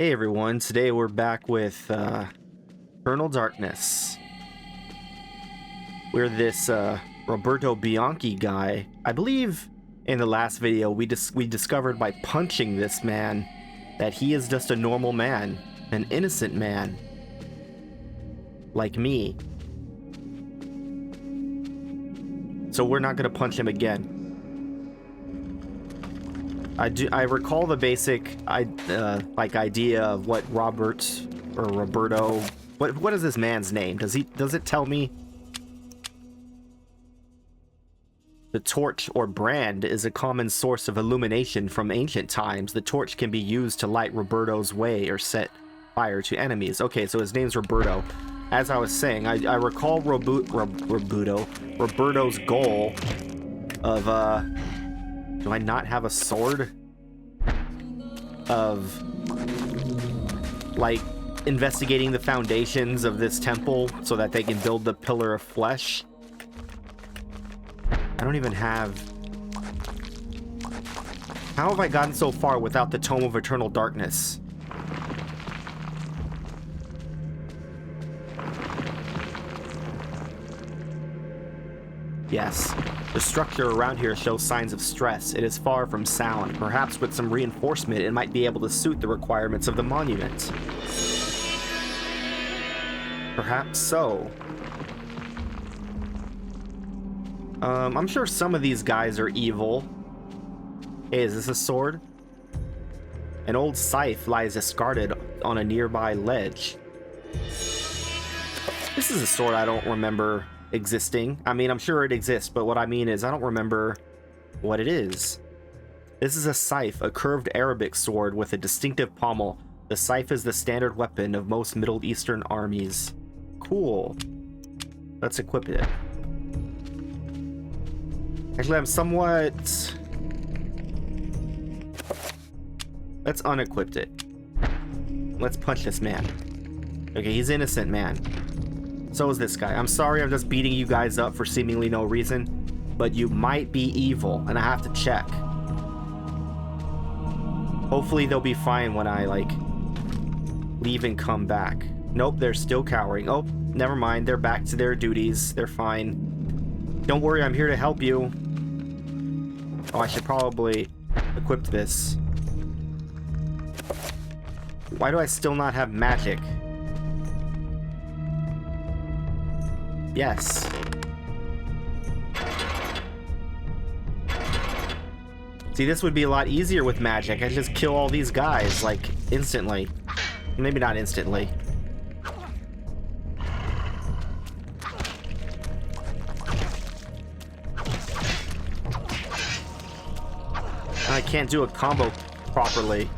Hey everyone, today we're back with Eternal Darkness. We're this Roberto Bianchi guy. I believe in the last video we discovered by punching this man that he is just a normal man, an innocent man, like me. So we're not gonna punch him again. I recall the basic idea of what Robert or Roberto. What is this man's name? Does it tell me? The torch or brand is a common source of illumination from ancient times. The torch can be used to light Roberto's way or set fire to enemies. Okay, so his name's Roberto. As I was saying, I recall Roberto's goal of do I not have a sword? Of like investigating the foundations of this temple so that they can build the pillar of flesh. I don't even have... How have I gotten so far without the Tome of Eternal Darkness? Yes. The structure around here shows signs of stress. It is far from sound. Perhaps with some reinforcement, it might be able to suit the requirements of the monument. Perhaps so. I'm sure some of these guys are evil. Hey, is this a sword? An old scythe lies discarded on a nearby ledge. This is a sword I don't remember existing. I mean, I'm sure it exists, but what I mean is I don't remember what it is. This is a scythe, a curved Arabic sword with a distinctive pommel. The scythe is the standard weapon of most Middle Eastern armies. Cool. Let's equip it. Actually, I'm somewhat... Let's unequip it. Let's punch this man. Okay, he's innocent, man. So is this guy. I'm sorry I'm just beating you guys up for seemingly no reason, but you might be evil, and I have to check. Hopefully they'll be fine when I, like, leave and come back. Nope, they're still cowering. Oh, never mind. They're back to their duties. They're fine. Don't worry, I'm here to help you. Oh, I should probably equip this. Why do I still not have magic? Yes. See, this would be a lot easier with magic. I just kill all these guys, like, instantly. Maybe not instantly. I can't do a combo properly.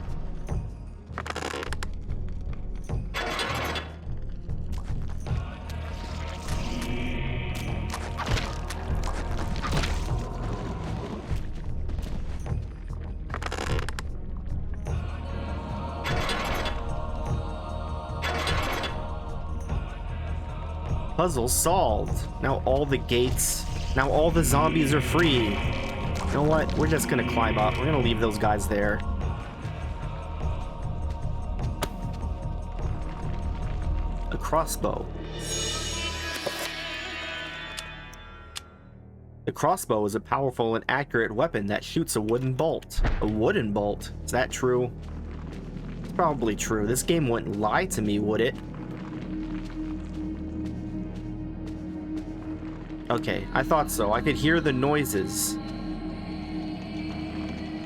Puzzle solved. Now all the gates, now all the zombies are free. You know what? We're just gonna climb up. We're gonna leave those guys there. A crossbow. The crossbow is a powerful and accurate weapon that shoots a wooden bolt. A wooden bolt? Is that true? It's probably true. This game wouldn't lie to me, would it? Okay, I thought so. I could hear the noises.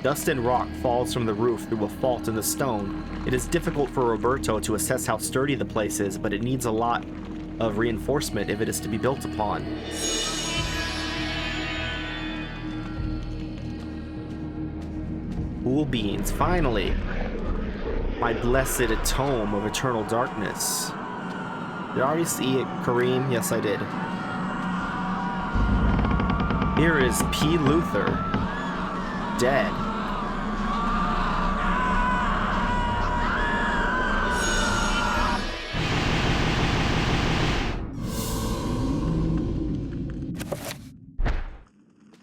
Dust and rock falls from the roof through a fault in the stone. It is difficult for Roberto to assess how sturdy the place is, but it needs a lot of reinforcement if it is to be built upon. Cool beans, finally! My blessed tome of eternal darkness. Did I already see it, Kareem? Yes, I did. Here is P. Luther, dead.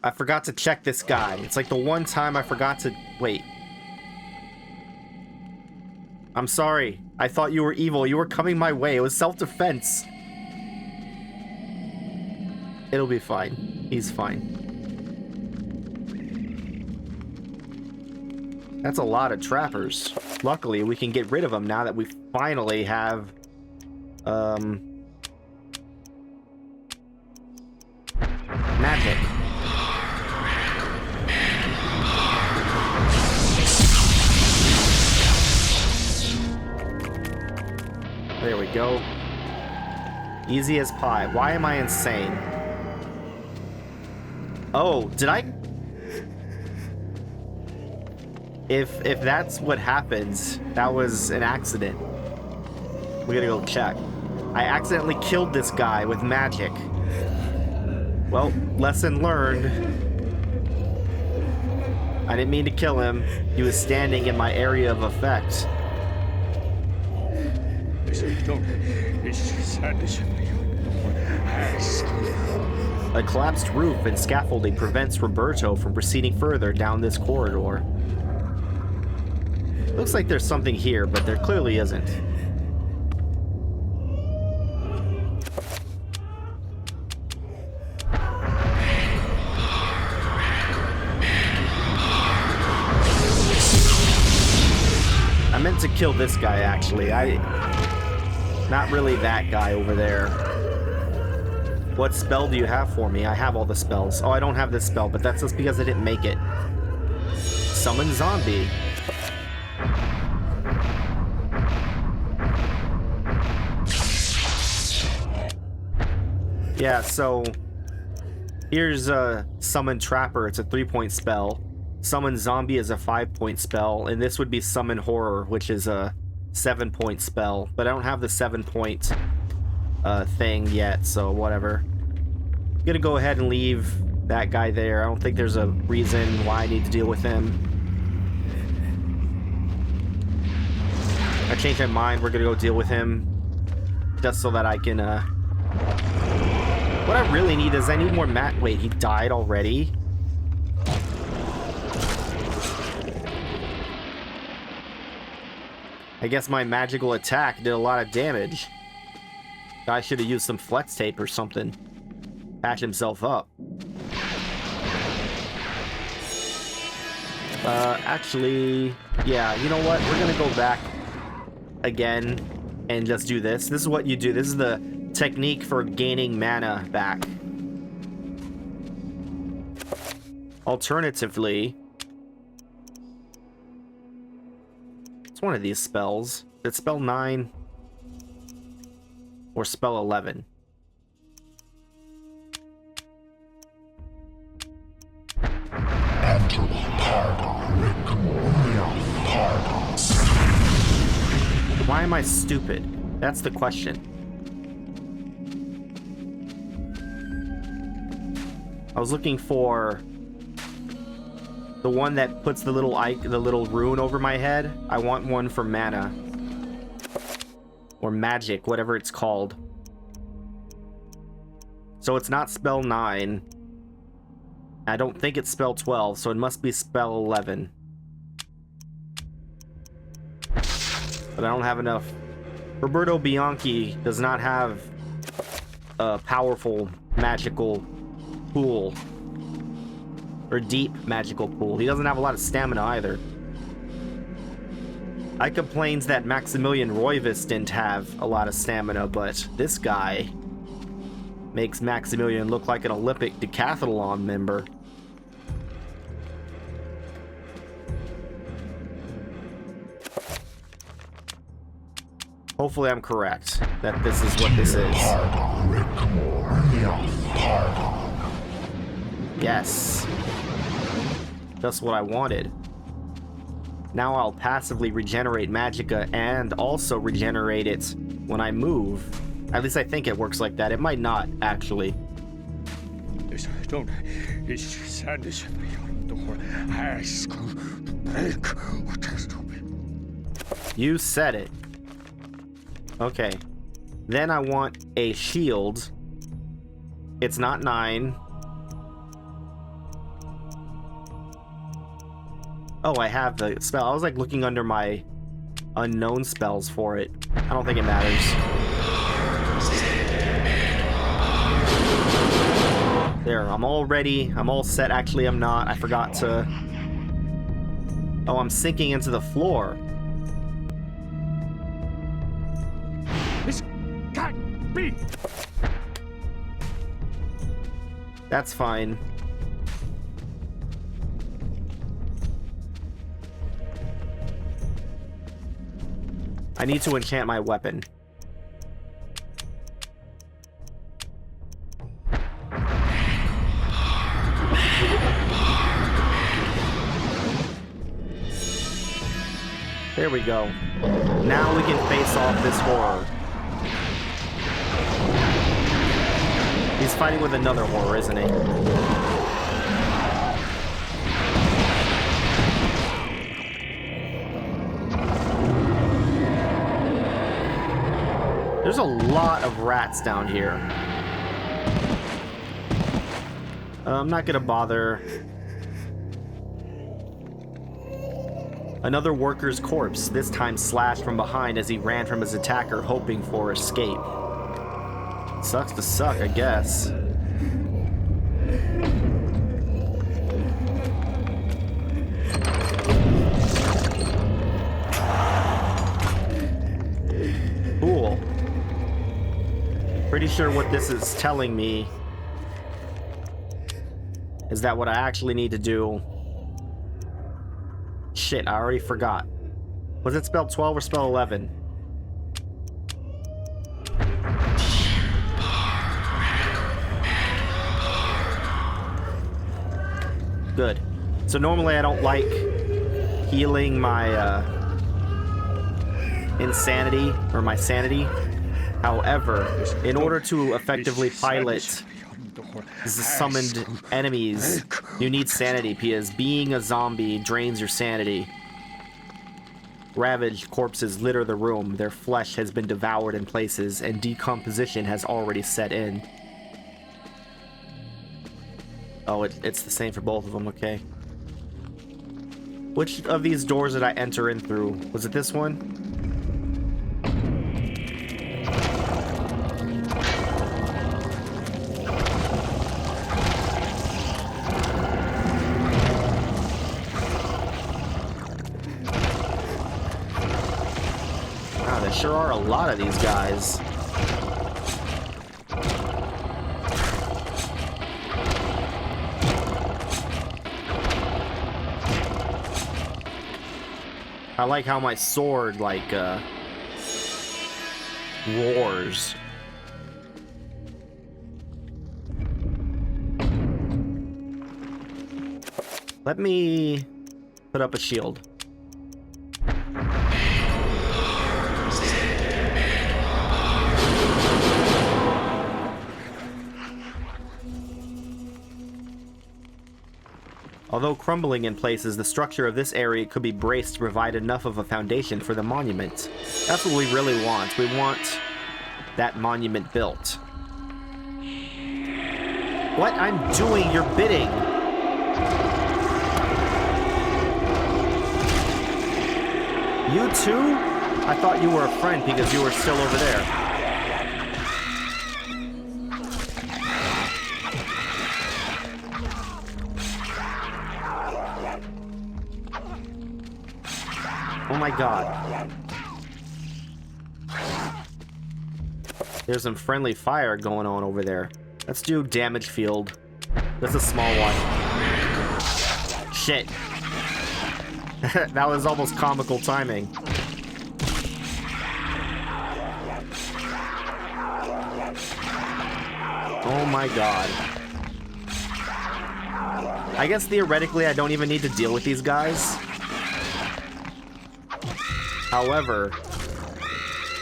I forgot to check this guy. It's like the one time I forgot to... Wait. I'm sorry. I thought you were evil. You were coming my way. It was self-defense. It'll be fine. He's fine. That's a lot of trappers. Luckily, we can get rid of them now that we finally have... magic. There we go. Easy as pie. Why am I insane? Oh, did I... If that's what happens, that was an accident. We gotta go check. I accidentally killed this guy with magic. Well, lesson learned. I didn't mean to kill him. He was standing in my area of effect. A collapsed roof and scaffolding prevents Roberto from proceeding further down this corridor. Looks like there's something here, but there clearly isn't. I meant to kill this guy, actually. Not really that guy over there. What spell do you have for me? I have all the spells. Oh, I don't have this spell, but that's just because I didn't make it. Summon zombie. Yeah, so here's a Summon Trapper. It's a 3-point spell. Summon Zombie is a 5-point spell, and this would be Summon Horror, which is a 7-point spell. But I don't have the 7-point thing yet, so whatever. I'm gonna go ahead and leave that guy there. I don't think there's a reason why I need to deal with him. I changed my mind. We're gonna go deal with him just so that I can what I really need is I need more wait, he died already? I guess my magical attack did a lot of damage. Guy should have used some flex tape or something. Patch himself up. Actually, yeah, you know what? We're gonna go back again and just do this. This is what you do. This is the technique for gaining mana back. Alternatively, it's one of these spells. It's spell 9 or spell 11. Why am I stupid? That's the question. I was looking for the one that puts the little rune over my head. I want one for mana. Or magic, whatever it's called. So it's not spell 9. I don't think it's spell 12, so it must be spell 11. But I don't have enough. Roberto Bianchi does not have a powerful magical pool. Or deep magical pool. He doesn't have a lot of stamina either. I complained that Maximilian Roivas didn't have a lot of stamina, but this guy makes Maximilian look like an Olympic decathlon member. Hopefully I'm correct that this is what this is. Yes. That's what I wanted. Now I'll passively regenerate magicka and also regenerate it when I move. At least I think it works like that. It might not, actually. You said it. Okay. Then I want a shield. It's not 9. Oh, I have the spell. I was like looking under my unknown spells for it. I don't think it matters. There, I'm all ready. I'm all set. Actually, I'm not. I forgot to... Oh, I'm sinking into the floor. This can't be. That's fine. I need to enchant my weapon. There we go. Now we can face off this horror. He's fighting with another horror, isn't he? There's a lot of rats down here. I'm not gonna bother. Another worker's corpse, this time slashed from behind as he ran from his attacker, hoping for escape. Sucks to suck, I guess. Cool. Pretty sure what this is telling me is that what I actually need to do... Shit, I already forgot. Was it spelled 12 or spelled 11? Good. So normally I don't like healing my insanity or my sanity. However, in order to effectively pilot the summoned enemies, you need sanity because being a zombie drains your sanity. Ravaged corpses litter the room. Their flesh has been devoured in places, and decomposition has already set in. Oh, it's the same for both of them, okay. Which of these doors did I enter in through? Was it this one? Wow, there sure are a lot of these guys. I like how my sword, like, roars. Let me put up a shield. Although crumbling in places, the structure of this area could be braced to provide enough of a foundation for the monument. That's what we really want. We want that monument built. What? I'm doing your bidding! You too? I thought you were a friend because you were still over there. Oh my god. There's some friendly fire going on over there. Let's do damage field. That's a small one. Shit. That was almost comical timing. Oh my god. I guess theoretically I don't even need to deal with these guys. However,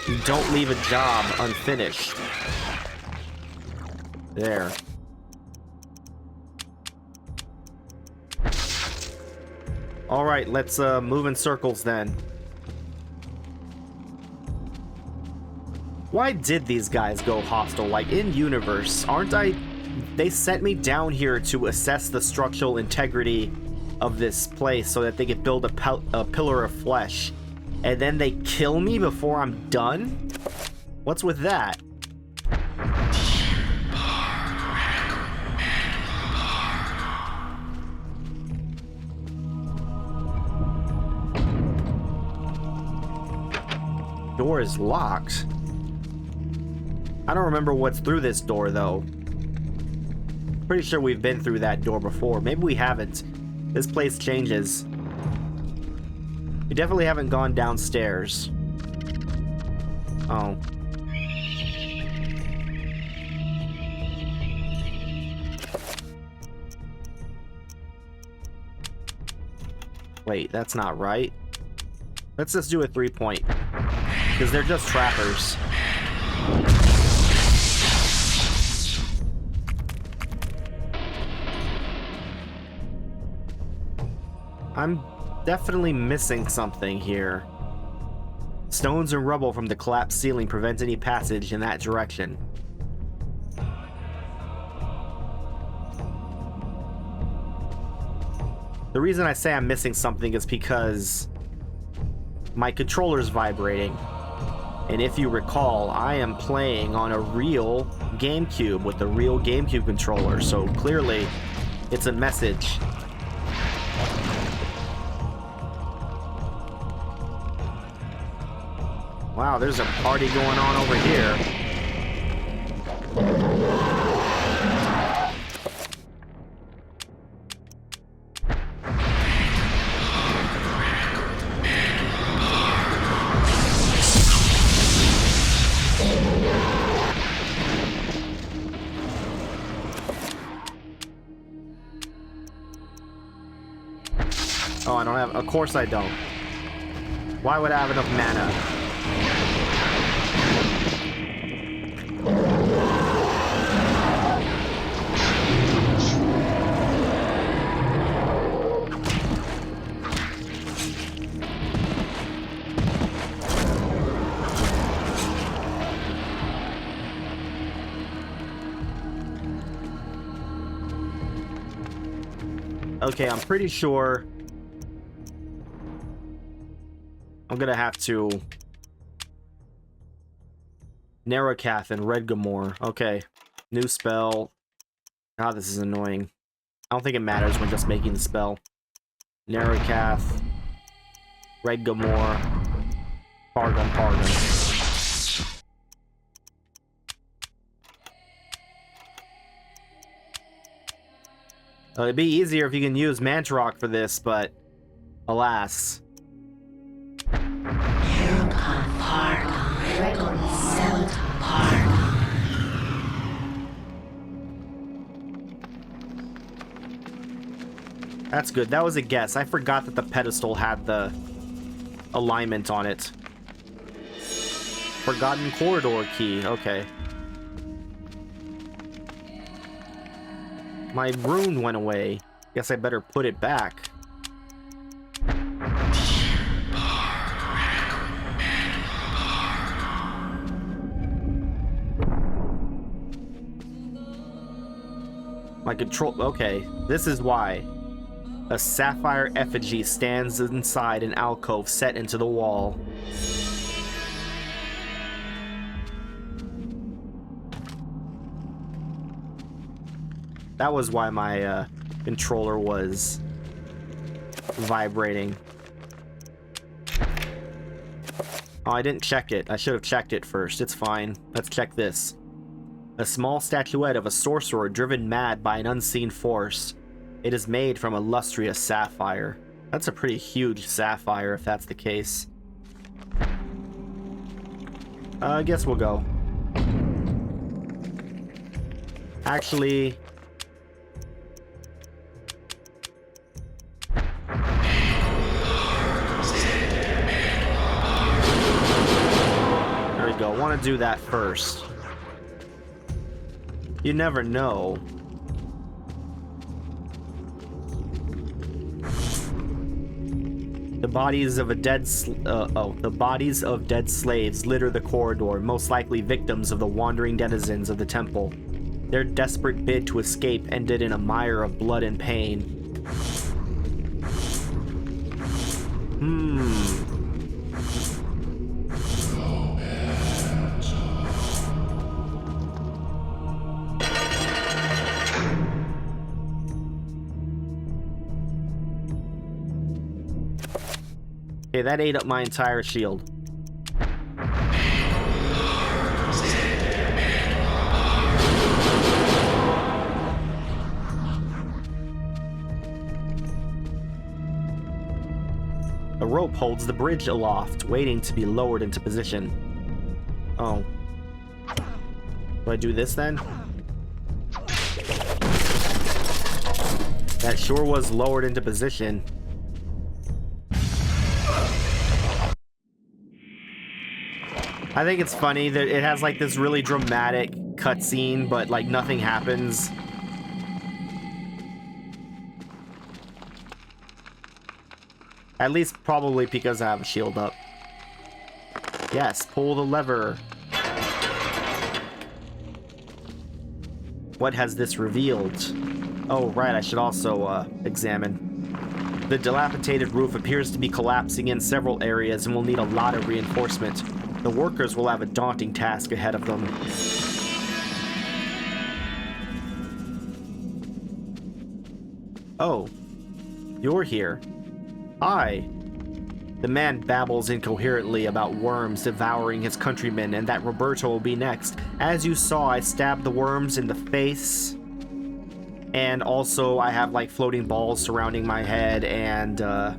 you don't leave a job unfinished. There. Alright, let's move in circles then. Why did these guys go hostile? Like, in universe, aren't I... They sent me down here to assess the structural integrity of this place so that they could build a pillar of flesh. and then they kill me before I'm done? What's with that? Door is locked. I don't remember what's through this door, though. Pretty sure we've been through that door before. Maybe we haven't. This place changes. We definitely haven't gone downstairs. Oh. Wait, that's not right. Let's just do a 3-point. Because they're just trappers. I'm definitely missing something here. Stones and rubble from the collapsed ceiling prevent any passage in that direction. The reason I say I'm missing something is because my controller's vibrating. And if you recall, I am playing on a real GameCube with a real GameCube controller, so clearly it's a message. Wow, there's a party going on over here. Oh, I don't have... Of course I don't. Why would I have enough mana? Okay, I'm pretty sure I'm gonna have to Narrowcath and Redgamore. Okay, new spell. God, this is annoying. I don't think it matters when just making the spell. Narrowcath, Redgamore, Pargum. It'd be easier if you can use Mantarok for this, but alas. That's good. That was a guess. I forgot that the pedestal had the alignment on it. Forgotten corridor key. Okay. My rune went away. Guess I better put it back. My control... Okay, this is why. A sapphire effigy stands inside an alcove set into the wall. That was why my controller was vibrating. Oh, I didn't check it. I should have checked it first. It's fine. Let's check this. A small statuette of a sorcerer driven mad by an unseen force. It is made from a lustrous sapphire. That's a pretty huge sapphire if that's the case. I guess we'll go. Actually... There we go. I want to do that first. You never know. The bodies of dead slaves litter the corridor, most likely victims of the wandering denizens of the temple. Their desperate bid to escape ended in a mire of blood and pain. Okay, that ate up my entire shield. A rope holds the bridge aloft, waiting to be lowered into position. Oh. Do I do this then? That sure was lowered into position. I think it's funny that it has like this really dramatic cutscene, but like nothing happens. At least probably because I have a shield up. Yes, pull the lever. What has this revealed? Oh, right, I should also examine. The dilapidated roof appears to be collapsing in several areas and will need a lot of reinforcement. The workers will have a daunting task ahead of them. Oh, you're here. Hi. The man babbles incoherently about worms devouring his countrymen and that Roberto will be next. As you saw, I stabbed the worms in the face. And also I have like floating balls surrounding my head and a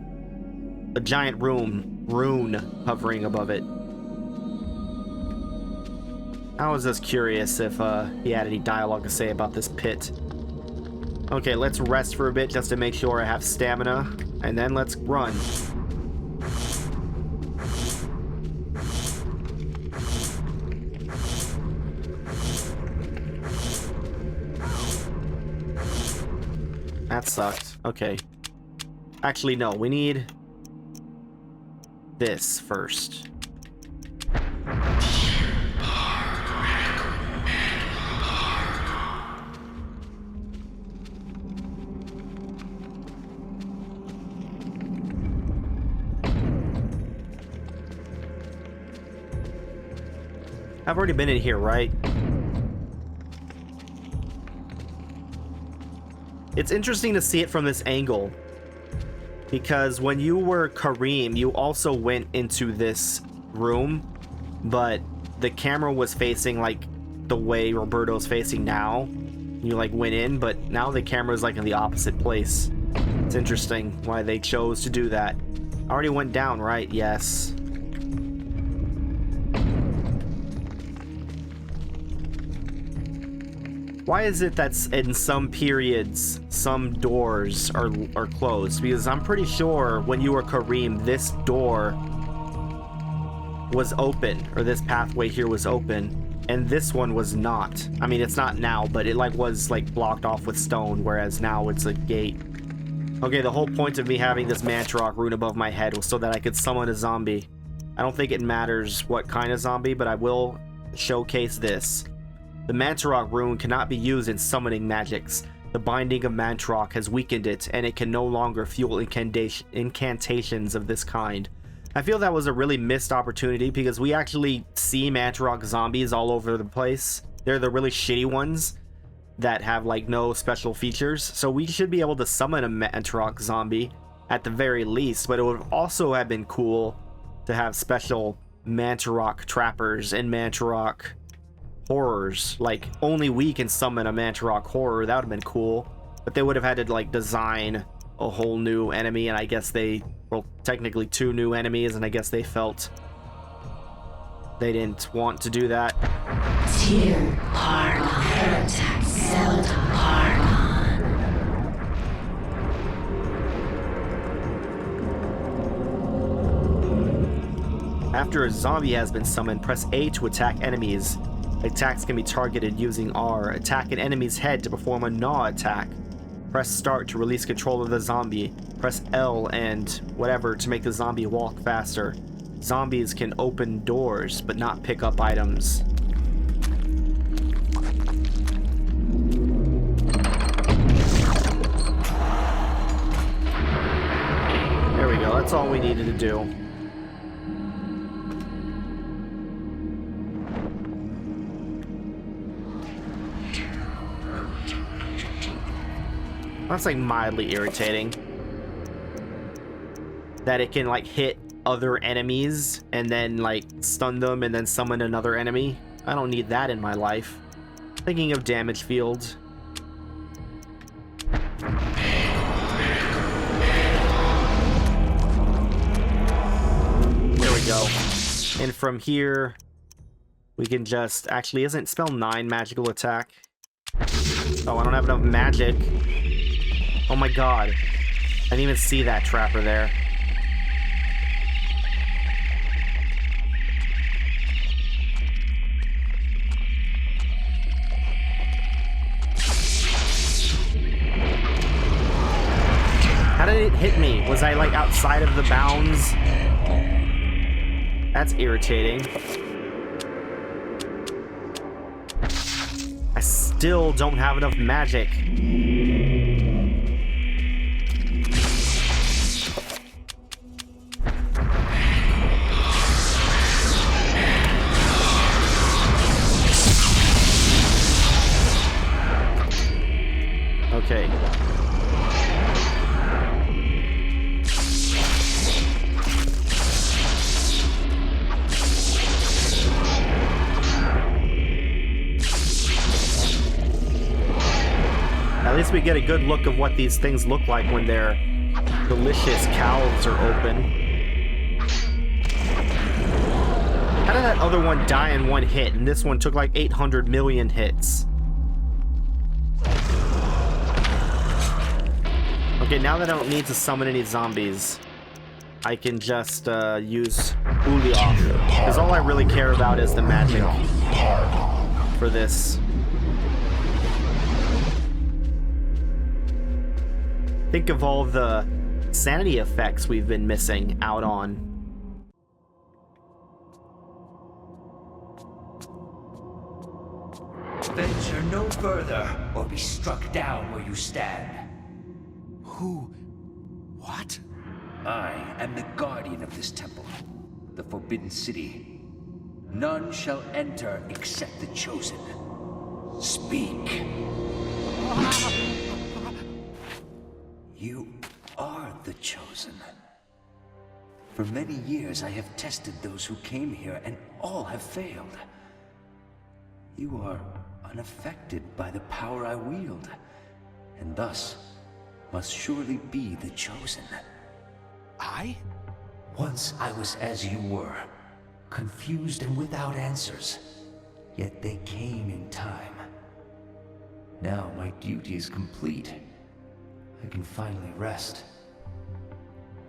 giant rune hovering above it. I was just curious if he had any dialogue to say about this pit. Okay, let's rest for a bit just to make sure I have stamina. And then let's run. That sucked. Okay. Actually, no. We need this first. I've already been in here, right? It's interesting to see it from this angle, because when you were Kareem, you also went into this room, but the camera was facing like the way Roberto's facing now. You like went in, but now the camera is like in the opposite place. It's interesting why they chose to do that. I already went down, right? Yes. Why is it that in some periods, some doors are closed? Because I'm pretty sure when you were Kareem, this door was open, or this pathway here was open, and this one was not. I mean, it's not now, but it like was like blocked off with stone, whereas now it's a gate. Okay, the whole point of me having this Mantarok rune above my head was so that I could summon a zombie. I don't think it matters what kind of zombie, but I will showcase this. The Mantarok rune cannot be used in summoning magics. The binding of Mantarok has weakened it, and it can no longer fuel incantations of this kind. I feel that was a really missed opportunity, because we actually see Mantarok zombies all over the place. They're the really shitty ones that have like no special features, so we should be able to summon a Mantarok zombie at the very least, but it would also have been cool to have special Mantarok trappers and Mantarok horrors. Like, only we can summon a Mantarok horror. That would have been cool, but they would have had to like design a whole new enemy, and I guess they, well, technically two new enemies, and I guess they felt they didn't want to do that. Tier Pardon. Heretic Zelda Pardon. After a zombie has been summoned, press A to attack enemies. Attacks can be targeted using R. Attack an enemy's head to perform a gnaw attack. Press start to release control of the zombie. Press L and whatever to make the zombie walk faster. Zombies can open doors, but not pick up items. There we go, that's all we needed to do. That's like mildly irritating that it can like hit other enemies and then like stun them and then summon another enemy. I don't need that in my life. Thinking of damage field. There we go. And from here, we can just... Actually, isn't spell 9 magical attack? Oh, I don't have enough magic. Oh my god. I didn't even see that trapper there. How did it hit me? Was I like outside of the bounds? That's irritating. I still don't have enough magic. Okay. At least we get a good look of what these things look like when their delicious cowls are open. How did that other one die in one hit, and this one took like 800 million hits? Okay, now that I don't need to summon any zombies, I can just use Ulia, because all I really care about is the magic for this. Think of all the sanity effects we've been missing out on. Venture no further, or be struck down where you stand. Who? What? I am the guardian of this temple, the Forbidden City. None shall enter except the chosen. Speak. You are the chosen. For many years I have tested those who came here, and all have failed. You are unaffected by the power I wield, and thus must surely be the chosen. I? Once I was as you were, confused and without answers, yet they came in time. Now my duty is complete. I can finally rest.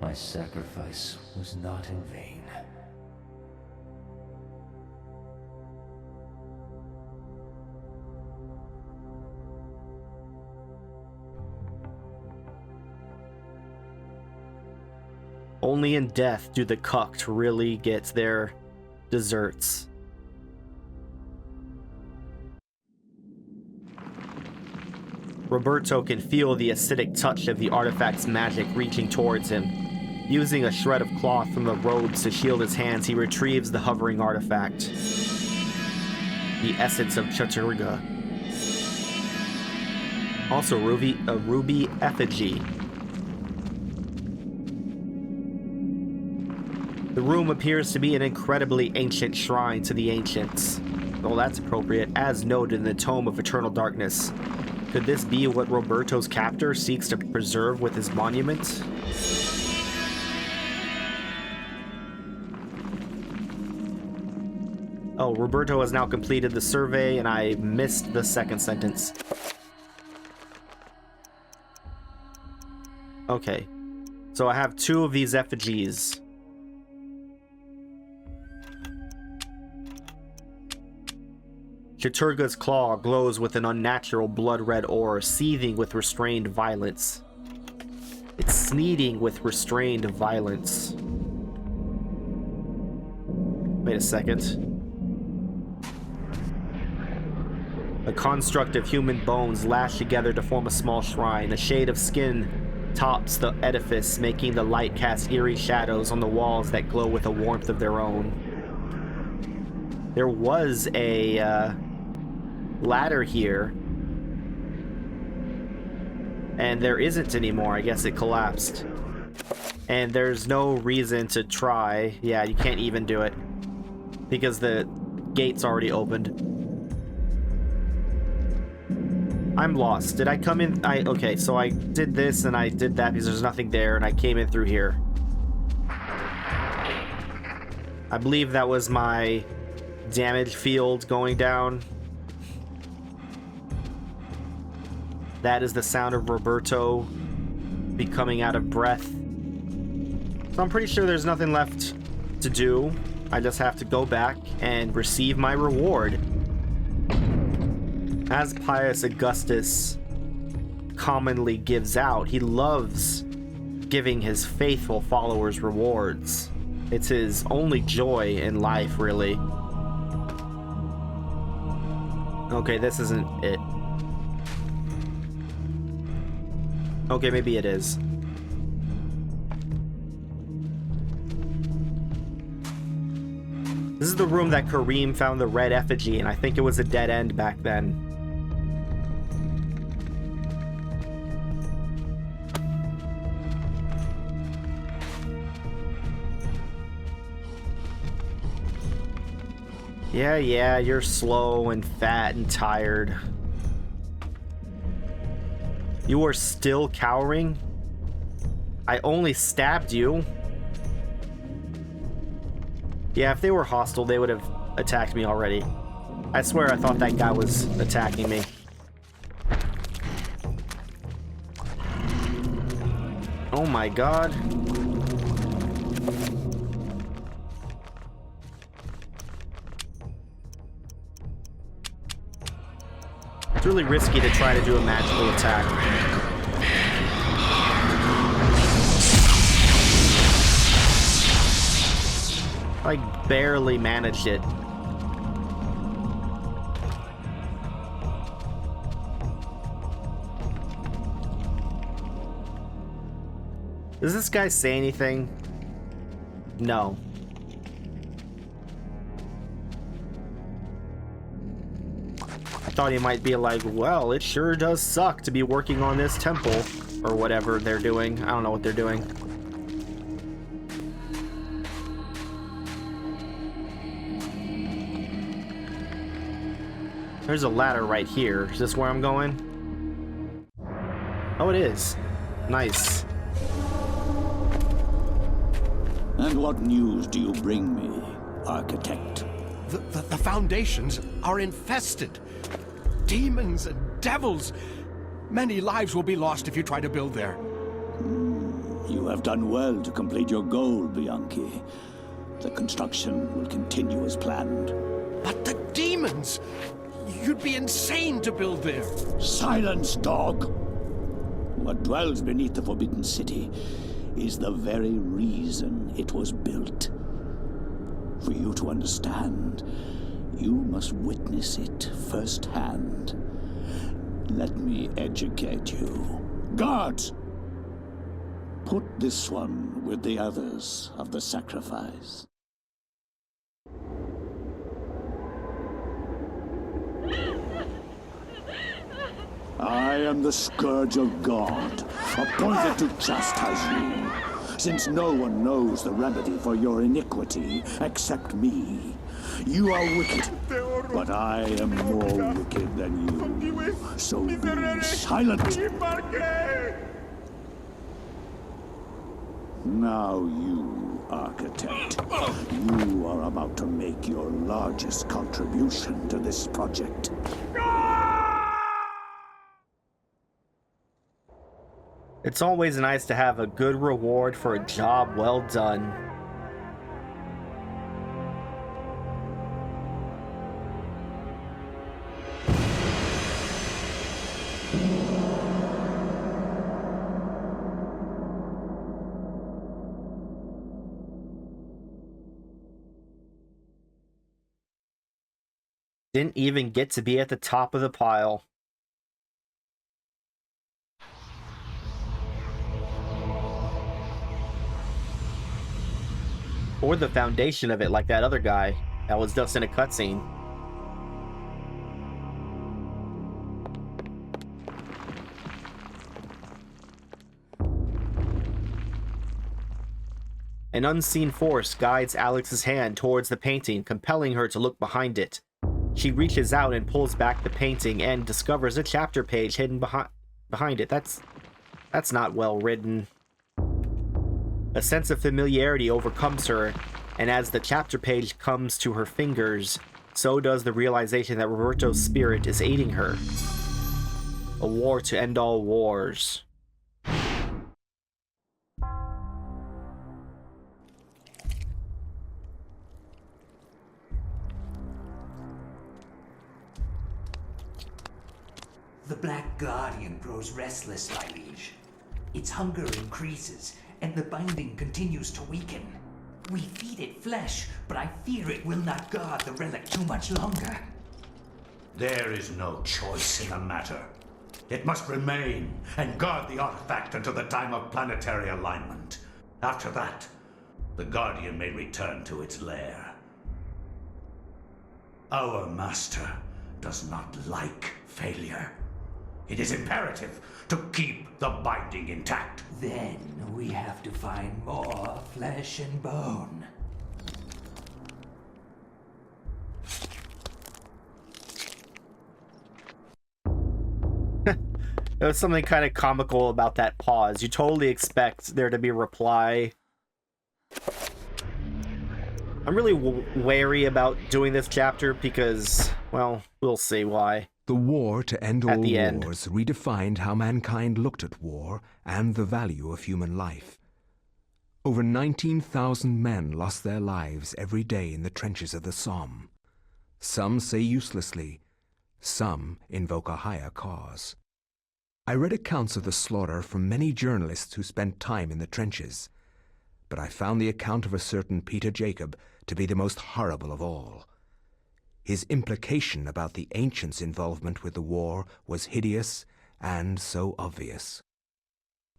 My sacrifice was not in vain. Only in death do the cucked really get their desserts. Roberto can feel the acidic touch of the artifact's magic reaching towards him. Using a shred of cloth from the robes to shield his hands, he retrieves the hovering artifact. The essence of Chaturga. Also, a ruby effigy. The room appears to be an incredibly ancient shrine to the ancients. Well, that's appropriate, as noted in the Tome of Eternal Darkness. Could this be what Roberto's captor seeks to preserve with his monument? Oh, Roberto has now completed the survey, and I missed the second sentence. Okay. So I have 2 of these effigies. Chaturga's claw glows with an unnatural blood-red ore, seething with restrained violence. It's sneeding with restrained violence. Wait a second. A construct of human bones lashed together to form a small shrine. A shade of skin tops the edifice, making the light cast eerie shadows on the walls that glow with a warmth of their own. There was a ladder here, and there isn't anymore. I guess it collapsed. And there's no reason to try. Yeah, you can't even do it because the gate's already opened. I'm lost. Did I come in? Okay, so I did this and I did that because there's nothing there, and I came in through here. I believe that was my damage field going down. That is the sound of Roberto becoming out of breath. So I'm pretty sure there's nothing left to do. I just have to go back and receive my reward. As Pius Augustus commonly gives out, he loves giving his faithful followers rewards. It's his only joy in life, really. Okay, this isn't it. Okay, maybe it is. This is the room that Kareem found the red effigy, and I think it was a dead end back then. Yeah, you're slow and fat and tired. You are still cowering? I only stabbed you. Yeah, if they were hostile, they would have attacked me already. I swear I thought that guy was attacking me. Oh my god. It's really risky to try to do a magical attack. I barely managed it. Does this guy say anything? No. I thought he might be like, well, it sure does suck to be working on this temple, or whatever they're doing. I don't know what they're doing. There's a ladder right here. Is this where I'm going? Oh, it is. Nice. And what news do you bring me, Architect? The foundations are infested. Demons and devils. Many lives will be lost if you try to build there. You have done well to complete your goal, Bianchi. The construction will continue as planned. But the demons! You'd be insane to build there. Silence, dog! What dwells beneath the Forbidden City is the very reason it was built. For you to understand, you must witness it firsthand. Let me educate you. Guards! Put this one with the others of the sacrifice. I am the Scourge of God, appointed to chastise you, since no one knows the remedy for your iniquity except me. You are wicked, but I am more wicked than you. So be silent. Now you, Architect, you are about to make your largest contribution to this project. It's always nice to have a good reward for a job well done. Didn't even get to be at the top of the pile. Or the foundation of it, like that other guy that was just in a cutscene. An unseen force guides Alex's hand towards the painting, compelling her to look behind it. She reaches out and pulls back the painting and discovers a chapter page hidden behind it. That's not well written. A sense of familiarity overcomes her, and as the chapter page comes to her fingers, so does the realization that Roberto's spirit is aiding her. A war to end all wars. The Black Guardian grows restless, my liege. Its hunger increases, and the binding continues to weaken. We feed it flesh, but I fear it will not guard the relic too much longer. There is no choice in the matter. It must remain and guard the artifact until the time of planetary alignment. After that, the Guardian may return to its lair. Our master does not like failure. It is imperative to keep the binding intact. Then we have to find more flesh and bone. There was something kind of comical about that pause. You totally expect there to be a reply. I'm really wary about doing this chapter because, well, we'll see why. The war to end all end. wars redefined how mankind looked at war and the value of human life. Over 19,000 men lost their lives every day in the trenches of the Somme. Some say uselessly, some invoke a higher cause. I read accounts of the slaughter from many journalists who spent time in the trenches, but I found the account of a certain Peter Jacob to be the most horrible of all. His implication about the ancients' involvement with the war was hideous and so obvious.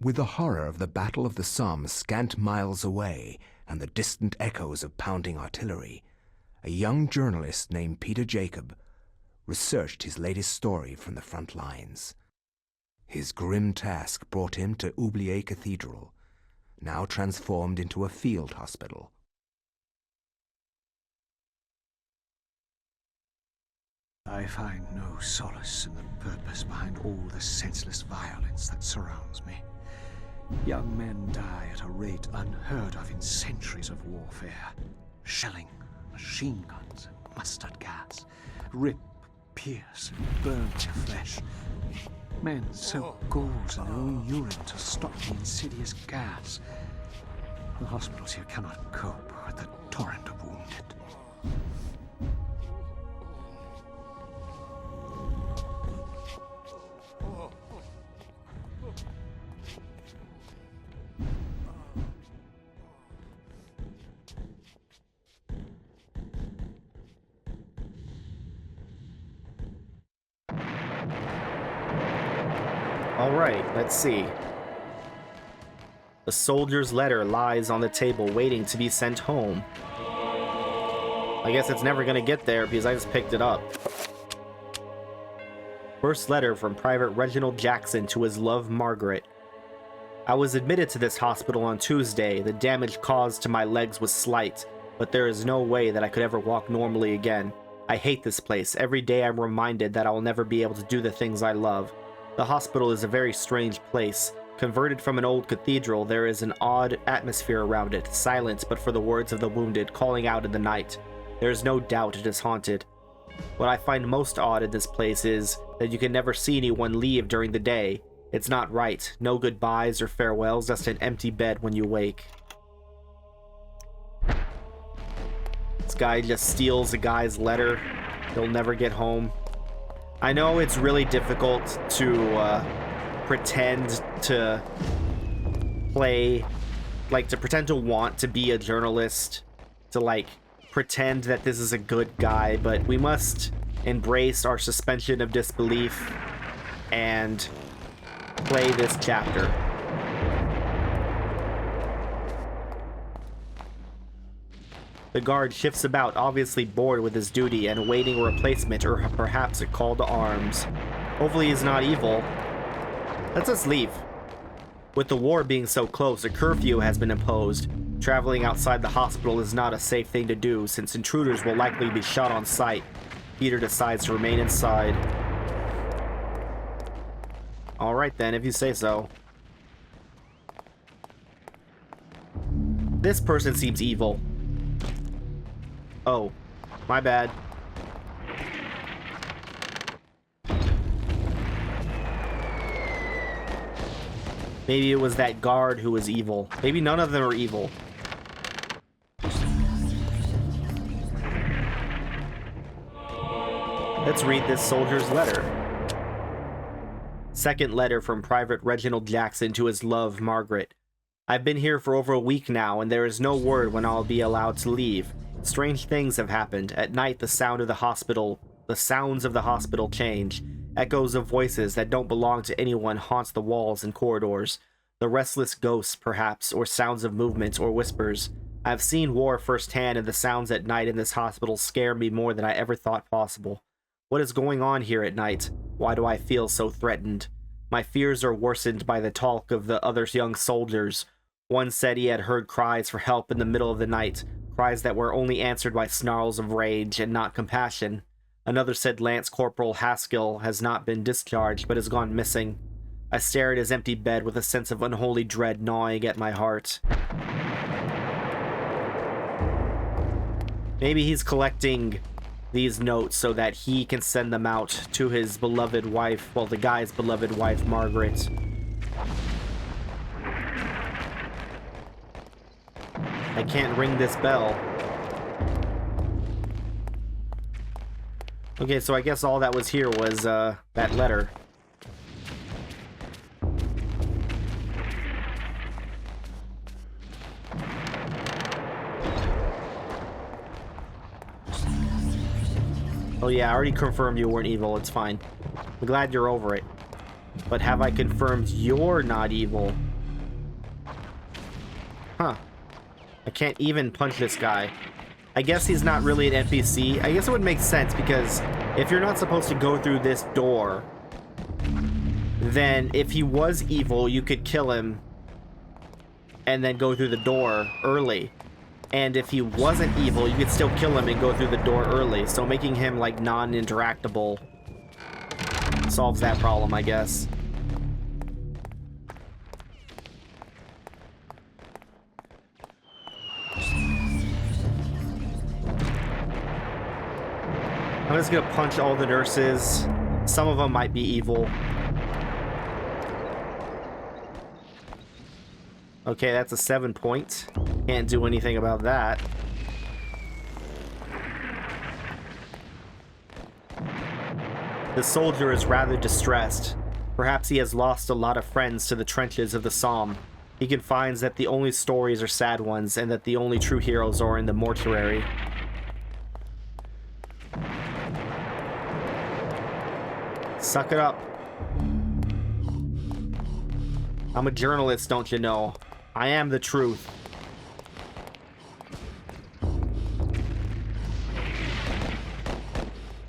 With the horror of the Battle of the Somme scant miles away and the distant echoes of pounding artillery, a young journalist named Peter Jacob researched his latest story from the front lines. His grim task brought him to Oublier Cathedral, now transformed into a field hospital. I find no solace in the purpose behind all the senseless violence that surrounds me. Young men die at a rate unheard of in centuries of warfare. Shelling, machine guns, and mustard gas rip, pierce, and burn your flesh. Men soak gauze in their own urine to stop the insidious gas. The hospitals here cannot cope with the torrent of wounded. Alright, let's see. The soldier's letter lies on the table waiting to be sent home. I guess it's never gonna get there because I just picked it up. First letter from Private Reginald Jackson to his love Margaret. I was admitted to this hospital on Tuesday. The damage caused to my legs was slight, but there is no way that I could ever walk normally again. I hate this place. Every day I'm reminded that I will never be able to do the things I love. The hospital is a very strange place. Converted from an old cathedral, there is an odd atmosphere around it, silent but for the words of the wounded calling out in the night. There is no doubt it is haunted. What I find most odd in this place is that you can never see anyone leave during the day. It's not right. No goodbyes or farewells, just an empty bed when you wake. This guy just steals a guy's letter. He'll never get home. I know it's really difficult to pretend to play, like to pretend to want to be a journalist, to like pretend that this is a good guy, but we must embrace our suspension of disbelief and play this chapter. The guard shifts about, obviously bored with his duty and awaiting a replacement or perhaps a call to arms. Hopefully he's not evil. Let's just leave. With the war being so close, a curfew has been imposed. Traveling outside the hospital is not a safe thing to do, since intruders will likely be shot on sight. Peter decides to remain inside. Alright then, if you say so. This person seems evil. Oh, my bad. Maybe it was that guard who was evil. Maybe none of them are evil. Let's read this soldier's letter. Second letter from Private Reginald Jackson to his love, Margaret. I've been here for over a week now, and there is no word when I'll be allowed to leave. Strange things have happened. At night, the sounds of the hospital change. Echoes of voices that don't belong to anyone haunts the walls and corridors. The restless ghosts, perhaps, or sounds of movement or whispers. I've seen war firsthand, and the sounds at night in this hospital scare me more than I ever thought possible. What is going on here at night? Why do I feel so threatened? My fears are worsened by the talk of the other young soldiers. One said he had heard cries for help in the middle of the night, cries that were only answered by snarls of rage and not compassion. Another said Lance Corporal Haskell has not been discharged but has gone missing. I stare at his empty bed with a sense of unholy dread gnawing at my heart. Maybe he's collecting these notes so that he can send them out to his beloved wife, well, the guy's beloved wife, Margaret. I can't ring this bell. Okay, so I guess all that was here was that letter. Oh yeah, I already confirmed you weren't evil, it's fine. I'm glad you're over it. But have I confirmed you're not evil? Huh. I can't even punch this guy. I guess he's not really an NPC. I guess it would make sense, because if you're not supposed to go through this door, then if he was evil, you could kill him and then go through the door early. And if he wasn't evil, you could still kill him and go through the door early. So making him, like, non-interactable solves that problem, I guess. I'm just gonna punch all the nurses. Some of them might be evil. Okay, that's a 7 point. Can't do anything about that. The soldier is rather distressed. Perhaps he has lost a lot of friends to the trenches of the Somme. He confides that the only stories are sad ones, and that the only true heroes are in the mortuary. Suck it up. I'm a journalist, don't you know? I am the truth.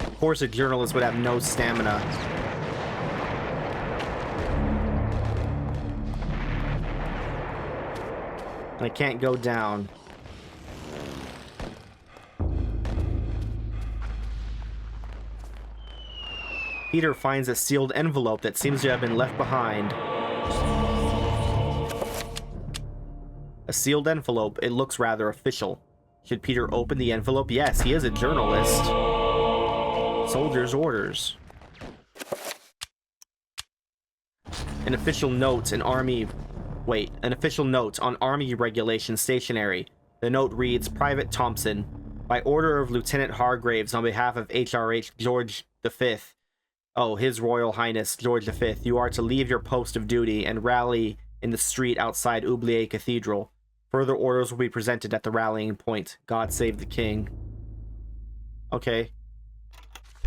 Of course, a journalist would have no stamina. I can't go down. Peter finds a sealed envelope that seems to have been left behind. A sealed envelope. It looks rather official. Should Peter open the envelope? Yes, he is a journalist. Soldier's orders. An official note, an official note on Army Regulation Stationery. The note reads, Private Thompson, by order of Lieutenant Hargraves on behalf of HRH George V, His Royal Highness George V, you are to leave your post of duty and rally in the street outside Oubliette Cathedral. Further orders will be presented at the rallying point. God save the king. Okay.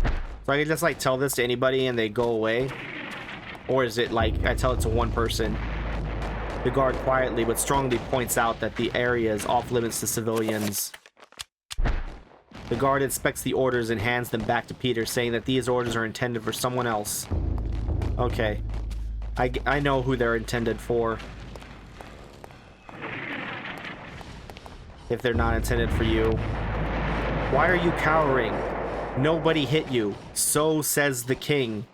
So I can just, like, tell this to anybody and they go away? Or is it, like, I tell it to one person? The guard quietly but strongly points out that the area is off limits to civilians. The guard inspects the orders and hands them back to Peter, saying that these orders are intended for someone else. Okay. I know who they're intended for. if they're not intended for you. Why are you cowering? Nobody hit you. So says the king.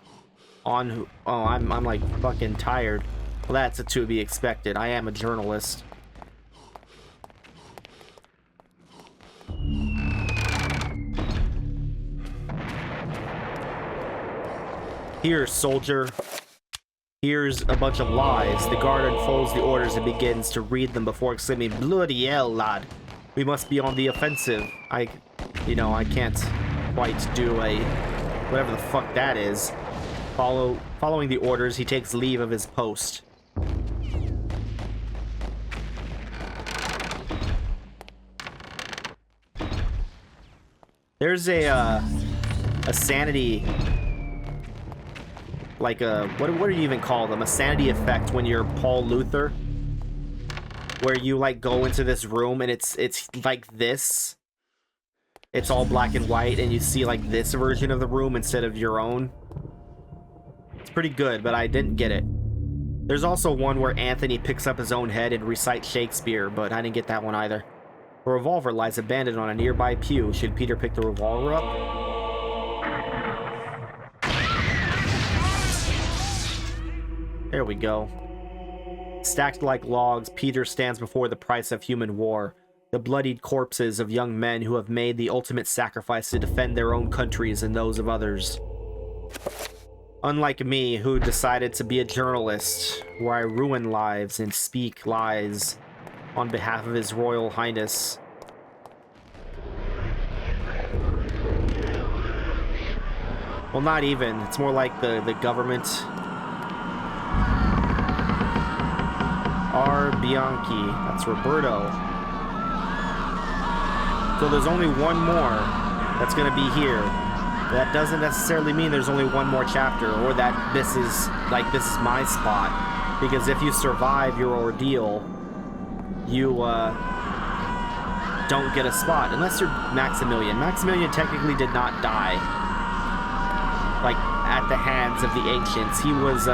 On who? Oh, I'm like fucking tired. Well, that's to be expected. I am a journalist. Here, soldier. Here's a bunch of lies. The guard unfolds the orders and begins to read them before exclaiming, "Bloody hell, lad. We must be on the offensive." I can't quite do a... whatever the fuck that is. Following the orders, he takes leave of his post. There's a sanity... like a... what do you even call them? A sanity effect when you're Paul Luther. Where you, like, go into this room and it's like this. It's all black and white and you see, like, this version of the room instead of your own. It's pretty good, but I didn't get it. There's also one where Anthony picks up his own head and recites Shakespeare, but I didn't get that one either. A revolver lies abandoned on a nearby pew. Should Peter pick the revolver up? There we go. Stacked like logs, Peter stands before the price of human war. The bloodied corpses of young men who have made the ultimate sacrifice to defend their own countries and those of others. Unlike me, who decided to be a journalist, where I ruin lives and speak lies on behalf of His Royal Highness. Well, not even. It's more like the government. R. Bianchi. That's Roberto. So there's only one more that's going to be here. That doesn't necessarily mean there's only one more chapter, or that this is my spot. Because if you survive your ordeal, you don't get a spot. Unless you're Maximilian. Maximilian technically did not die. Like, at the hands of the ancients. He was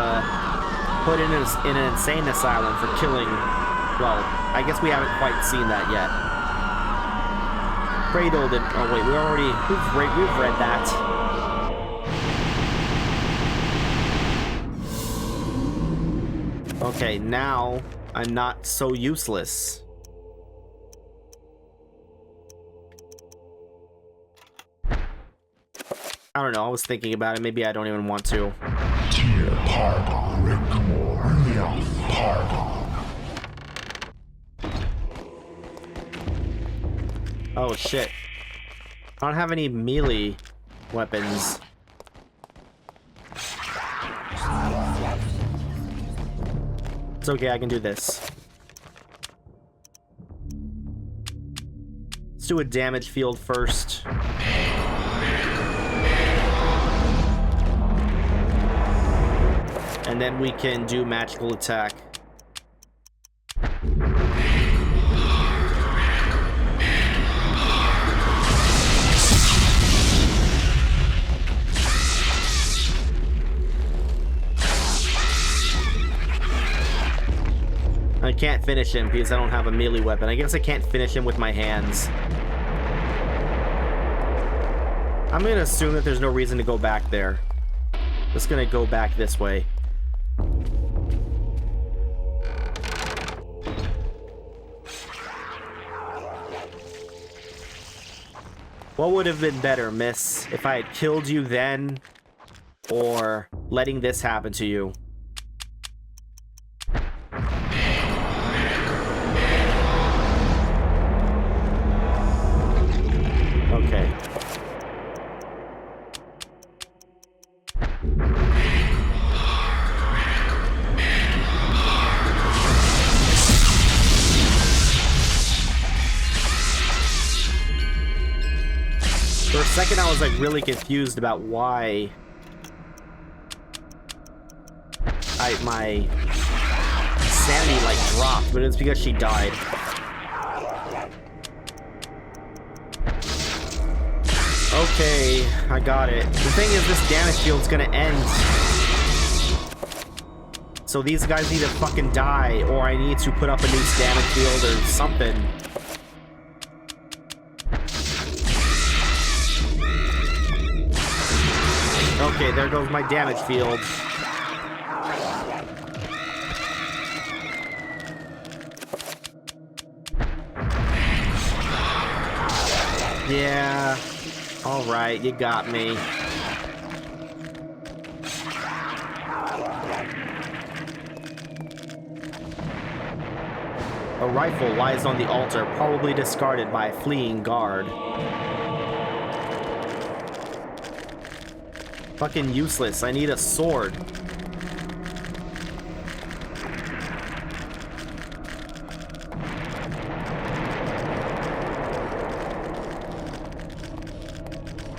put in an insane asylum for killing... Well, I guess we haven't quite seen that yet. Cradled and... Oh wait, we've read that. Okay, now I'm not so useless. I don't know, I was thinking about it. Maybe I don't even want to. Dear pardon, Requiem, pardon. Oh shit. I don't have any melee weapons. It's okay, I can do this. Let's do a damage field first. And then we can do magical attack. I can't finish him because I don't have a melee weapon. I guess I can't finish him with my hands. I'm gonna assume that there's no reason to go back there. Just gonna go back this way. What would have been better, miss, if I had killed you then, or letting this happen to you? Okay. For a second, I was like really confused about why my sanity like dropped, but it's because she died. Okay, I got it. The thing is, this damage field's gonna end. So these guys need to fucking die, or I need to put up a new damage field or something. Okay, there goes my damage field. Yeah. Alright, you got me. A rifle lies on the altar, probably discarded by a fleeing guard. Fucking useless. I need a sword.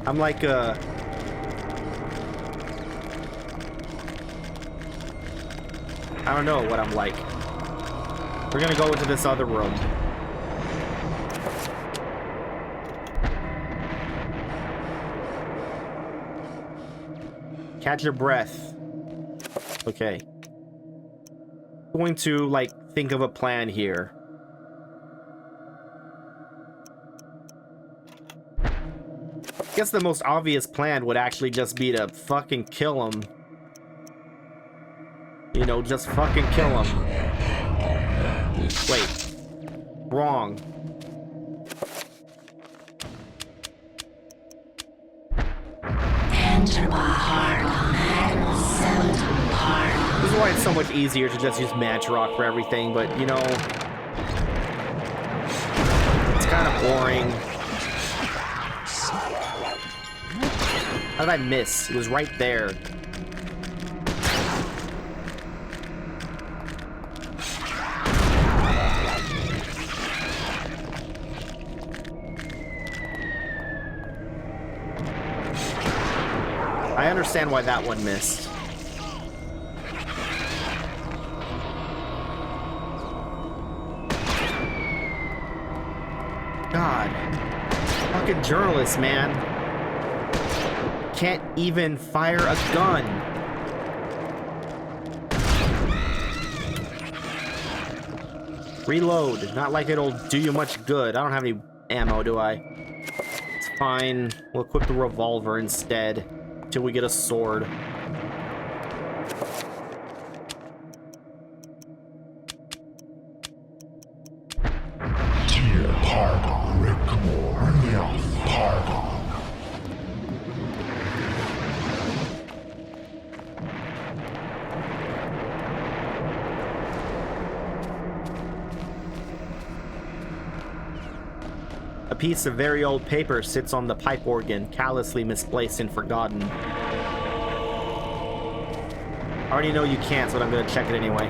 I'm like I don't know what I'm like. We're gonna go into this other room. Catch your breath. Okay. Going to, like, think of a plan here. I guess the most obvious plan would actually just be to fucking kill him. You know, just fucking kill him. Wait. Wrong. Enter Pardon. Celadon Pardon. This is why it's so much easier to just use Mantarok for everything, but, you know... It's kind of boring. How did I miss? It was right there. I understand why that one missed. God. Fucking journalists, man. Can't even fire a gun. Reload. Not like it'll do you much good. I don't have any ammo, do I? It's fine. We'll equip the revolver instead. Till we get a sword. Tier Pardon Requiem Pardon. A piece of very old paper sits on the pipe organ, callously misplaced and forgotten. I already know you can't, so I'm gonna check it anyway.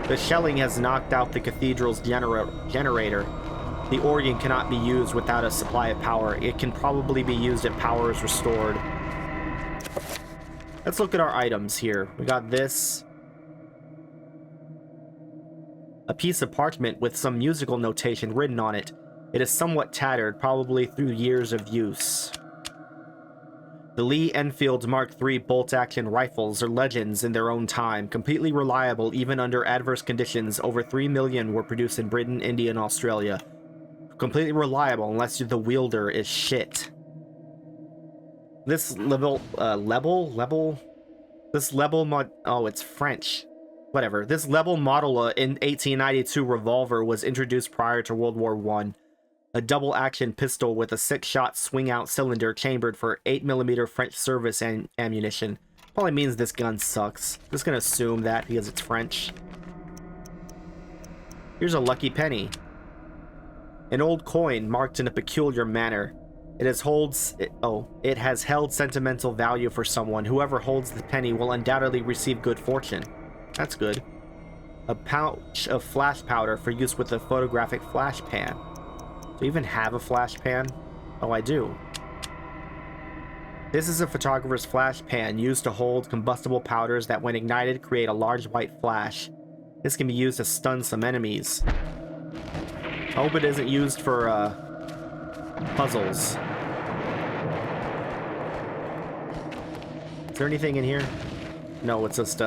The shelling has knocked out the cathedral's generator. The organ cannot be used without a supply of power. It can probably be used if power is restored. Let's look at our items here. We got this. A piece of parchment with some musical notation written on it. It is somewhat tattered, probably through years of use. The Lee Enfield Mark III bolt-action rifles are legends in their own time, completely reliable even under adverse conditions. Over 3 million were produced in Britain, India, and Australia. Completely reliable unless the wielder is shit. This oh, it's French. Whatever. This Lebel model in 1892 revolver was introduced prior to World War I. A double-action pistol with a 6-shot swing-out cylinder chambered for 8mm French service and ammunition. Probably means this gun sucks. Just gonna assume that because it's French. Here's a lucky penny. An old coin marked in a peculiar manner. It has held sentimental value for someone. Whoever holds the penny will undoubtedly receive good fortune. That's good. A pouch of flash powder for use with a photographic flash pan. Do you even have a flash pan? Oh, I do. This is a photographer's flash pan used to hold combustible powders that, when ignited, create a large white flash. This can be used to stun some enemies. I hope it isn't used for, puzzles. Is there anything in here? No, it's just,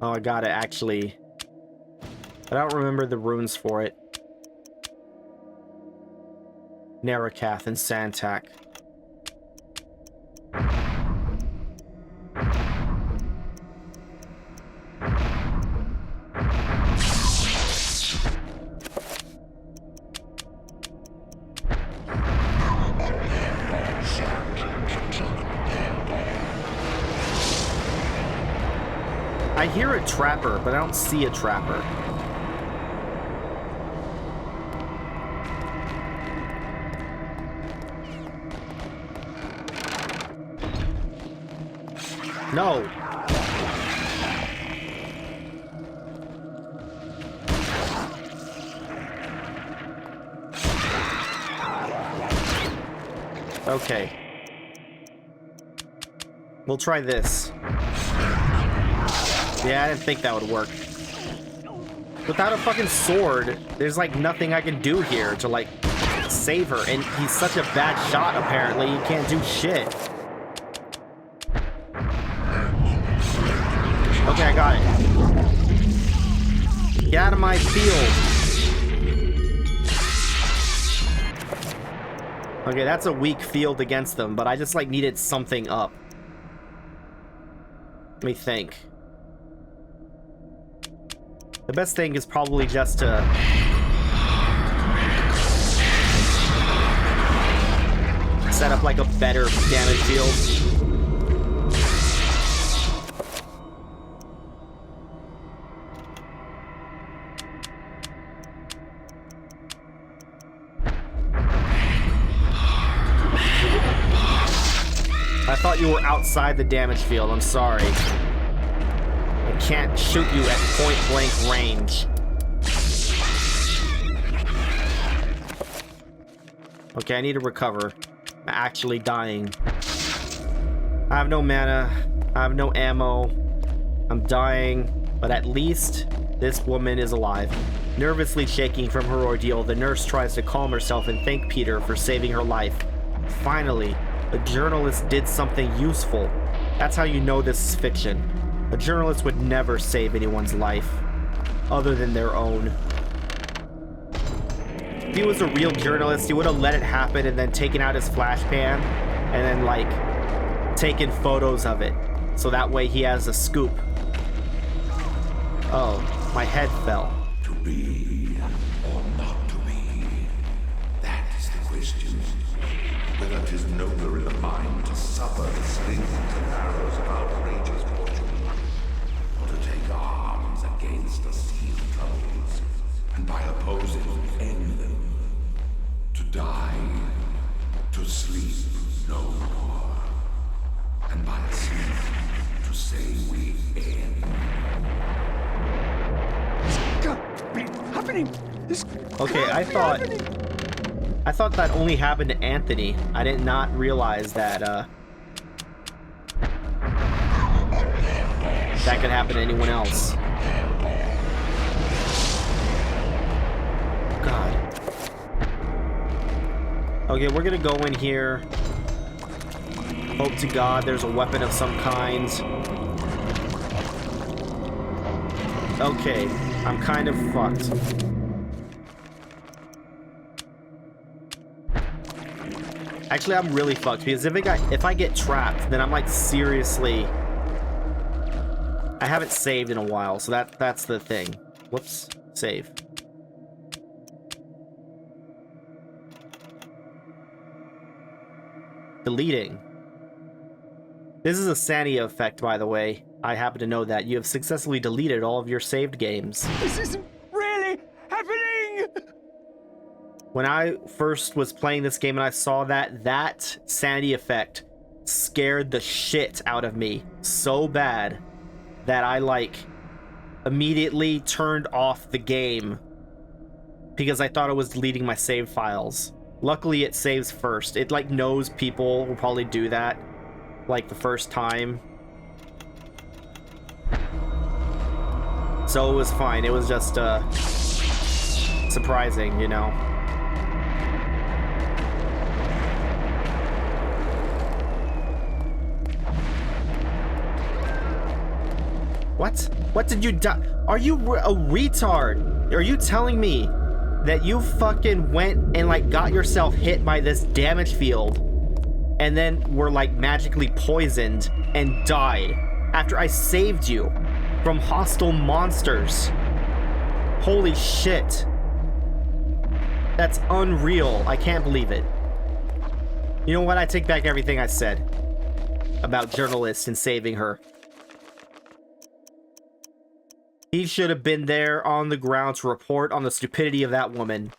Oh, I gotta actually... I don't remember the runes for it. Narakath and Santak. I hear a trapper, but I don't see a trapper. No. Okay. We'll try this. Yeah, I didn't think that would work. Without a fucking sword, there's like nothing I can do here to like save her. And he's such a bad shot, apparently. He can't do shit. Okay, I got it. Get out of my field. Okay, that's a weak field against them, but I just like needed something up. Let me think. The best thing is probably just to set up like a better damage field. I thought you were outside the damage field. I'm sorry. I can't shoot you at point blank range. Okay, I need to recover. I'm actually dying. I have no mana. I have no ammo. I'm dying, but at least this woman is alive. Nervously shaking from her ordeal, the nurse tries to calm herself and thank Peter for saving her life. Finally, a journalist did something useful. That's how you know this is fiction. A journalist would never save anyone's life, other than their own. If he was a real journalist, he would have let it happen and then taken out his flash pan and then, like, taken photos of it. So that way he has a scoop. Oh, my head fell. To be or not to be, that is the question. Whether 'tis nobler in the mind to suffer the slings and arrows of outrageous fortune, or to take arms against the sealed troubles, and by opposing end them, to die, to sleep no more, and by sleep to say we end. Okay, I thought that only happened to Anthony. I did not realize that that could happen to anyone else. God. Okay, we're gonna go in here. Hope to God there's a weapon of some kind. Okay, I'm kind of fucked. Actually, I'm really fucked because if I get trapped, then I'm like seriously. I haven't saved in a while, so that's the thing. Whoops, save. Deleting. This is a Sanity effect, by the way. I happen to know that. You have successfully deleted all of your saved games. This isn't really happening! When I first was playing this game and I saw that Sanity effect scared the shit out of me so bad that I like immediately turned off the game because I thought it was deleting my save files. Luckily it saves first. It like knows people will probably do that like the first time. So it was fine. It was just surprising, you know. What? What did you do? Are you a retard? Are you telling me that you fucking went and like got yourself hit by this damage field and then were like magically poisoned and died after I saved you from hostile monsters. Holy shit. That's unreal. I can't believe it. You know what? I take back everything I said about journalists and saving her. He should have been there on the ground to report on the stupidity of that woman.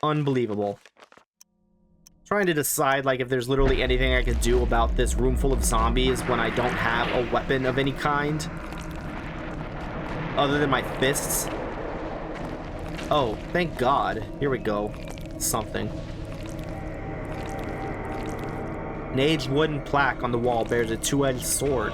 Unbelievable. Trying to decide like if there's literally anything I could do about this room full of zombies when I don't have a weapon of any kind other than my fists. Oh, thank God. Here we go. Something. An aged wooden plaque on the wall bears a two-edged sword.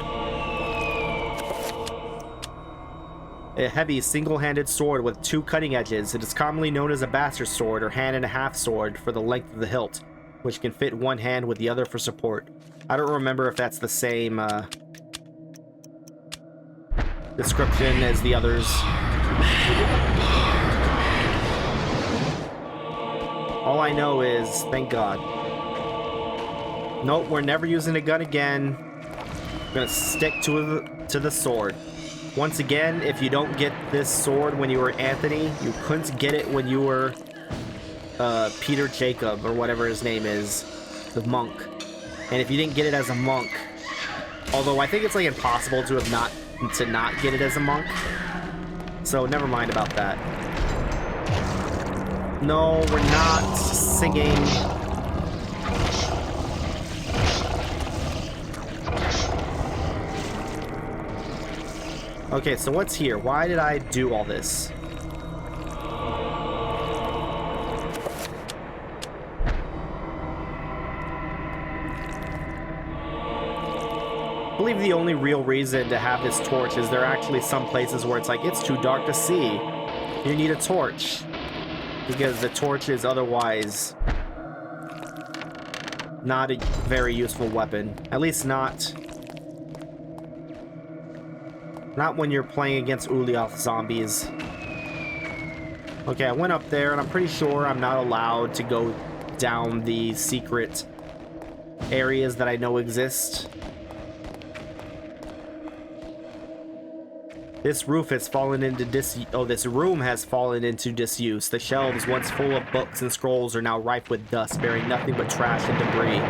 A heavy single-handed sword with two cutting edges. It is commonly known as a bastard sword or hand-and-a-half sword for the length of the hilt, which can fit one hand with the other for support. I don't remember if that's the same description as the others. All I know is, thank God. Nope, we're never using a gun again. I'm gonna stick to the sword. Once again, if you don't get this sword when you were Anthony, you couldn't get it when you were Peter Jacob, or whatever his name is, the monk. And if you didn't get it as a monk, although I think it's like impossible to not get it as a monk, so never mind about that. No, we're not singing. Okay, so what's here? Why did I do all this? I believe the only real reason to have this torch is there are actually some places where it's like, it's too dark to see. You need a torch. Because the torch is otherwise not a very useful weapon. At least not when you're playing against Ulyaoth zombies. Okay, I went up there and I'm pretty sure I'm not allowed to go down the secret areas that I know exist. This roof has fallen into this room has fallen into disuse. The shelves, once full of books and scrolls, are now rife with dust, bearing nothing but trash and debris.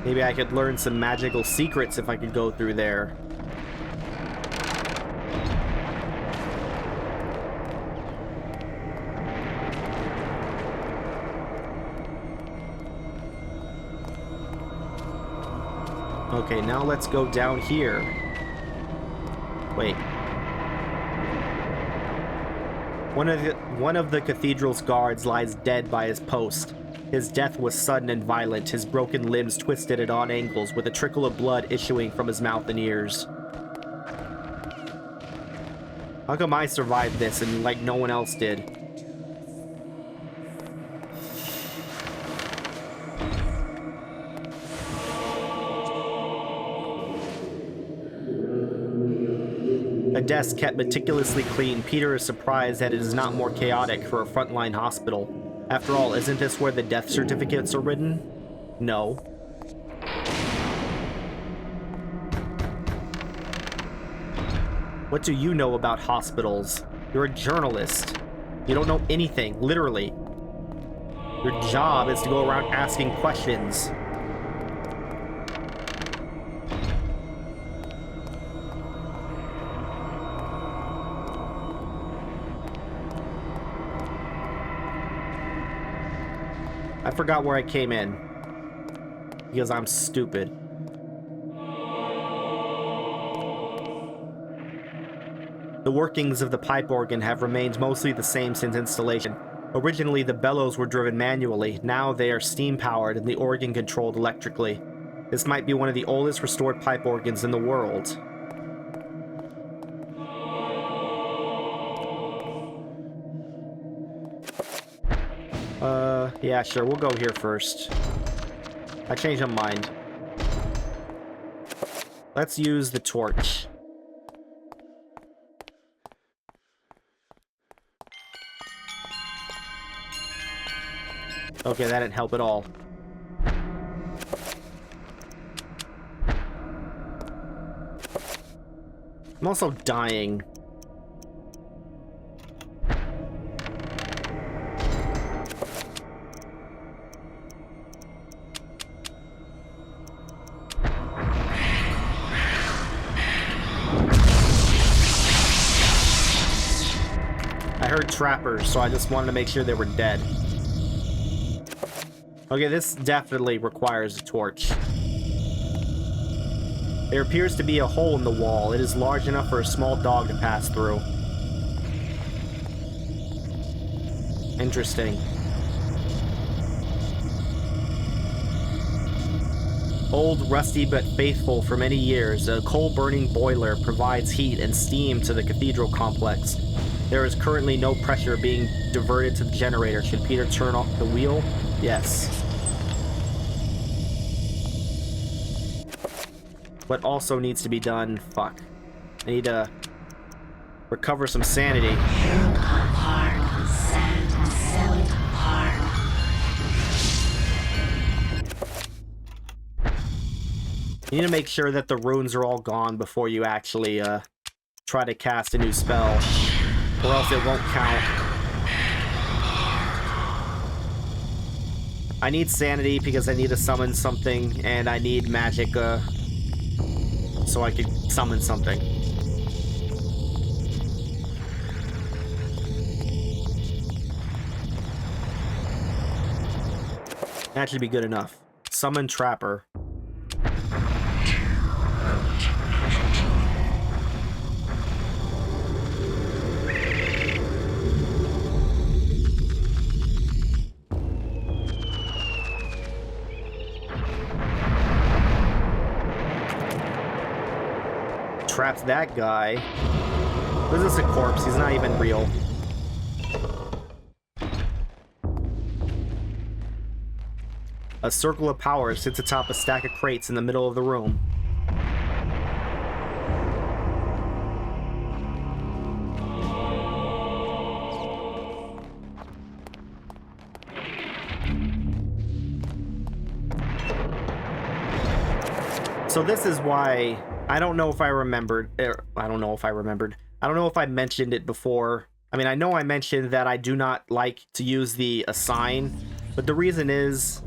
Maybe I could learn some magical secrets if I could go through there. Okay, now let's go down here. Wait. One of the cathedral's guards lies dead by his post. His death was sudden and violent, his broken limbs twisted at odd angles, with a trickle of blood issuing from his mouth and ears. How come I survived this and, like, no one else did? A desk kept meticulously clean, Peter is surprised that it is not more chaotic for a frontline hospital. After all, isn't this where the death certificates are written? No. What do you know about hospitals? You're a journalist. You don't know anything, literally. Your job is to go around asking questions. I forgot where I came in. Because I'm stupid. The workings of the pipe organ have remained mostly the same since installation. Originally, the bellows were driven manually. Now they are steam-powered and the organ controlled electrically. This might be one of the oldest restored pipe organs in the world. Yeah, sure, we'll go here first. I changed my mind. Let's use the torch. Okay, that didn't help at all. I'm also dying. I heard trappers, so I just wanted to make sure they were dead. Okay, this definitely requires a torch. There appears to be a hole in the wall. It is large enough for a small dog to pass through. Interesting. Old, rusty, but faithful for many years, a coal-burning boiler provides heat and steam to the cathedral complex. There is currently no pressure being diverted to the generator. Should Peter turn off the wheel? Yes. What also needs to be done? Fuck. I need to recover some sanity. You need to make sure that the runes are all gone before you actually try to cast a new spell, or else it won't count. I need sanity because I need to summon something, and I need magic so I can summon something. That should be good enough. Summon Trapper. Traps that guy. This is a corpse. He's not even real. A circle of power sits atop a stack of crates in the middle of the room. So this is why I don't know if I remembered. I don't know if I mentioned it before. I mean, I know I mentioned that I do not like to use the assign, but the reason is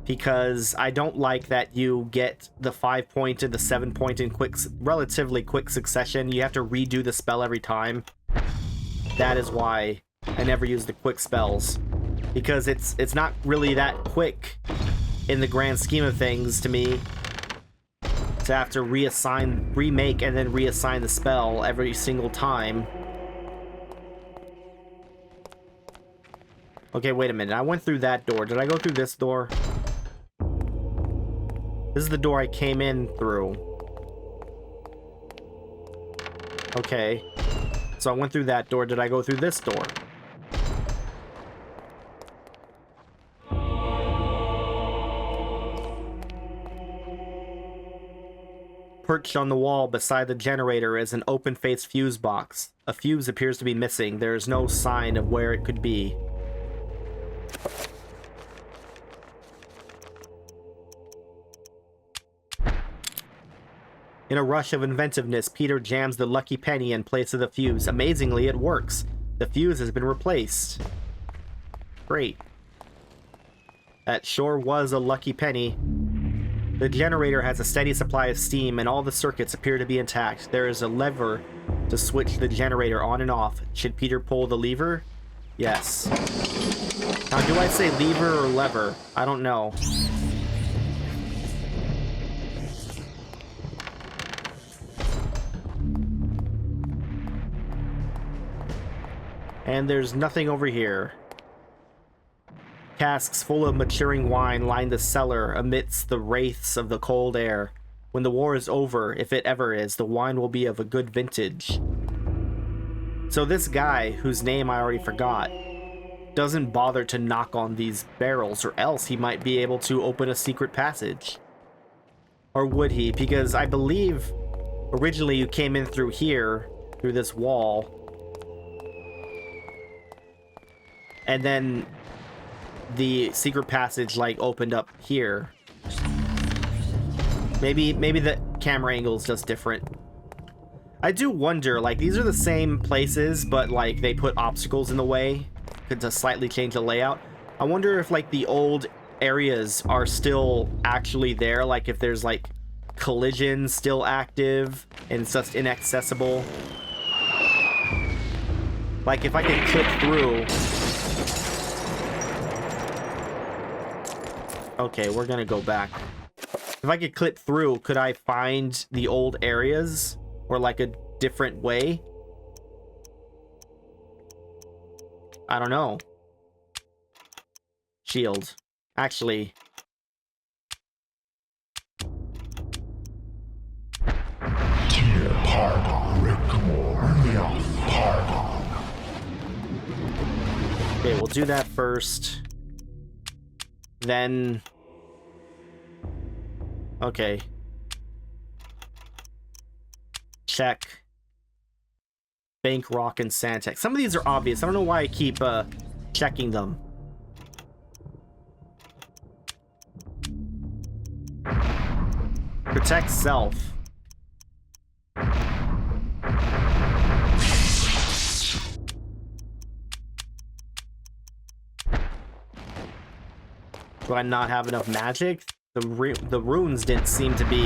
because I don't like that you get the 5-point and the 7-point in relatively quick succession. You have to redo the spell every time. That is why I never use the quick spells, because it's not really that quick in the grand scheme of things to me to have to remake and then reassign the spell every single time. Okay, wait a minute. I went through that door. Did I go through this door? This is the door I came in through. Okay. So I went through that door. Did I go through this door? Perched on the wall beside the generator is an open-faced fuse box. A fuse appears to be missing. There is no sign of where it could be. In a rush of inventiveness, Peter jams the lucky penny in place of the fuse. Amazingly, it works. The fuse has been replaced. Great. That sure was a lucky penny. The generator has a steady supply of steam, and all the circuits appear to be intact. There is a lever to switch the generator on and off. Should Peter pull the lever? Yes. Now, do I say lever or lever? I don't know. And there's nothing over here. Casks full of maturing wine line the cellar amidst the wraiths of the cold air. When the war is over, if it ever is, the wine will be of a good vintage. So this guy, whose name I already forgot, doesn't bother to knock on these barrels, or else he might be able to open a secret passage. Or would he? Because I believe originally you came in through here, through this wall. And then the secret passage, like, opened up here. Maybe the camera angle is just different. I do wonder, like, these are the same places, but, like, they put obstacles in the way to slightly change the layout. I wonder if, like, the old areas are still actually there, like, if there's, like, collisions still active and it's just inaccessible. Like, if I could click through... Okay, we're gonna go back. If I could click through, could I find the old areas? Or like a different way? I don't know. Shield. Actually... Okay, we'll do that first. Then... Okay. Check. Bank, Rock, and Santec. Some of these are obvious. I don't know why I keep checking them. Protect self. Do I not have enough magic? The runes didn't seem to be...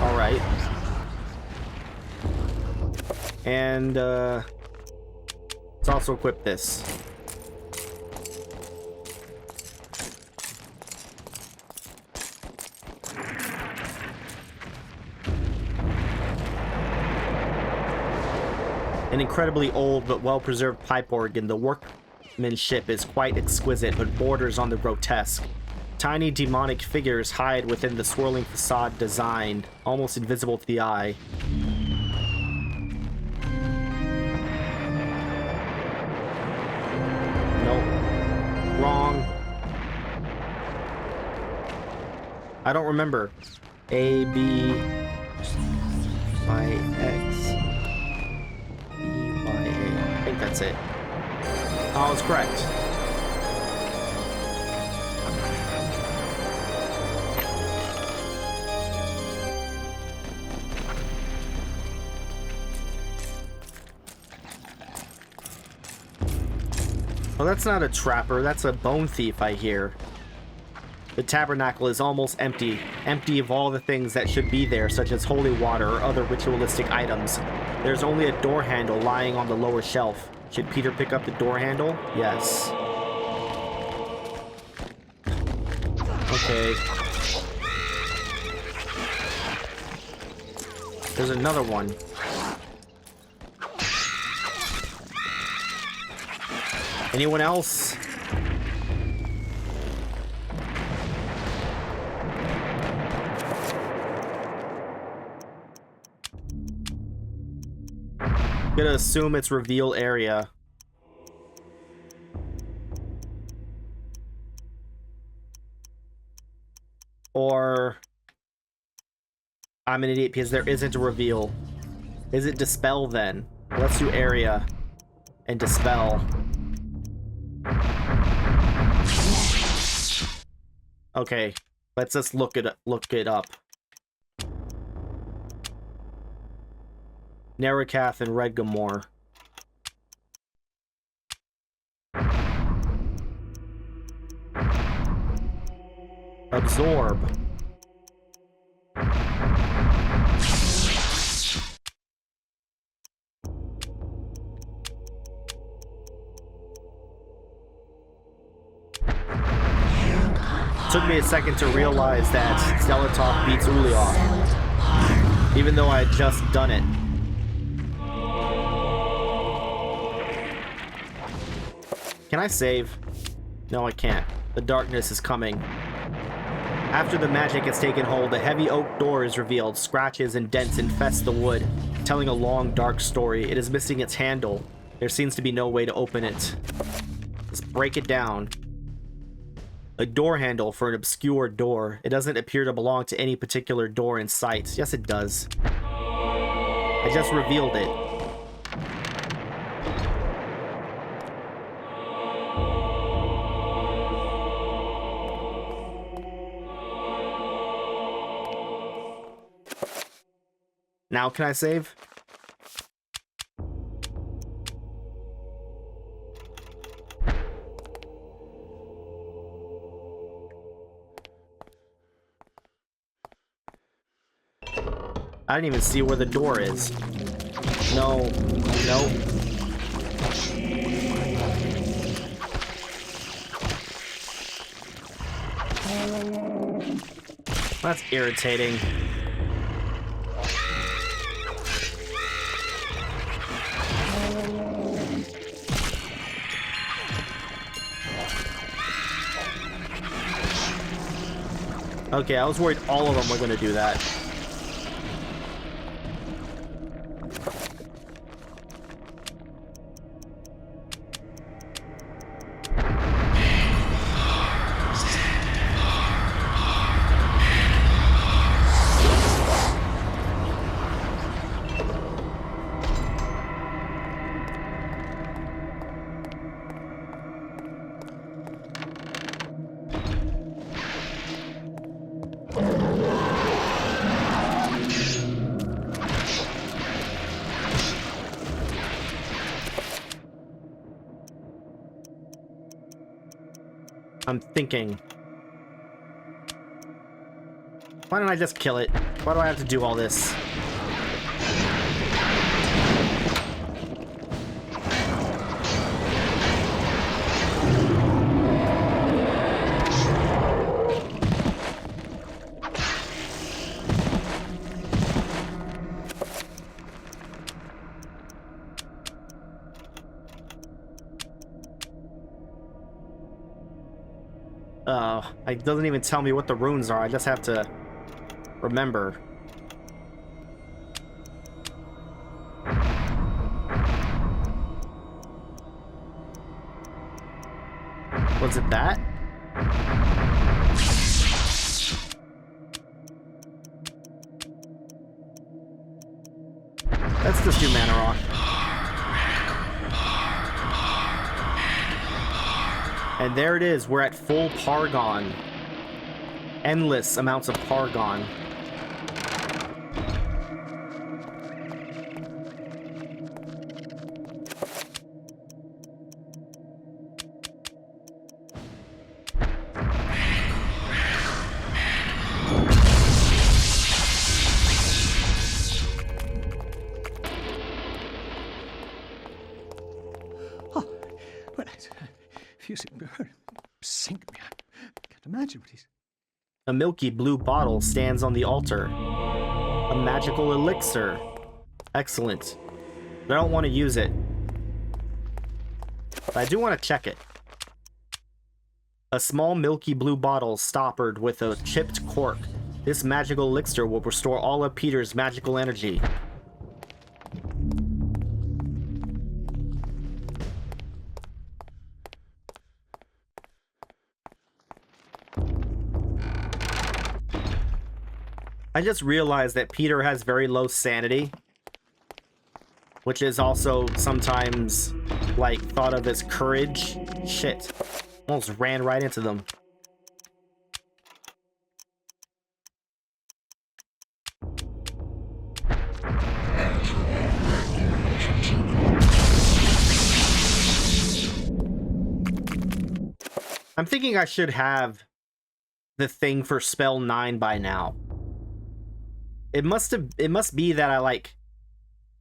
Alright. And, let's also equip this. An incredibly old but well-preserved pipe organ, the workmanship is quite exquisite but borders on the grotesque. Tiny demonic figures hide within the swirling facade design, almost invisible to the eye. Nope. Wrong. I don't remember. A, B, Y, X. I think that's it. Oh, I was correct. Well, that's not a trapper, that's a bone thief, I hear. The tabernacle is almost empty of all the things that should be there, such as holy water or other ritualistic items. There's only a door handle lying on the lower shelf. Should Peter pick up the door handle? Yes. Okay. There's another one. Anyone else? I'm gonna assume it's reveal area. Or I'm an idiot because there isn't a reveal. Is it dispel then? Let's do area and dispel. Okay, let's just look it up. Nerikath and Redgamore. Absorb. Took me a second to realize that Stellatalk beats Ulioth, even though I had just done it. Can I save? No, I can't. The darkness is coming. After the magic has taken hold, a heavy oak door is revealed. Scratches and dents infest the wood, telling a long, dark story. It is missing its handle. There seems to be no way to open it. Let's break it down. A door handle for an obscure door. It doesn't appear to belong to any particular door in sight. Yes, it does. I just revealed it. Now can I save? I didn't even see where the door is. No. No. That's irritating. Okay, I was worried all of them were going to do that. I'm thinking. Why don't I just kill it? Why do I have to do all this? It doesn't even tell me what the runes are. I just have to remember. Was it that? That's the 2 mana rock. And there it is. We're at full Pargon. Endless amounts of Pargon. Oh, well, if you sink me, I can't imagine what he's... A milky blue bottle stands on the altar. A magical elixir. Excellent. But I don't want to use it. But I do want to check it. A small milky blue bottle stoppered with a chipped cork. This magical elixir will restore all of Peter's magical energy. I just realized that Peter has very low sanity, which is also sometimes, like, thought of as courage. Shit. Almost ran right into them. I'm thinking I should have the thing for spell 9 by now. It must be that I, like,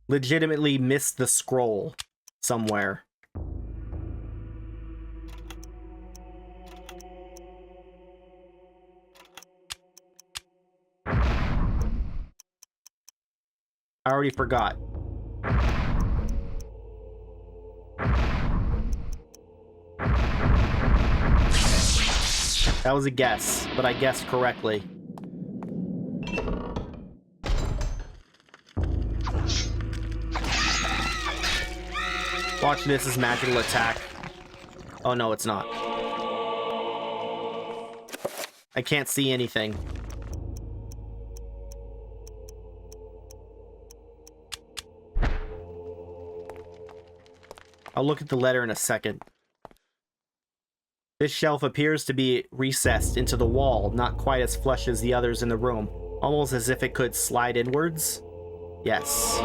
legitimately missed the scroll somewhere. I already forgot. That was a guess, but I guessed correctly. Watch this as magical attack. Oh no, it's not. I can't see anything. I'll look at the letter in a second. This shelf appears to be recessed into the wall, not quite as flush as the others in the room, almost as if it could slide inwards. Yes.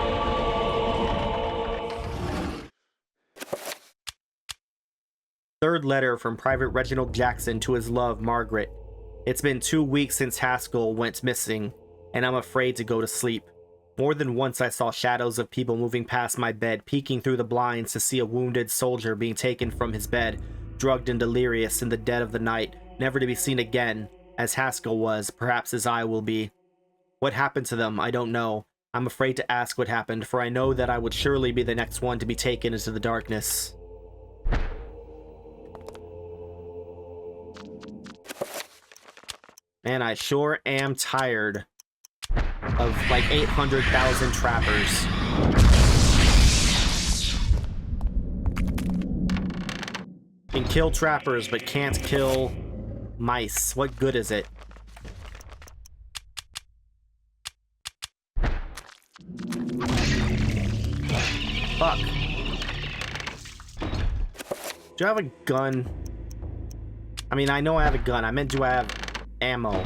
Third letter from Private Reginald Jackson to his love, Margaret. It's been 2 weeks since Haskell went missing, and I'm afraid to go to sleep. More than once I saw shadows of people moving past my bed, peeking through the blinds to see a wounded soldier being taken from his bed, drugged and delirious in the dead of the night, never to be seen again, as Haskell was, perhaps as I will be. What happened to them, I don't know. I'm afraid to ask what happened, for I know that I would surely be the next one to be taken into the darkness. Man, I sure am tired of like 800,000 trappers. Can kill trappers, but can't kill mice. What good is it? Fuck. Do I have a gun? I mean, I know I have a gun. I meant, do I have ammo?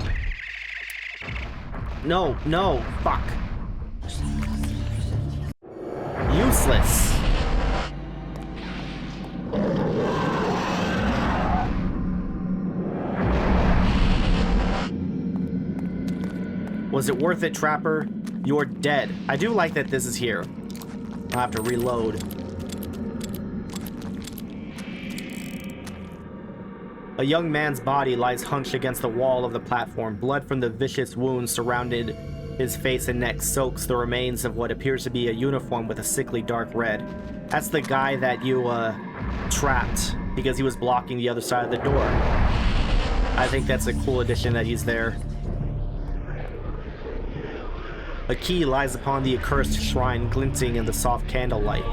No, no, fuck. Useless. Was it worth it, Trapper? You're dead. I do like that this is here. I'll have to reload. A young man's body lies hunched against the wall of the platform. Blood from the vicious wounds surrounded his face and neck soaks the remains of what appears to be a uniform with a sickly dark red. That's the guy that you, trapped because he was blocking the other side of the door. I think that's a cool addition that he's there. A key lies upon the accursed shrine, glinting in the soft candlelight.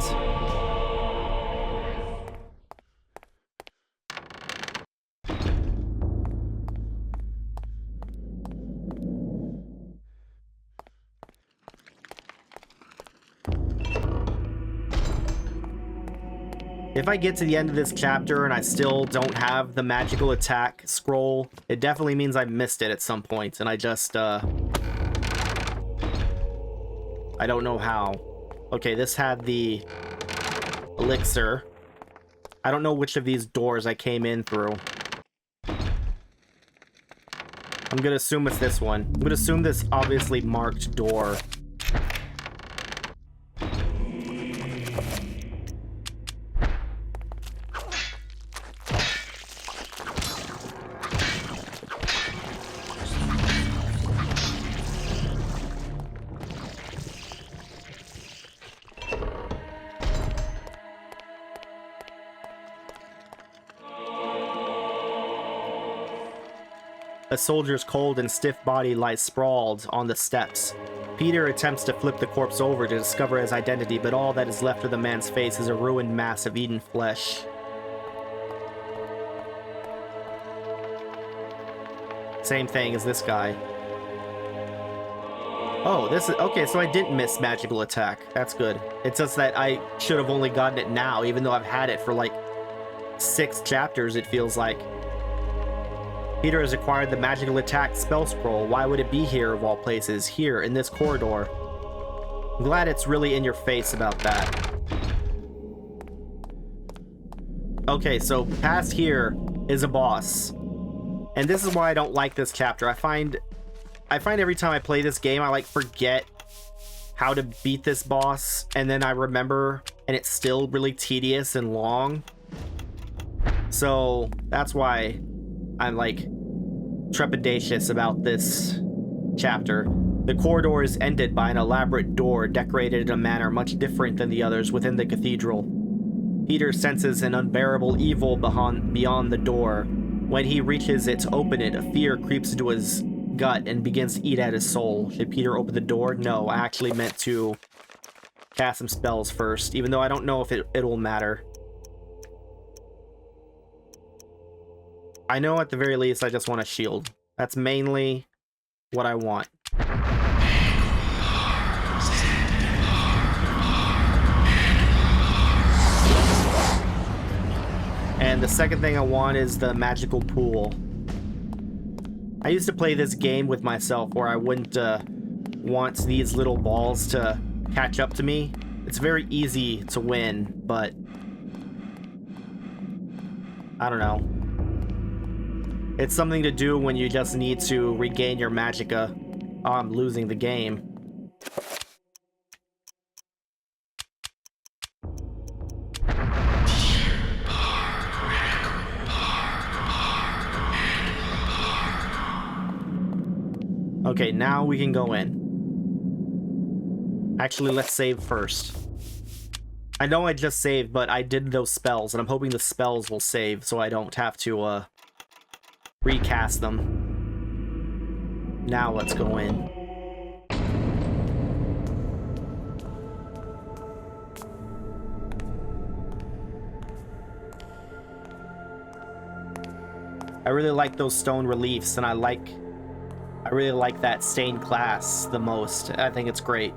If I get to the end of this chapter and I still don't have the magical attack scroll, it definitely means I missed it at some point, and I just, I don't know how. Okay, this had the elixir. I don't know which of these doors I came in through. I'm gonna assume it's this one. I'm gonna assume this obviously marked door. A soldier's cold and stiff body lies sprawled on the steps. Peter attempts to flip the corpse over to discover his identity, but all that is left of the man's face is a ruined mass of eaten flesh. Same thing as this guy. Oh, this is... Okay, so I didn't miss magical attack. That's good. It's just that I should have only gotten it now, even though I've had it for like 6 chapters, it feels like. Peter has acquired the magical attack spell scroll. Why would it be here of all places? Here, in this corridor. I'm glad it's really in your face about that. Okay, so past here is a boss. And this is why I don't like this chapter. I find every time I play this game, I like forget how to beat this boss. And then I remember, and it's still really tedious and long. So that's why I'm like trepidatious about this chapter. The corridor is ended by an elaborate door decorated in a manner much different than the others within the cathedral. Peter senses an unbearable evil beyond the door. When he reaches it to open it, a fear creeps into his gut and begins to eat at his soul. Should Peter open the door? No, I actually meant to cast some spells first, even though I don't know if it will matter. I know at the very least I just want a shield. That's mainly what I want. And the second thing I want is the magical pool. I used to play this game with myself where I wouldn't want these little balls to catch up to me. It's very easy to win, but I don't know. It's something to do when you just need to regain your magicka. Oh, I'm losing the game. Okay, now we can go in. Actually, let's save first. I know I just saved, but I did those spells, and I'm hoping the spells will save so I don't have to, recast them. Now let's go in. I really like those stone reliefs, and I really like that stained glass the most. I think it's great.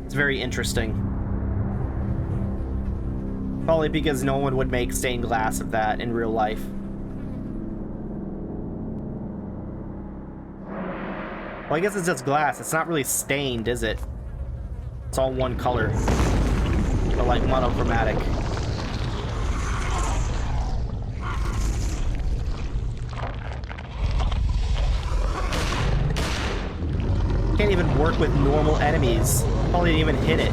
It's very interesting. Probably because no one would make stained glass of that in real life. Well, I guess it's just glass. It's not really stained, is it? It's all one color. Or like monochromatic. Can't even work with normal enemies. Probably didn't even hit it.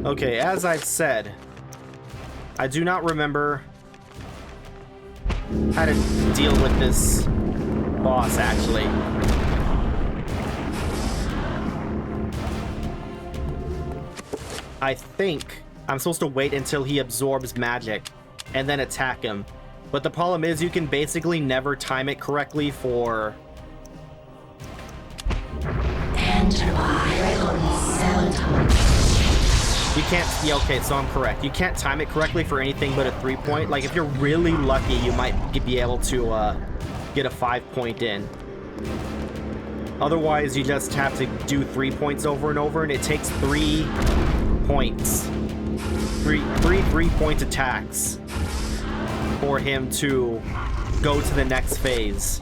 Okay, as I've said, I do not remember how to deal with this boss, actually. I think I'm supposed to wait until he absorbs magic and then attack him. But the problem is you can basically never time it correctly for... You can't, yeah, okay, so I'm correct. You can't time it correctly for anything but a 3-point. Like, if you're really lucky, you might be able to get a 5-point in. Otherwise, you just have to do 3 points over and over, and it takes 3 points. Three 3-point attacks for him to go to the next phase.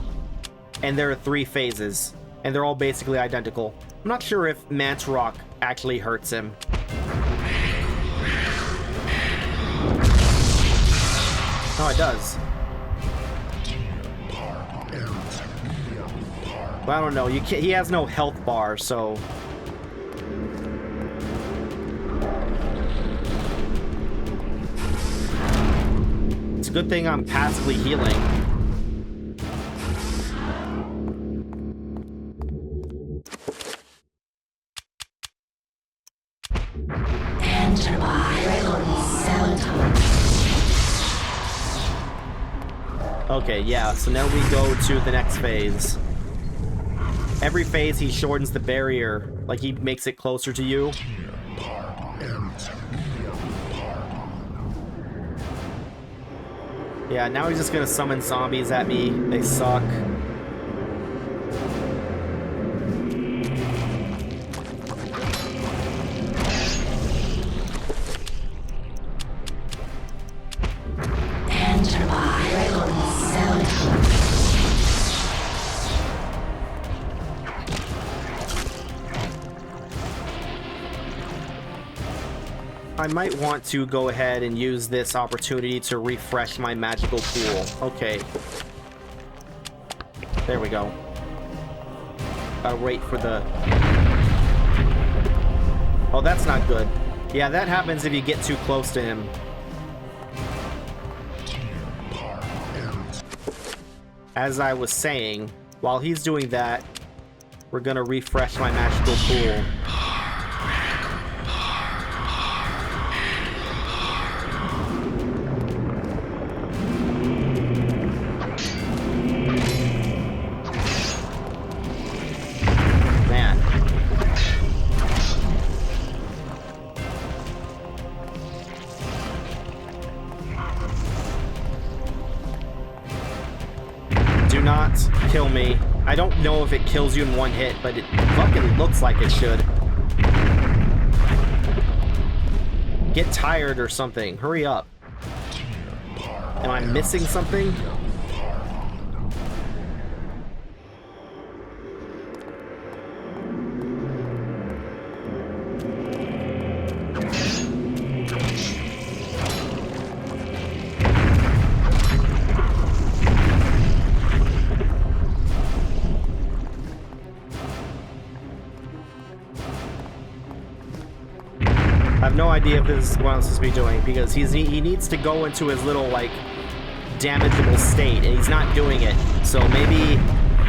And there are 3 phases, and they're all basically identical. I'm not sure if Mantarok actually hurts him. No, it does. Well, I don't know. You can't, he has no health bar, so... It's a good thing I'm passively healing. Okay, yeah, so now we go to the next phase. Every phase he shortens the barrier, like he makes it closer to you. Yeah, now he's just gonna summon zombies at me. They suck. I might want to go ahead and use this opportunity to refresh my magical pool. Okay. There we go. Gotta wait for the... Oh, that's not good. Yeah, that happens if you get too close to him. as I was saying, while he's doing that, we're gonna refresh my magical pool. Kill me. I don't know if it kills you in one hit, but it fucking looks like it should. Get tired or something. Hurry up. Am I missing something? I have no idea if this is what I'm supposed to be doing, because he needs to go into his little, like, damageable state, and he's not doing it. So maybe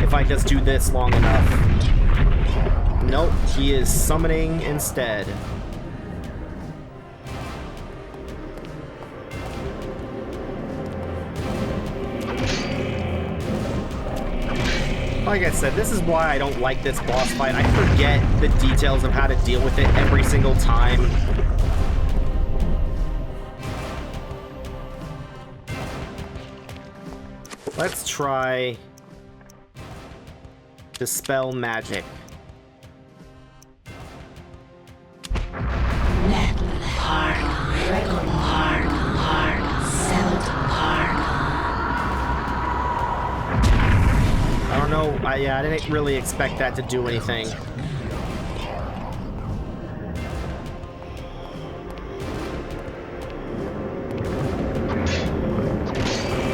if I just do this long enough. Nope, he is summoning instead. Like I said, this is why I don't like this boss fight. I forget the details of how to deal with it every single time. Let's try Dispel Magic. I don't know. Yeah, I didn't really expect that to do anything.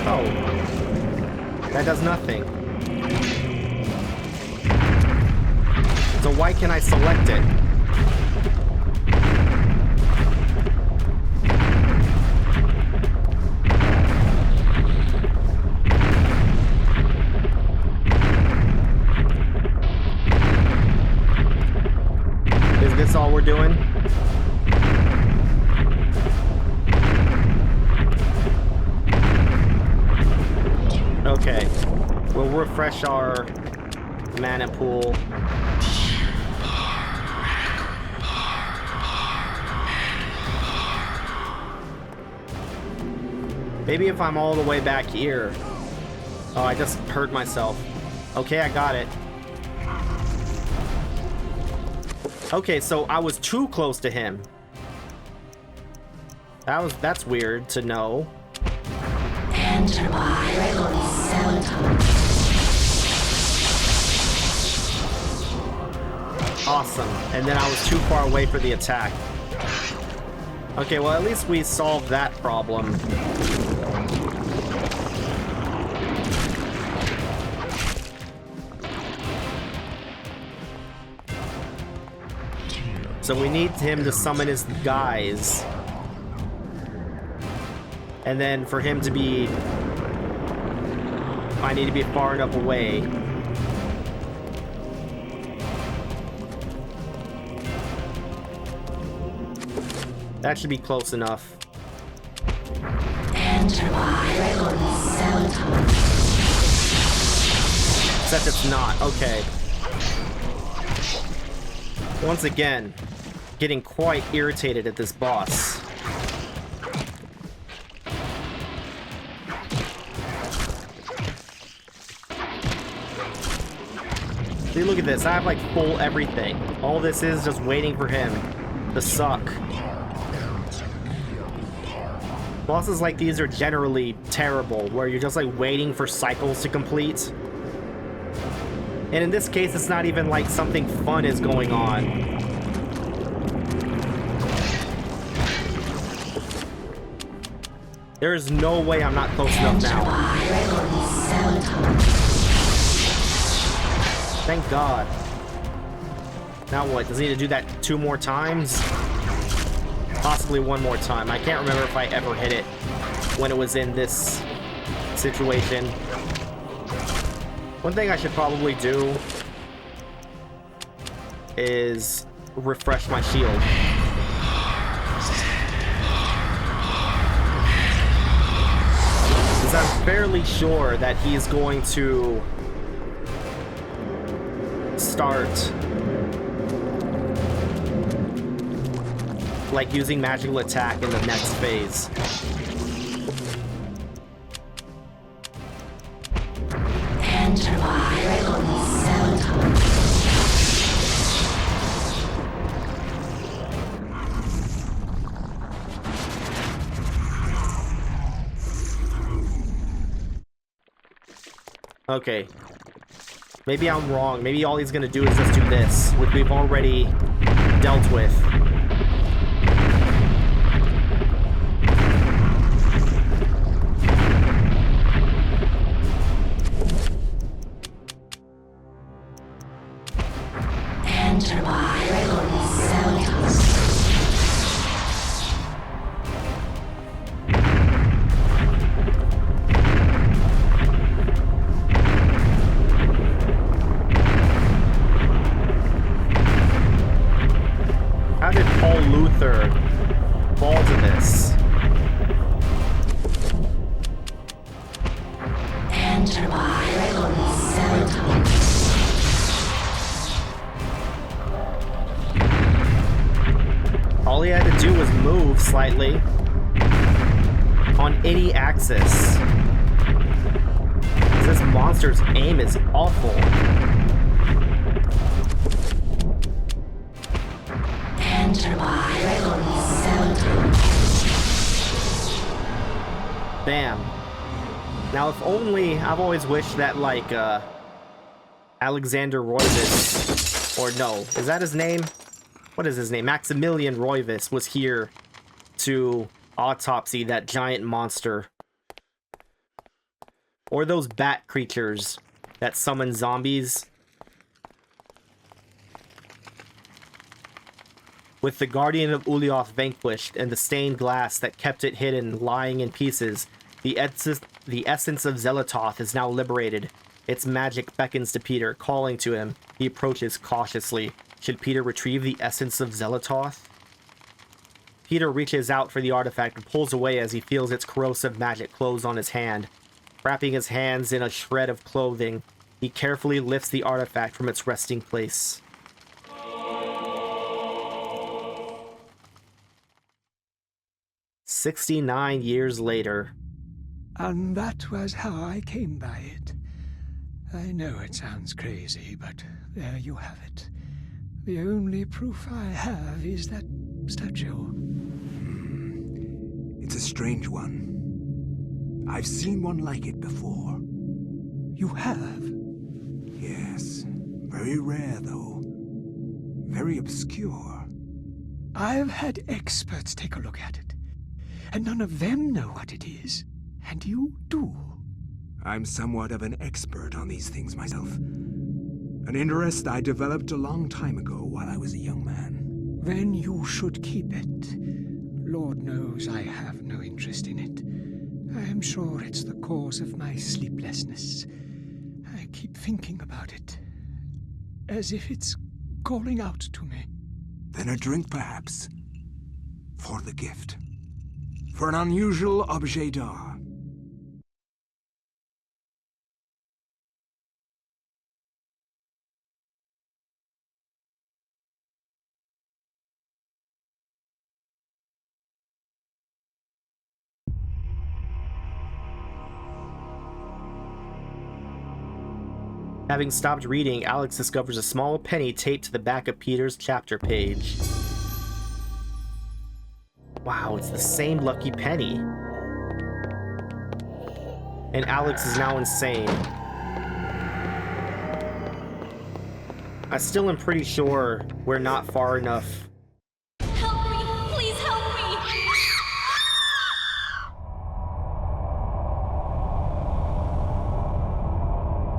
Oh. That does nothing. So why can I select it? Is this all we're doing? Okay, we'll refresh our mana pool. Maybe if I'm all the way back here. Oh, I just hurt myself. Okay, I got it. Okay, so I was too close to him. That's weird to know. Enter by Requiem. Awesome. And then I was too far away for the attack. Okay, well at least we solved that problem. So we need him to summon his guys. And then for him to be... I need to be far enough away. That should be close enough. Except it's not. Okay. Once again, getting quite irritated at this boss. See, look at this. I have like full everything. All this is just waiting for him to suck. Bosses like these are generally terrible, where you're just like waiting for cycles to complete. And in this case, it's not even like something fun is going on. There is no way I'm not close enough now. Thank God. Now what? Does he need to do that 2 more times? Possibly 1 more time. I can't remember if I ever hit it when it was in this situation. One thing I should probably do is refresh my shield. Because I'm fairly sure that he's going to start like using magical attack in the next phase. Enter by Requiem Sanity. Okay. Maybe I'm wrong. Maybe all he's gonna do is just do this, which we've already dealt with. Enter by Requiem Sanity. How did Paul Luther fall to this? Enter by Requiem Sanity. All he had to do was move slightly on any axis. This monster's aim is awful. Enter by Requiem Sanity. Bam. Now, if only I've always wished that, like, Alexander Roivas, or no, is that his name? What is his name? Maximilian Roivas was here to autopsy that giant monster. Or those bat creatures that summon zombies. With the Guardian of Ulioth vanquished and the stained glass that kept it hidden lying in pieces, the essence of Zelatoth is now liberated. Its magic beckons to Peter, calling to him. He approaches cautiously. Should Peter retrieve the essence of Zelatoth? Peter reaches out for the artifact and pulls away as he feels its corrosive magic close on his hand. Wrapping his hands in a shred of clothing, he carefully lifts the artifact from its resting place. "69 years later." And that was how I came by it. I know it sounds crazy, but there you have it. The only proof I have is that statue. It's a strange one. I've seen one like it before. You have? Yes. Very rare, though. Very obscure. I've had experts take a look at it, and none of them know what it is. And you do. I'm somewhat of an expert on these things myself. An interest I developed a long time ago while I was a young man. Then you should keep it. Lord knows I have no interest in it. I am sure it's the cause of my sleeplessness. I keep thinking about it, as if it's calling out to me. Then a drink, perhaps. For the gift. For an unusual objet d'art. Having stopped reading, Alex discovers a small penny taped to the back of Peter's chapter page. Wow, it's the same lucky penny. And Alex is now insane. I still am pretty sure we're not far enough. Help me! Please help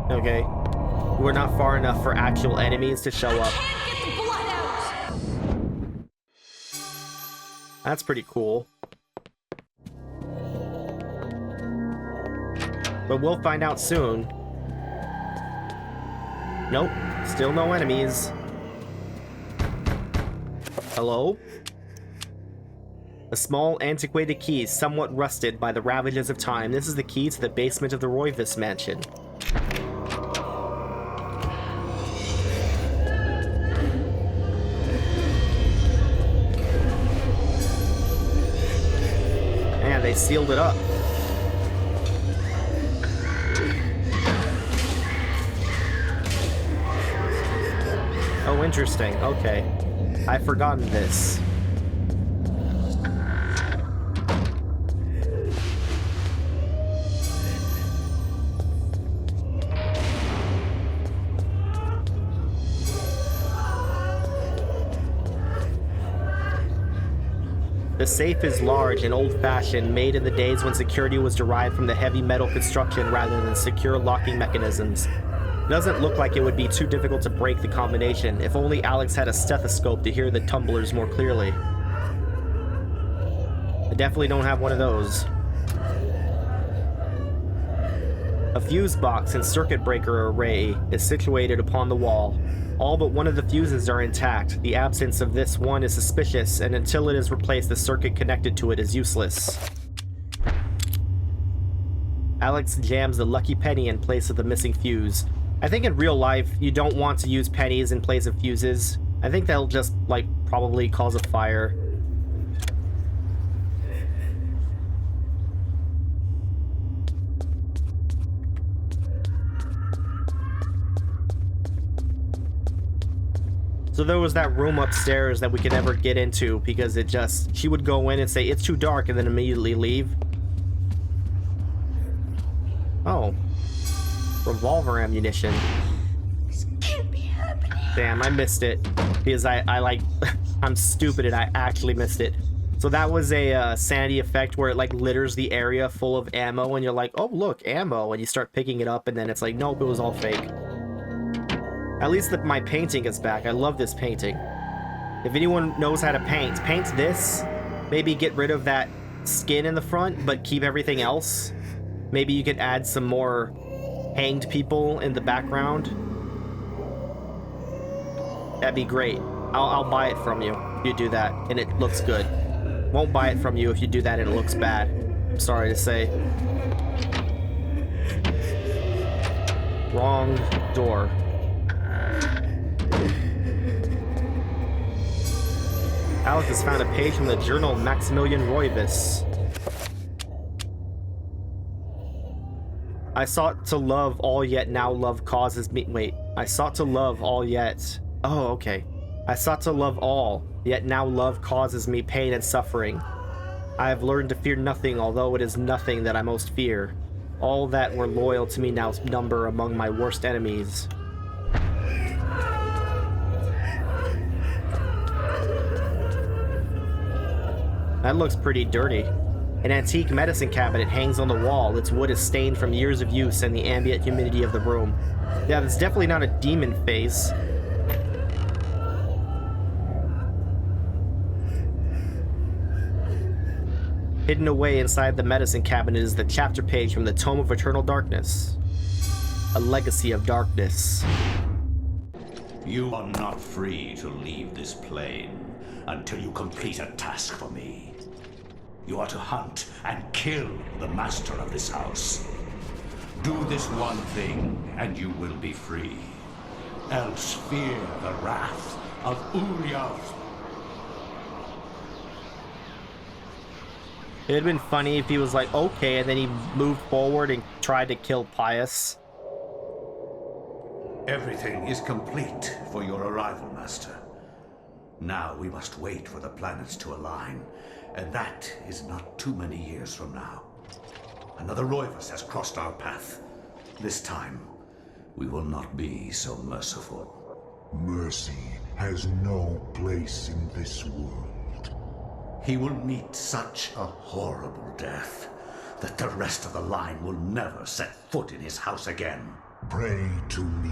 me! Okay. We're not far enough for actual enemies to show up. Can't get the blood out! That's pretty cool. But we'll find out soon. Nope, still no enemies. Hello? A small, antiquated key, somewhat rusted by the ravages of time. This is the key to the basement of the Royvis mansion. Man, they sealed it up. Oh, interesting. Okay. I've forgotten this. The safe is large and old-fashioned, made in the days when security was derived from the heavy metal construction rather than secure locking mechanisms. It doesn't look like it would be too difficult to break the combination. If only Alex had a stethoscope to hear the tumblers more clearly. I definitely don't have one of those. A fuse box and circuit breaker array is situated upon the wall. All but one of the fuses are intact. The absence of this one is suspicious, and until it is replaced, the circuit connected to it is useless. Alex jams the lucky penny in place of the missing fuse. I think in real life, you don't want to use pennies in place of fuses. I think that'll just, like, probably cause a fire. So there was that room upstairs that we could never get into because she would go in and say, it's too dark, and then immediately leave. Oh. Revolver ammunition. This can't be happening. Damn, I missed it. Because I like, I'm stupid and I actually missed it. So that was a sanity effect where it like litters the area full of ammo and you're like, oh look, ammo, and you start picking it up and then it's like, nope, it was all fake. At least my painting is back. I love this painting. If anyone knows how to paint this. Maybe get rid of that skin in the front, but keep everything else. Maybe you could add some more hanged people in the background. That'd be great. I'll buy it from you if you do that and it looks good. Won't buy it from you if you do that and it looks bad. I'm sorry to say. Wrong door. Alex has found a page from the journal of Maximilian Royvis. I sought to love all, yet now love causes me... Wait. I sought to love all, yet... Oh, okay. I sought to love all, yet now love causes me pain and suffering. I have learned to fear nothing, although it is nothing that I most fear. All that were loyal to me now number among my worst enemies. That looks pretty dirty. An antique medicine cabinet hangs on the wall. Its wood is stained from years of use and the ambient humidity of the room. Yeah, that's definitely not a demon face. Hidden away inside the medicine cabinet is the chapter page from the Tome of Eternal Darkness. A legacy of darkness. You are not free to leave this plane until you complete a task for me. You are to hunt and kill the master of this house. Do this one thing, and you will be free. Else fear the wrath of Uriel. It'd been funny if he was like, okay, and then he moved forward and tried to kill Pius. Everything is complete for your arrival, Master. Now we must wait for the planets to align, and that is not too many years from now. Another Roivus has crossed our path. This time, we will not be so merciful. Mercy has no place in this world. He will meet such a horrible death that the rest of the line will never set foot in his house again. Pray to me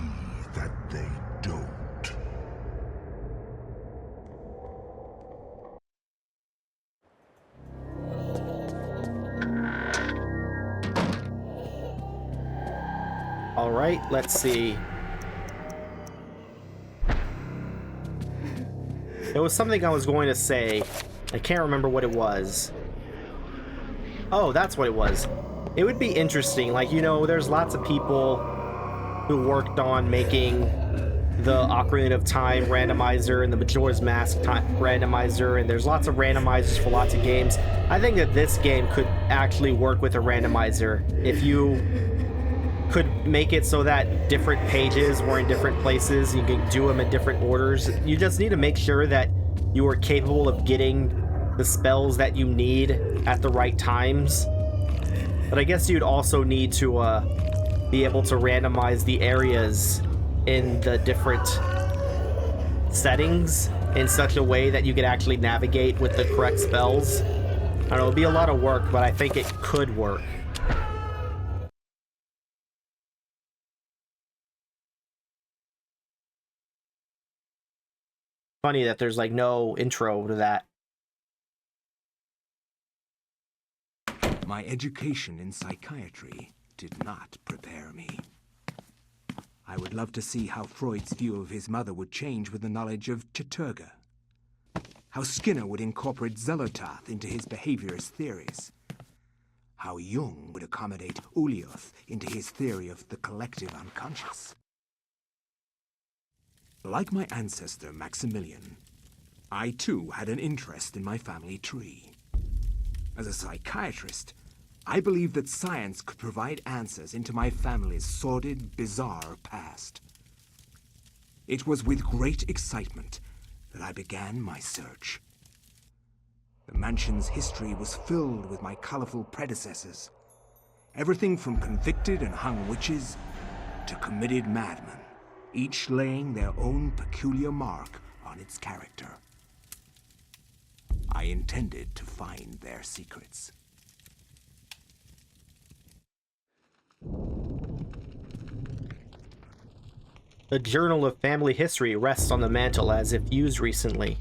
that they don't. Alright, let's see. There was something I was going to say. I can't remember what it was. Oh, that's what it was. It would be interesting, like, you know, there's lots of people who worked on making the Ocarina of Time randomizer and the Majora's Mask randomizer, and there's lots of randomizers for lots of games. I think that this game could actually work with a randomizer if you could make it so that different pages were in different places. You can do them in different orders. You just need to make sure that you are capable of getting the spells that you need at the right times. But I guess you'd also need to be able to randomize the areas in the different settings in such a way that you could actually navigate with the correct spells. I don't know, it'd be a lot of work, but I think it could work. Funny that there's like no intro to that. My education in psychiatry did not prepare me. I would love to see how Freud's view of his mother would change with the knowledge of Chaturga. How Skinner would incorporate Zelotharth into his behaviorist theories. How Jung would accommodate Ulioth into his theory of the collective unconscious. Like my ancestor Maximilian, I too had an interest in my family tree. As a psychiatrist, I believed that science could provide answers into my family's sordid, bizarre past. It was with great excitement that I began my search. The mansion's history was filled with my colorful predecessors. Everything from convicted and hung witches to committed madmen, each laying their own peculiar mark on its character. I intended to find their secrets. The Journal of Family History rests on the mantel as if used recently.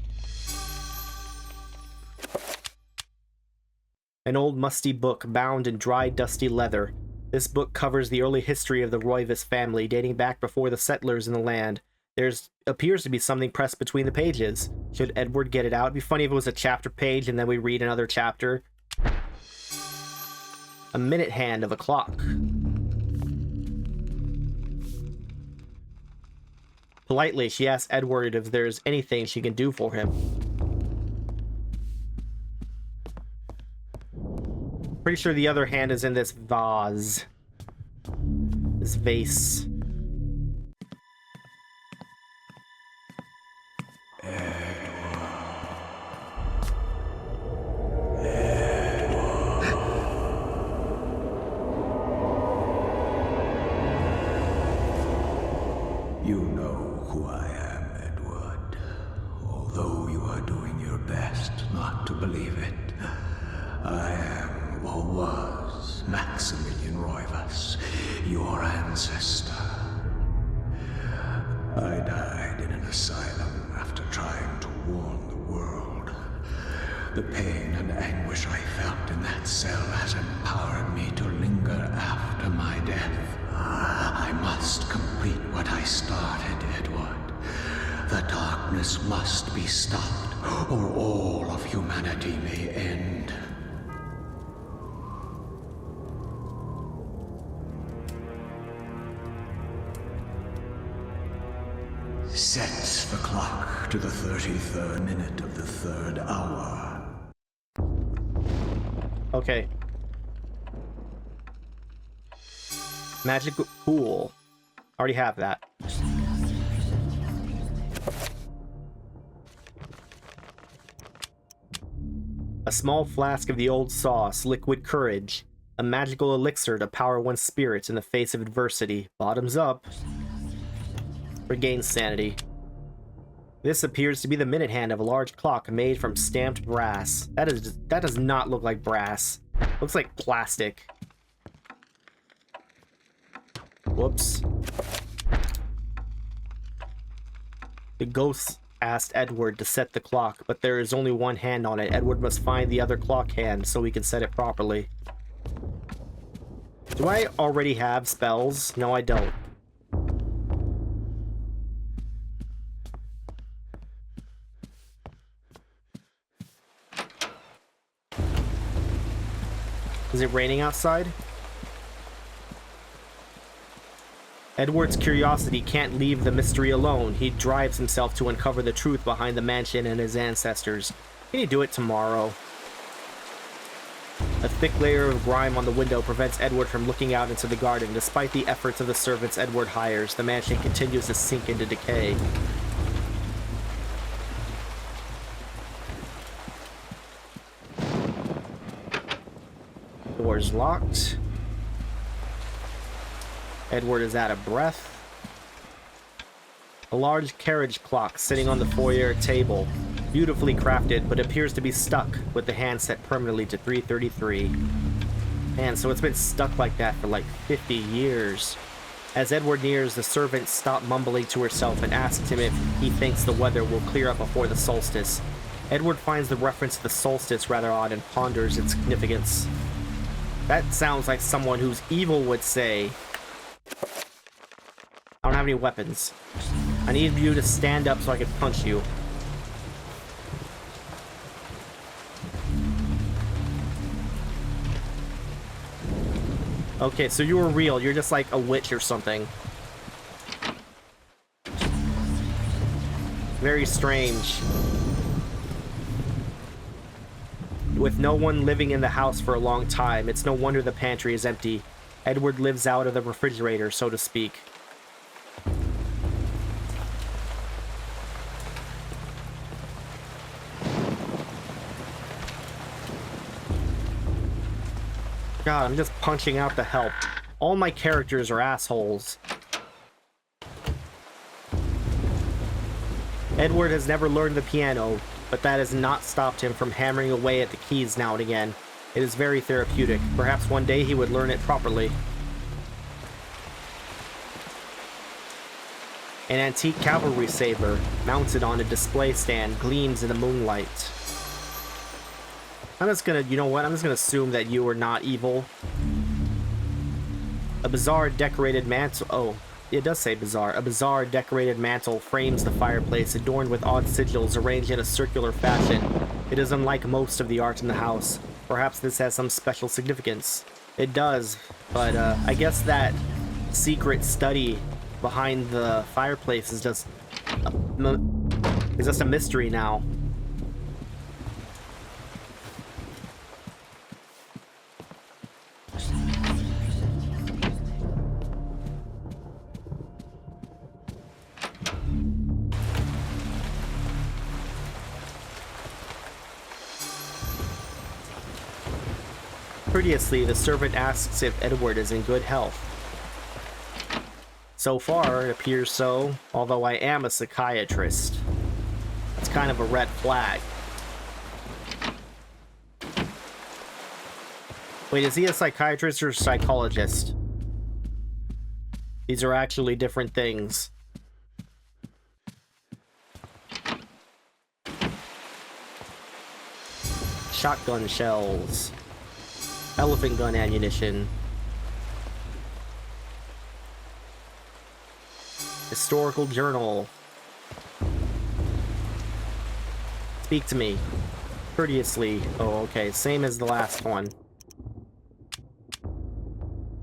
An old musty book bound in dry, dusty leather. This book covers the early history of the Roivas family, dating back before the settlers in the land. There appears to be something pressed between the pages. Should Edward get it out? It'd be funny if it was a chapter page and then we read another chapter. A minute hand of a clock. Politely, she asks Edward if there's anything she can do for him. Pretty sure the other hand is in this vase. This vase. You know who I am, Edward. Although you are doing your best not to believe it, I am, or was, Maximilian Roivas, your ancestor. I died in an asylum after trying to warn the world. The pain and anguish I felt in that cell has empowered me to linger after my death. I must complete what I started, Edward. The darkness must be stopped, or all of humanity may end. Sets the clock to the 33rd minute of the 3rd hour. Okay. Magic pool. Already have that. A small flask of the old sauce, liquid courage. A magical elixir to power one's spirits in the face of adversity. Bottoms up. Regain sanity. This appears to be the minute hand of a large clock made from stamped brass. That does not look like brass. Looks like plastic. Whoops. The ghost asked Edward to set the clock, but there is only one hand on it. Edward must find the other clock hand so we can set it properly. Do I already have spells? No, I don't. Is it raining outside? Edward's curiosity can't leave the mystery alone. He drives himself to uncover the truth behind the mansion and his ancestors. Can he do it tomorrow? A thick layer of grime on the window prevents Edward from looking out into the garden. Despite the efforts of the servants Edward hires, the mansion continues to sink into decay. Door's locked. Edward is out of breath. A large carriage clock sitting on the foyer table. Beautifully crafted, but appears to be stuck with the hand set permanently to 3:33. Man, so it's been stuck like that for like 50 years. As Edward nears, the servant stops mumbling to herself and asks him if he thinks the weather will clear up before the solstice. Edward finds the reference to the solstice rather odd and ponders its significance. That sounds like someone who's evil would say. I don't have any weapons. I need you to stand up so I can punch you. Okay, so you were real. You're just like a witch or something. Very strange. With no one living in the house for a long time, it's no wonder the pantry is empty. Edward lives out of the refrigerator, so to speak. God, I'm just punching out the help. All my characters are assholes. Edward has never learned the piano, but that has not stopped him from hammering away at the keys now and again. It is very therapeutic. Perhaps one day he would learn it properly. An antique cavalry saber, mounted on a display stand, gleams in the moonlight. I'm just gonna, you know what, I'm just gonna assume that you are not evil. A bizarre decorated mantle, oh, it does say bizarre. A bizarre decorated mantle frames the fireplace, adorned with odd sigils arranged in a circular fashion. It is unlike most of the art in the house. Perhaps this has some special significance. It does, but I guess that secret study behind the fireplace is just a mystery now. Courteously, the servant asks if Edward is in good health. So far, it appears so, although I am a psychiatrist. That's kind of a red flag. Wait, is he a psychiatrist or a psychologist? These are actually different things. Shotgun shells. Elephant gun ammunition. Historical journal. Speak to me. Courteously. Oh, okay. Same as the last one.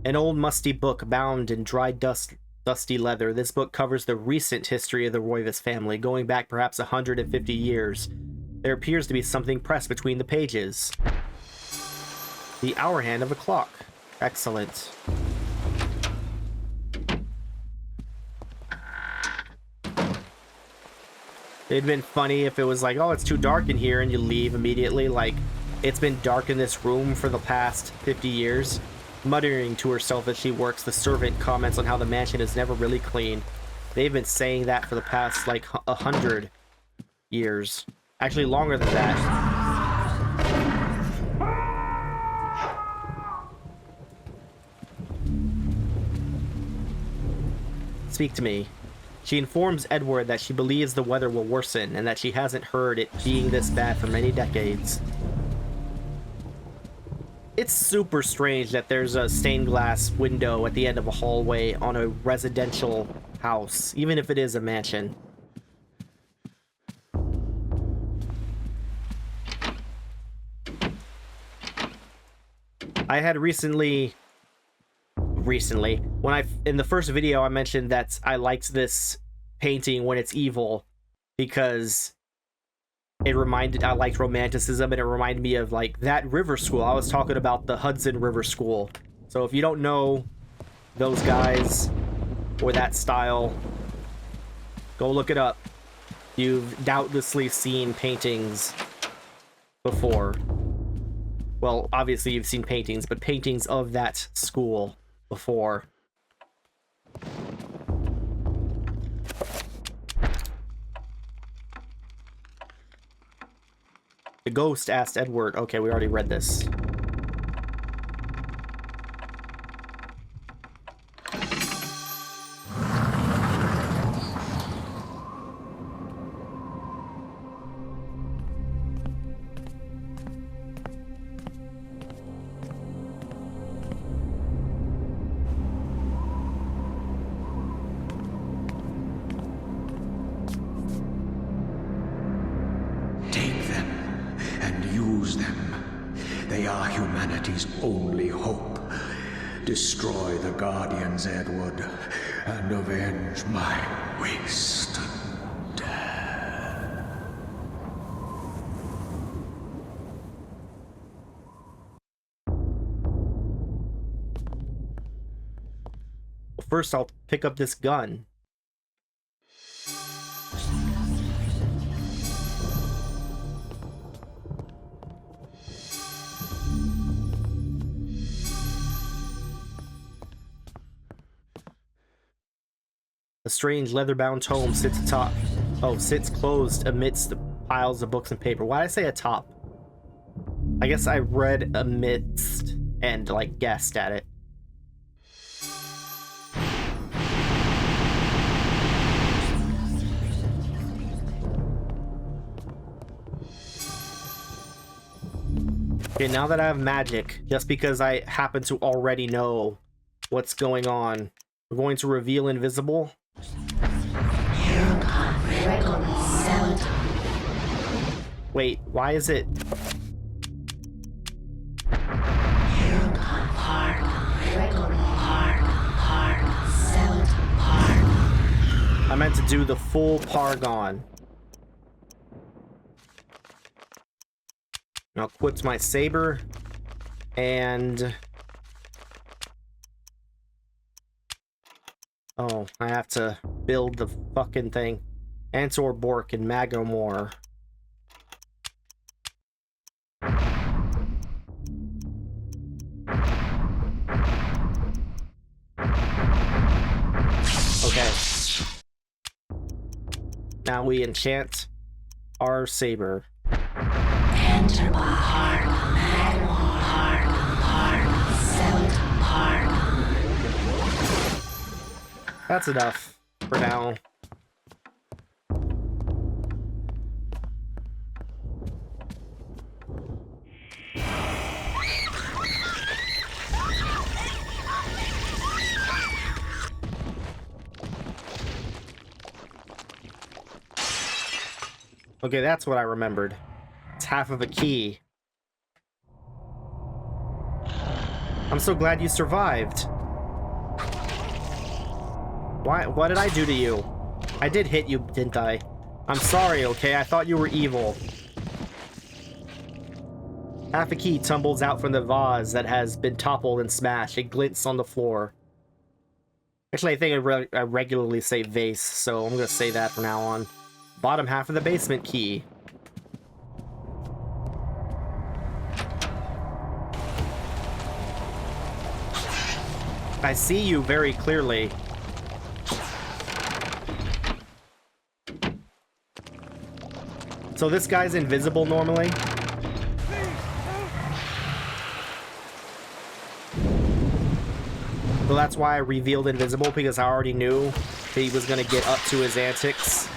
An old musty book bound in dry dusty leather. This book covers the recent history of the Roivas family, going back perhaps 150 years. There appears to be something pressed between the pages. The hour hand of a clock. Excellent. It'd been funny if it was like, oh, it's too dark in here, and you leave immediately. Like, it's been dark in this room for the past 50 years. Muttering to herself as she works, the servant comments on how the mansion is never really clean. They've been saying that for the past, like, 100 years. Actually, longer than that. Speak to me. She informs Edward that she believes the weather will worsen and that she hasn't heard it being this bad for many decades. It's super strange that there's a stained glass window at the end of a hallway on a residential house, even if it is a mansion. I had recently, when in the first video I mentioned that I liked this painting when it's evil because I liked romanticism, and it reminded me of like that river school. I was talking about the Hudson River School. So if you don't know those guys or that style, go look it up. You've doubtlessly seen paintings before. Well, obviously you've seen paintings, but paintings of that school before. The ghost asked Edward. Okay, we already read this. Take them and use them. They are humanity's only hope. Destroy the Guardians, Edward, and avenge my waste. First, I'll pick up this gun. A strange leather-bound tome sits atop. Oh, sits closed amidst the piles of books and paper. Why did I say atop? I guess I read amidst and like guessed at it. Okay, now that I have magic, just because I happen to already know what's going on, we're going to reveal invisible. Wait, why is it? I meant to do the full Pargon. Now equips my saber and oh, I have to build the fucking thing. Ansor Bork and Magomor. Okay. Now we enchant our saber. That's enough for now. Okay, that's what I remembered. It's half of a key. I'm so glad you survived. Why? What did I do to you? I did hit you, didn't I? I'm sorry, okay? I thought you were evil. Half a key tumbles out from the vase that has been toppled and smashed. It glints on the floor. Actually, I think I regularly say vase, so I'm gonna say that from now on. Bottom half of the basement key. I see you very clearly. So this guy's invisible normally? So that's why I revealed invisible, because I already knew that he was gonna get up to his antics.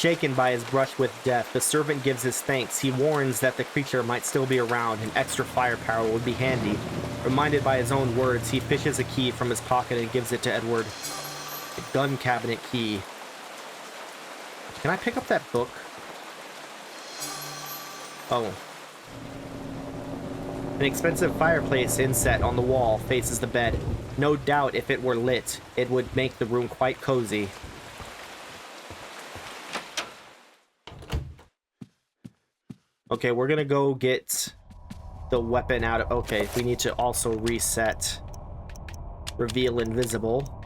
Shaken by his brush with death, the servant gives his thanks. He warns that the creature might still be around and extra firepower would be handy. Reminded by his own words, he fishes a key from his pocket and gives it to Edward. The gun cabinet key. Can I pick up that book? Oh. An expensive fireplace inset on the wall faces the bed. No doubt if it were lit, it would make the room quite cozy. Okay, we're gonna go get the weapon out of... Okay, we need to also reset. Reveal invisible.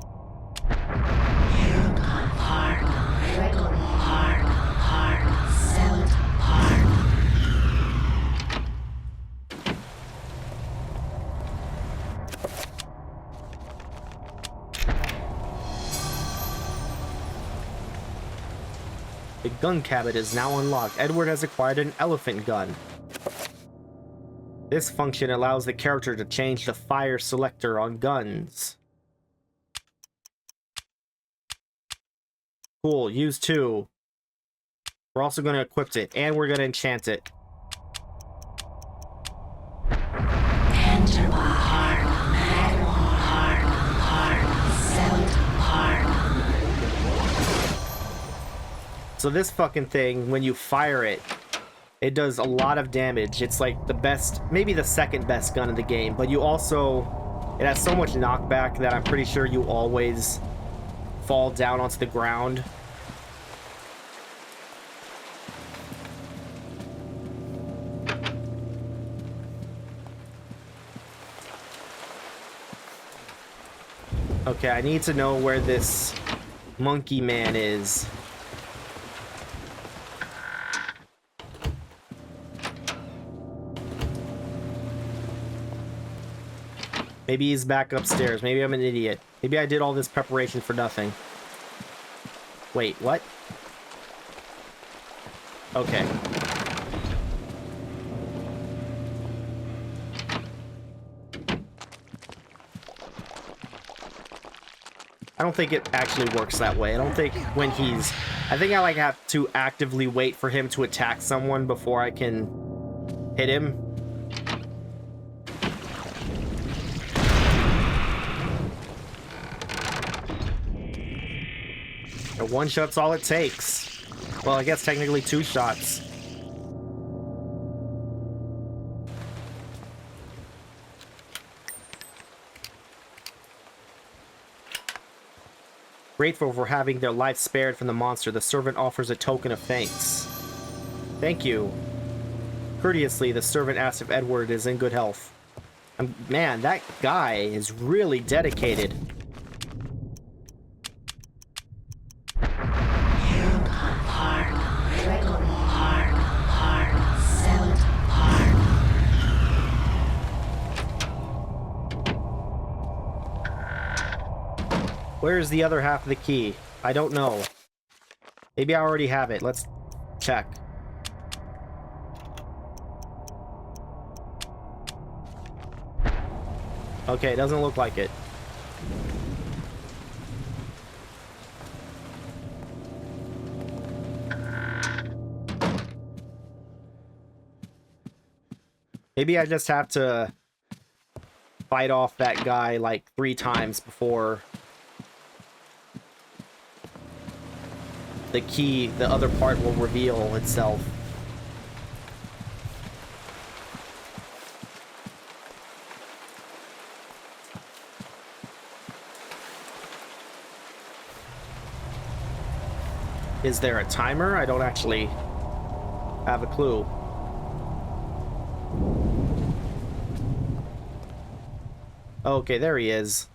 The gun cabinet is now unlocked. Edward has acquired an elephant gun. This function allows the character to change the fire selector on guns. Cool, use 2. We're also going to equip it, and we're going to enchant it. So this fucking thing, when you fire it, it does a lot of damage. It's like the best, maybe the second best gun in the game, but you also, it has so much knockback that I'm pretty sure you always fall down onto the ground. Okay, I need to know where this monkey man is. Maybe he's back upstairs. Maybe I'm an idiot. Maybe I did all this preparation for nothing. Wait, what? Okay. I don't think it actually works that way. I don't think when he's... I think I like have to actively wait for him to attack someone before I can hit him. One shot's all it takes. Well, I guess technically 2 shots. Grateful for having their life spared from the monster, the servant offers a token of thanks. Thank you. Courteously, the servant asks if Edward is in good health. Man, that guy is really dedicated. Where's the other half of the key? I don't know. Maybe I already have it. Let's check. Okay, it doesn't look like it. Maybe I just have to fight off that guy like 3 times before the key, the other part, will reveal itself. Is there a timer? I don't actually have a clue. Okay, there he is.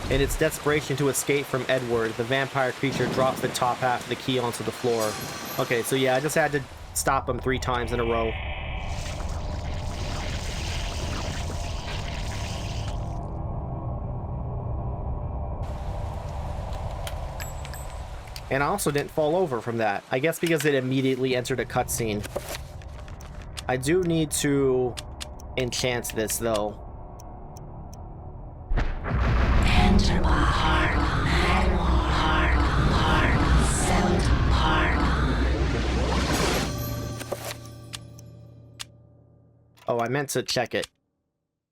In its desperation to escape from Edward, the vampire creature drops the top half of the key onto the floor. Okay, so yeah, I just had to stop him 3 times in a row. And I also didn't fall over from that. I guess because it immediately entered a cutscene. I do need to enchant this, though. I meant to check it.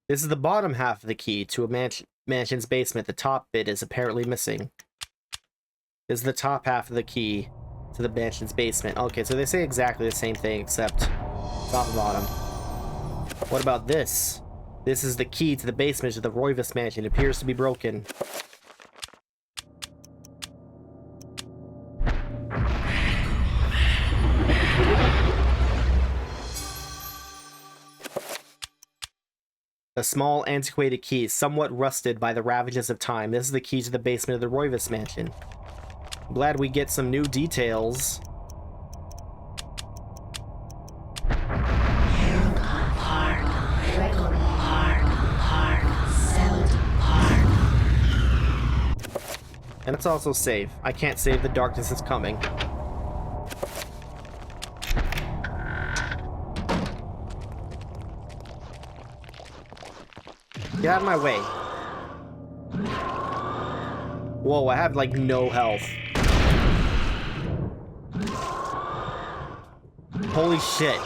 This is the bottom half of the key to a mansion's basement. The top bit is apparently missing. This is the top half of the key to the mansion's basement. Okay, so they say exactly the same thing except top and bottom. What about this? This is the key to the basement of the Roivas mansion. It appears to be broken. A small, antiquated key, somewhat rusted by the ravages of time. This is the key to the basement of the Roivas mansion. I'm glad we get some new details. And it's also save. I can't save, the darkness is coming. Get out of my way. Whoa, I have like no health. Holy shit.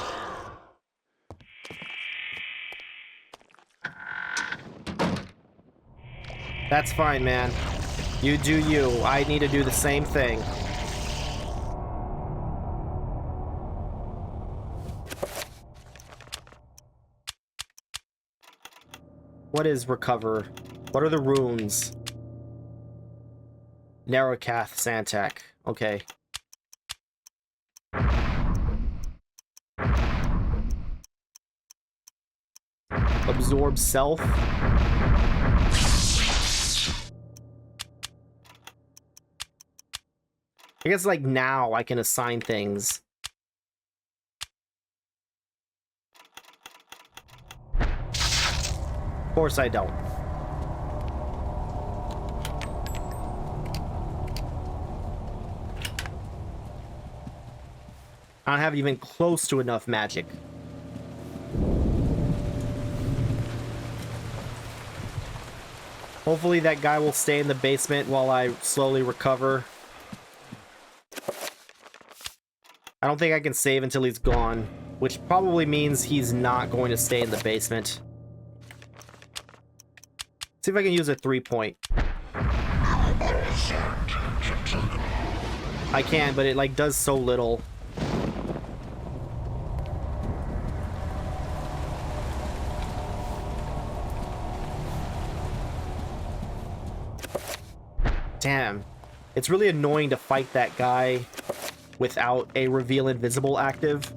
That's fine, man. You do you. I need to do the same thing. What is recover? What are the runes? Narrowcath Santak. Okay. Absorb self. I guess like now I can assign things. Of course I don't. I don't have even close to enough magic. Hopefully that guy will stay in the basement while I slowly recover. I don't think I can save until he's gone, which probably means he's not going to stay in the basement. See if I can use a 3-point. I can, but it like does so little. Damn. It's really annoying to fight that guy without a reveal invisible active.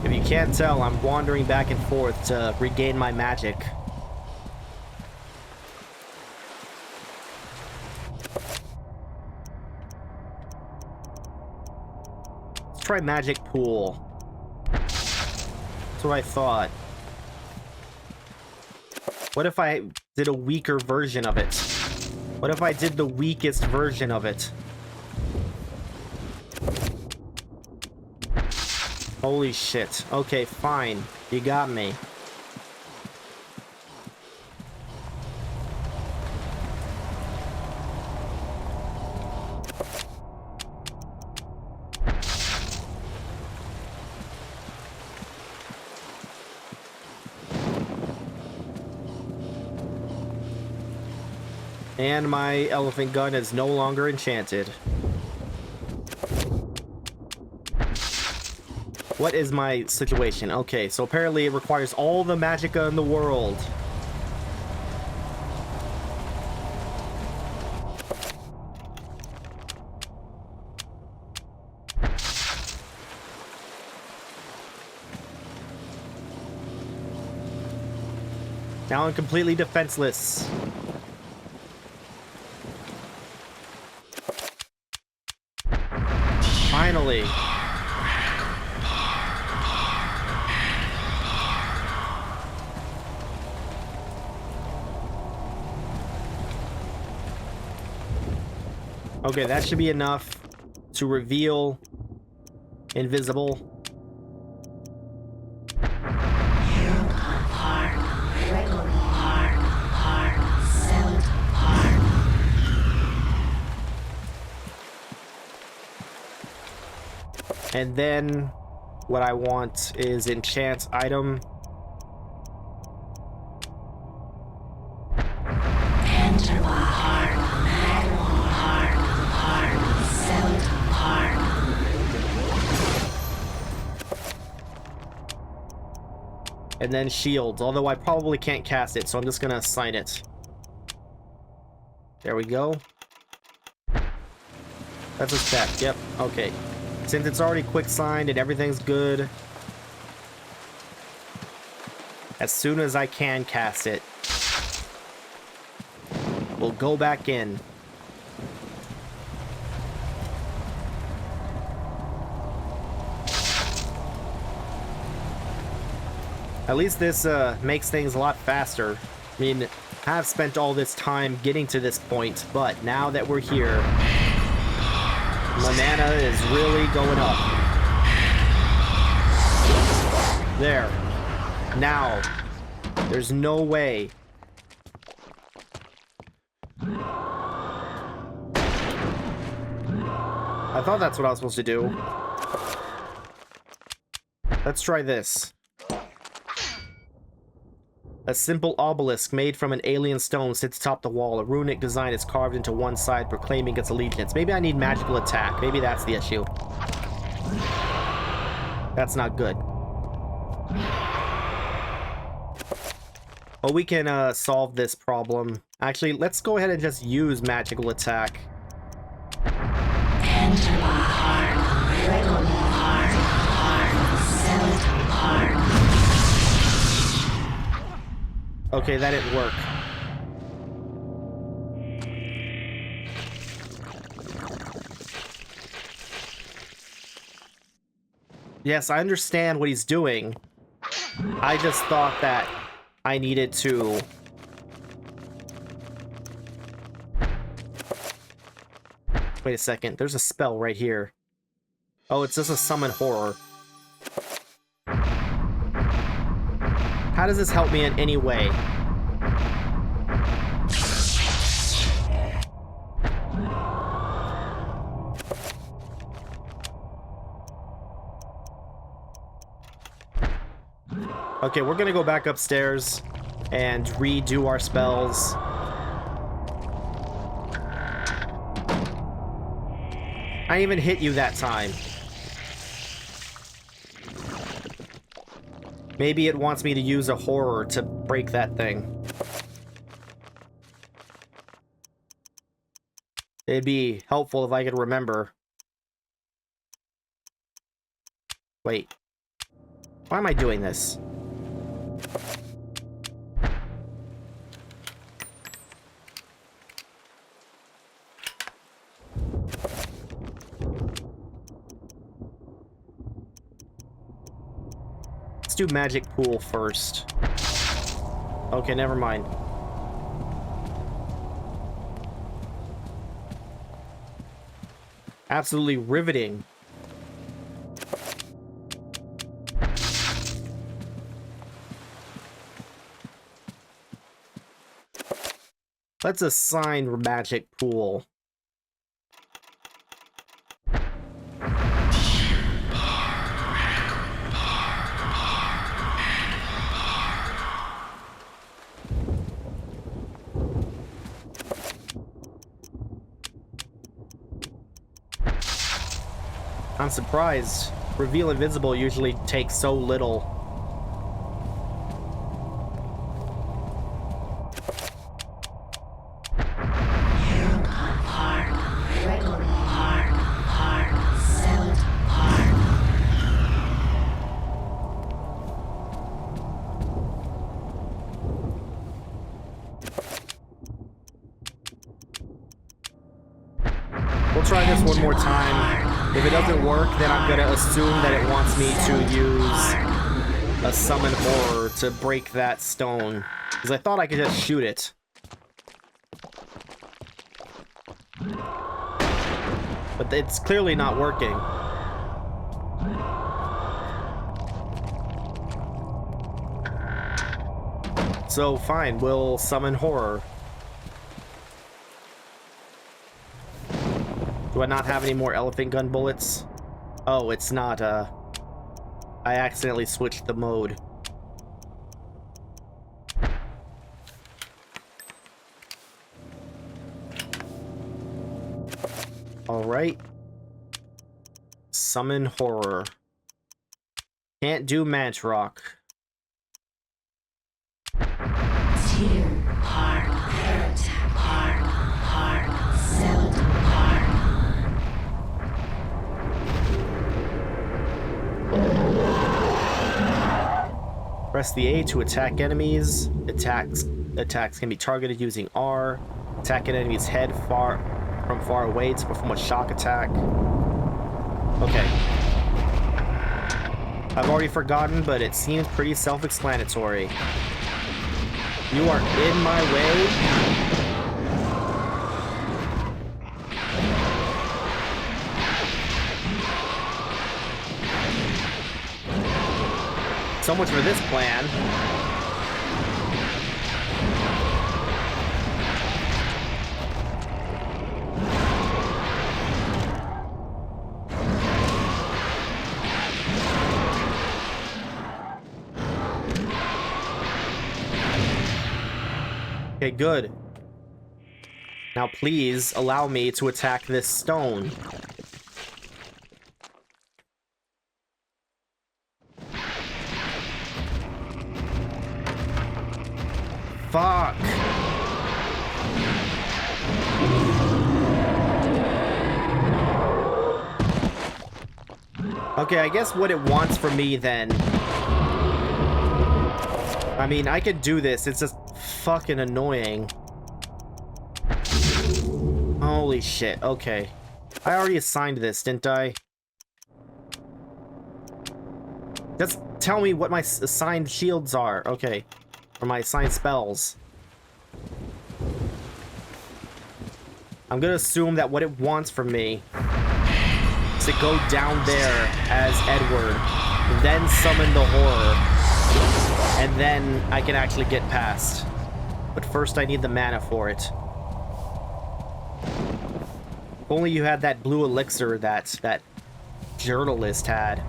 If you can't tell, I'm wandering back and forth to regain my magic. Try magic pool. That's what I thought. What if I did a weaker version of it? What if I did the weakest version of it? Holy shit. Okay, fine. You got me. And my elephant gun is no longer enchanted. What is my situation? Okay, so apparently it requires all the magicka in the world. Now I'm completely defenseless. Finally. Okay, that should be enough to reveal invisible. And then what I want is enchant item. Enter my heart, heart, Zelda heart. And then shields, although I probably can't cast it, so I'm just gonna assign it. There we go. That's a step, yep, okay. Since it's already quick signed and everything's good, as soon as I can cast it, we'll go back in. At least this makes things a lot faster. I mean, I've spent all this time getting to this point, but now that we're here, my mana is really going up. There. Now. There's no way. I thought that's what I was supposed to do. Let's try this. A simple obelisk made from an alien stone sits atop the wall. A runic design is carved into one side, proclaiming its allegiance. Maybe I need magical attack. Maybe that's the issue. That's not good. Oh, we can solve this problem. Actually, let's go ahead and just use magical attack. Enter my heart, Requiem heart, Zelda heart. Okay, that didn't work. Yes, I understand what he's doing. I just thought that I needed to... Wait a second, there's a spell right here. Oh, it's just a summon horror. How does this help me in any way? Okay, we're gonna go back upstairs and redo our spells. I didn't even hit you that time. Maybe it wants me to use a horror to break that thing. It'd be helpful if I could remember. Wait. Why am I doing this? Let's do magic pool first. Okay, never mind. Absolutely riveting. Let's assign magic pool. I'm surprised. Reveal Invisible usually takes so little. We'll try this one more time. If it doesn't work, then I'm gonna assume that it wants me to use a summon horror to break that stone. Because I thought I could just shoot it. But it's clearly not working. So fine, we'll summon horror. Do I not have any more elephant gun bullets? Oh, it's not, I accidentally switched the mode. Alright. Summon horror. Can't do match rock. Tear, heart, air attack, heart, skeleton, heart. Press the A to attack enemies. Attacks can be targeted using R. Attack an enemy's head from far away to perform a shock attack. Okay. I've already forgotten, but it seems pretty self-explanatory. You are in my way. So much for this plan. Okay, good. Now please allow me to attack this stone. Fuck. Okay, I guess what it wants from me then. I mean, I could do this. It's just fucking annoying. Holy shit. Okay. I already assigned this, didn't I? Just tell me what my assigned shields are. Okay. Or my assigned spells. I'm gonna assume that what it wants from me is to go down there as Edward, then summon the horror, and then I can actually get past. But first I need the mana for it. If only you had that blue elixir that journalist had.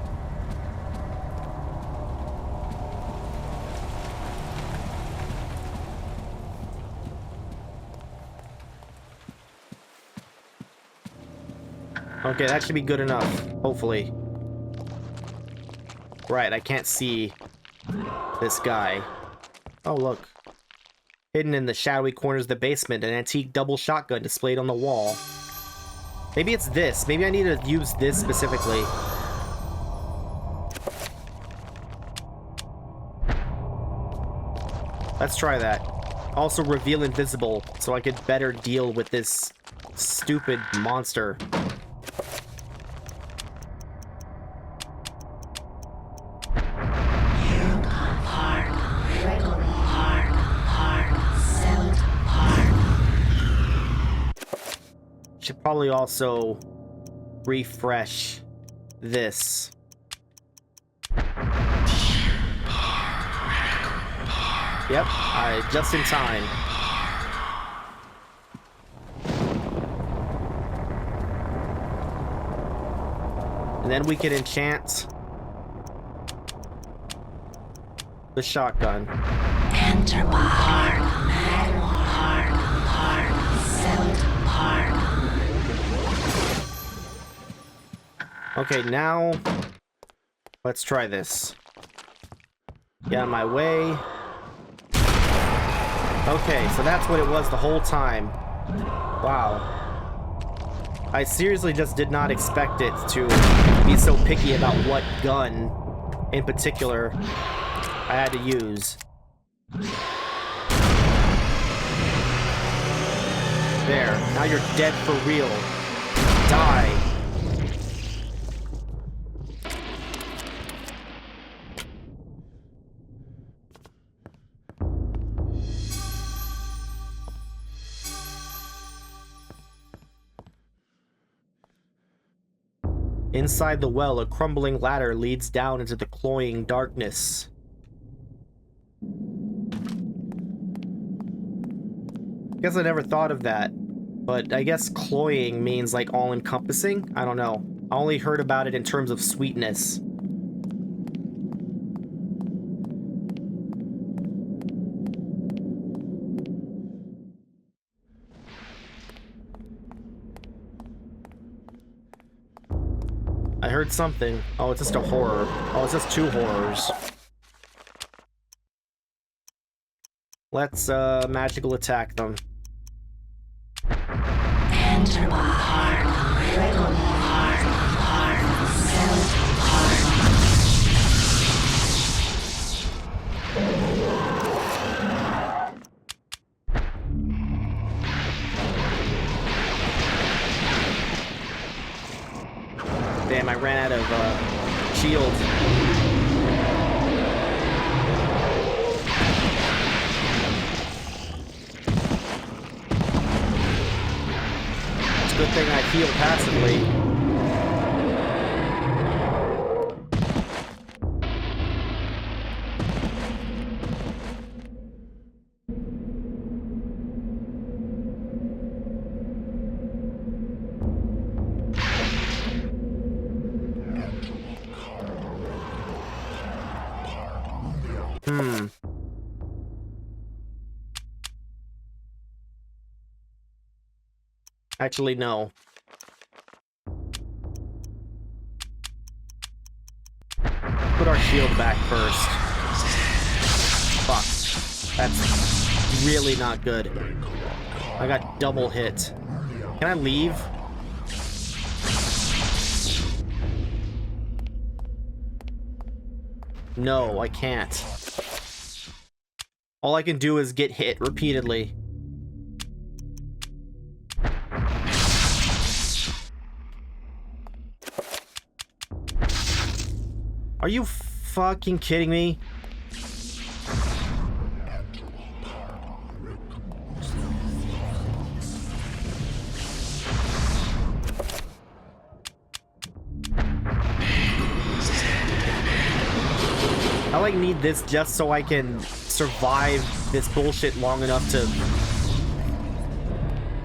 Okay, that should be good enough, hopefully. Right, I can't see this guy. Oh, look. Hidden in the shadowy corners of the basement, an antique double shotgun displayed on the wall. Maybe it's this. Maybe I need to use this specifically. Let's try that. Also reveal invisible, so I could better deal with this stupid monster. Should probably also refresh this. Yep, just in time. And then we can enchant the shotgun. Enter by heart, skeleton, heart. Okay, now let's try this. Get out of my way. Okay, so that's what it was the whole time. Wow. I seriously just did not expect it to be so picky about what gun in particular I had to use. There, now you're dead for real. Die. Inside the well, a crumbling ladder leads down into the cloying darkness. Guess I never thought of that, but I guess cloying means like all-encompassing? I don't know. I only heard about it in terms of sweetness. I heard something. Oh, it's just a horror. Oh, it's just 2 horrors. Let's, magical attack them. Enter my heart. Requiem heart. Sanity Damn, I ran out of, shield. It's a good thing I heal passively. Actually, no. Put our shield back first. Fuck. That's really not good. I got double hit. Can I leave? No, I can't. All I can do is get hit repeatedly. Are you fucking kidding me? I like need this just so I can survive this bullshit long enough to...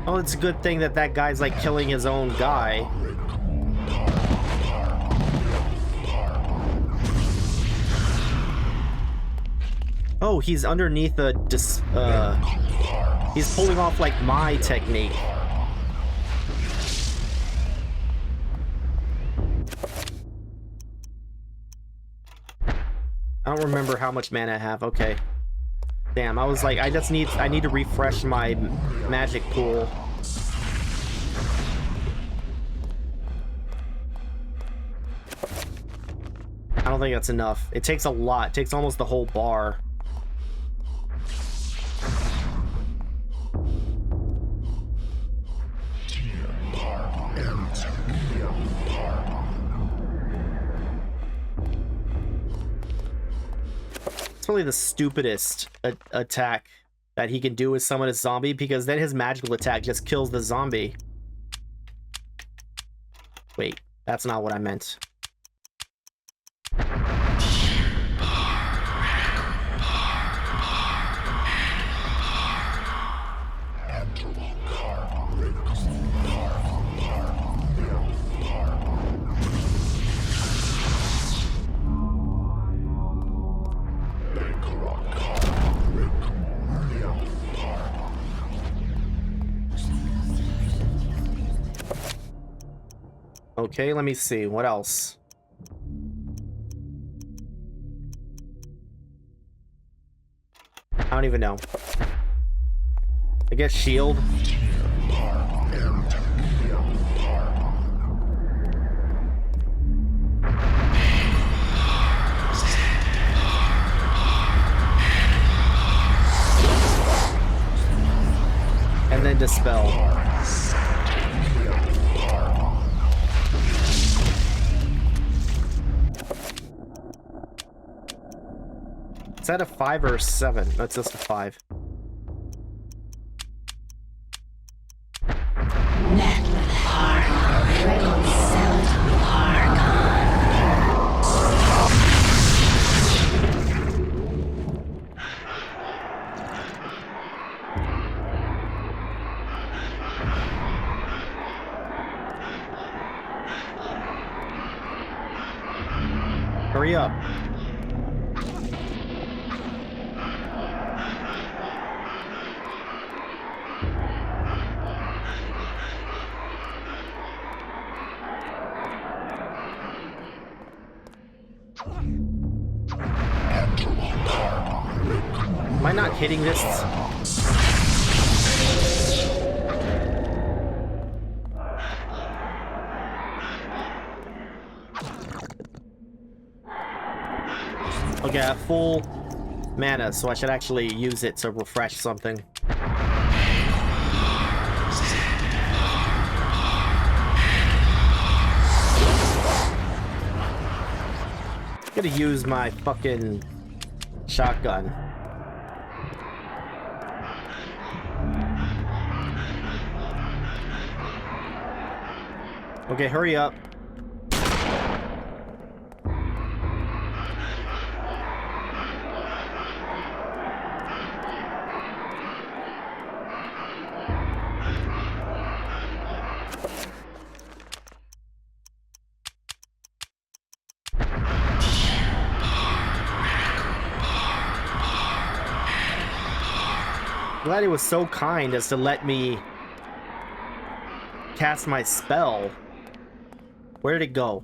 Oh, it's a good thing that that guy's like killing his own guy. Oh, he's underneath a he's pulling off like my technique. I don't remember how much mana I have. Okay. Damn, I was like, I need to refresh my magic pool. I don't think that's enough. It takes a lot. It takes almost the whole bar. It's really the stupidest attack that he can do is summon a zombie, because then his magical attack just kills the zombie. Wait, that's not what I meant. Okay, let me see. What else? I don't even know. I guess shield. And then dispel. Is that a 5 or a 7? That's just a 5. Hurry up. Am I not hitting this? Okay, I have full mana, so I should actually use it to refresh something. I'm gonna use my fucking shotgun. Okay, hurry up. Glad he was so kind as to let me cast my spell. Where did it go?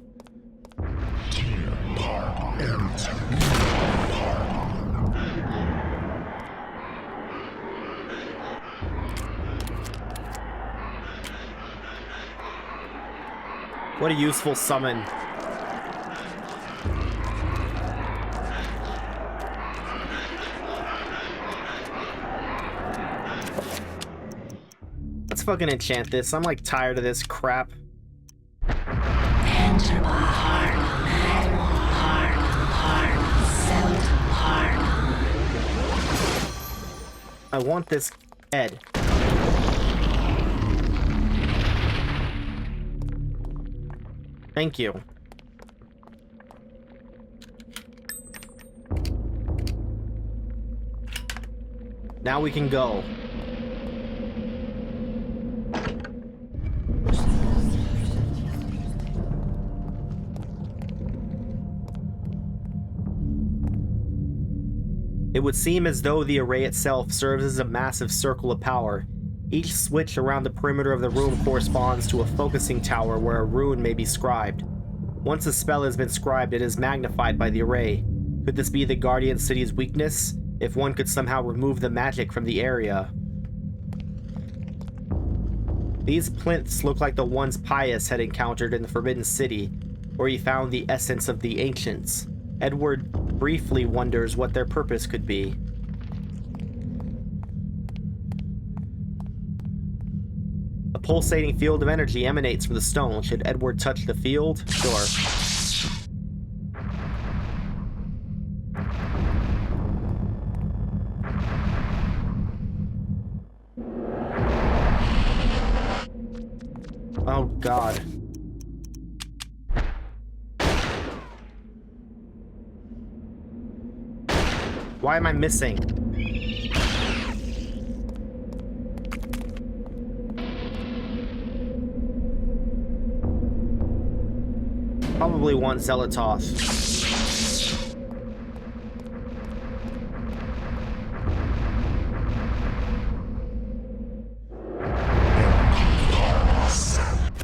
What a useful summon. Let's fucking enchant this. I'm like tired of this crap. I want this head. Thank you. Now we can go. It would seem as though the array itself serves as a massive circle of power. Each switch around the perimeter of the room corresponds to a focusing tower where a rune may be scribed. Once a spell has been scribed, it is magnified by the array. Could this be the Guardian City's weakness? If one could somehow remove the magic from the area. These plinths look like the ones Pius had encountered in the Forbidden City, where he found the essence of the ancients. Edward briefly wonders what their purpose could be. A pulsating field of energy emanates from the stone. Should Edward touch the field? Sure. Oh God. Why am I missing? Probably want Zelatoth.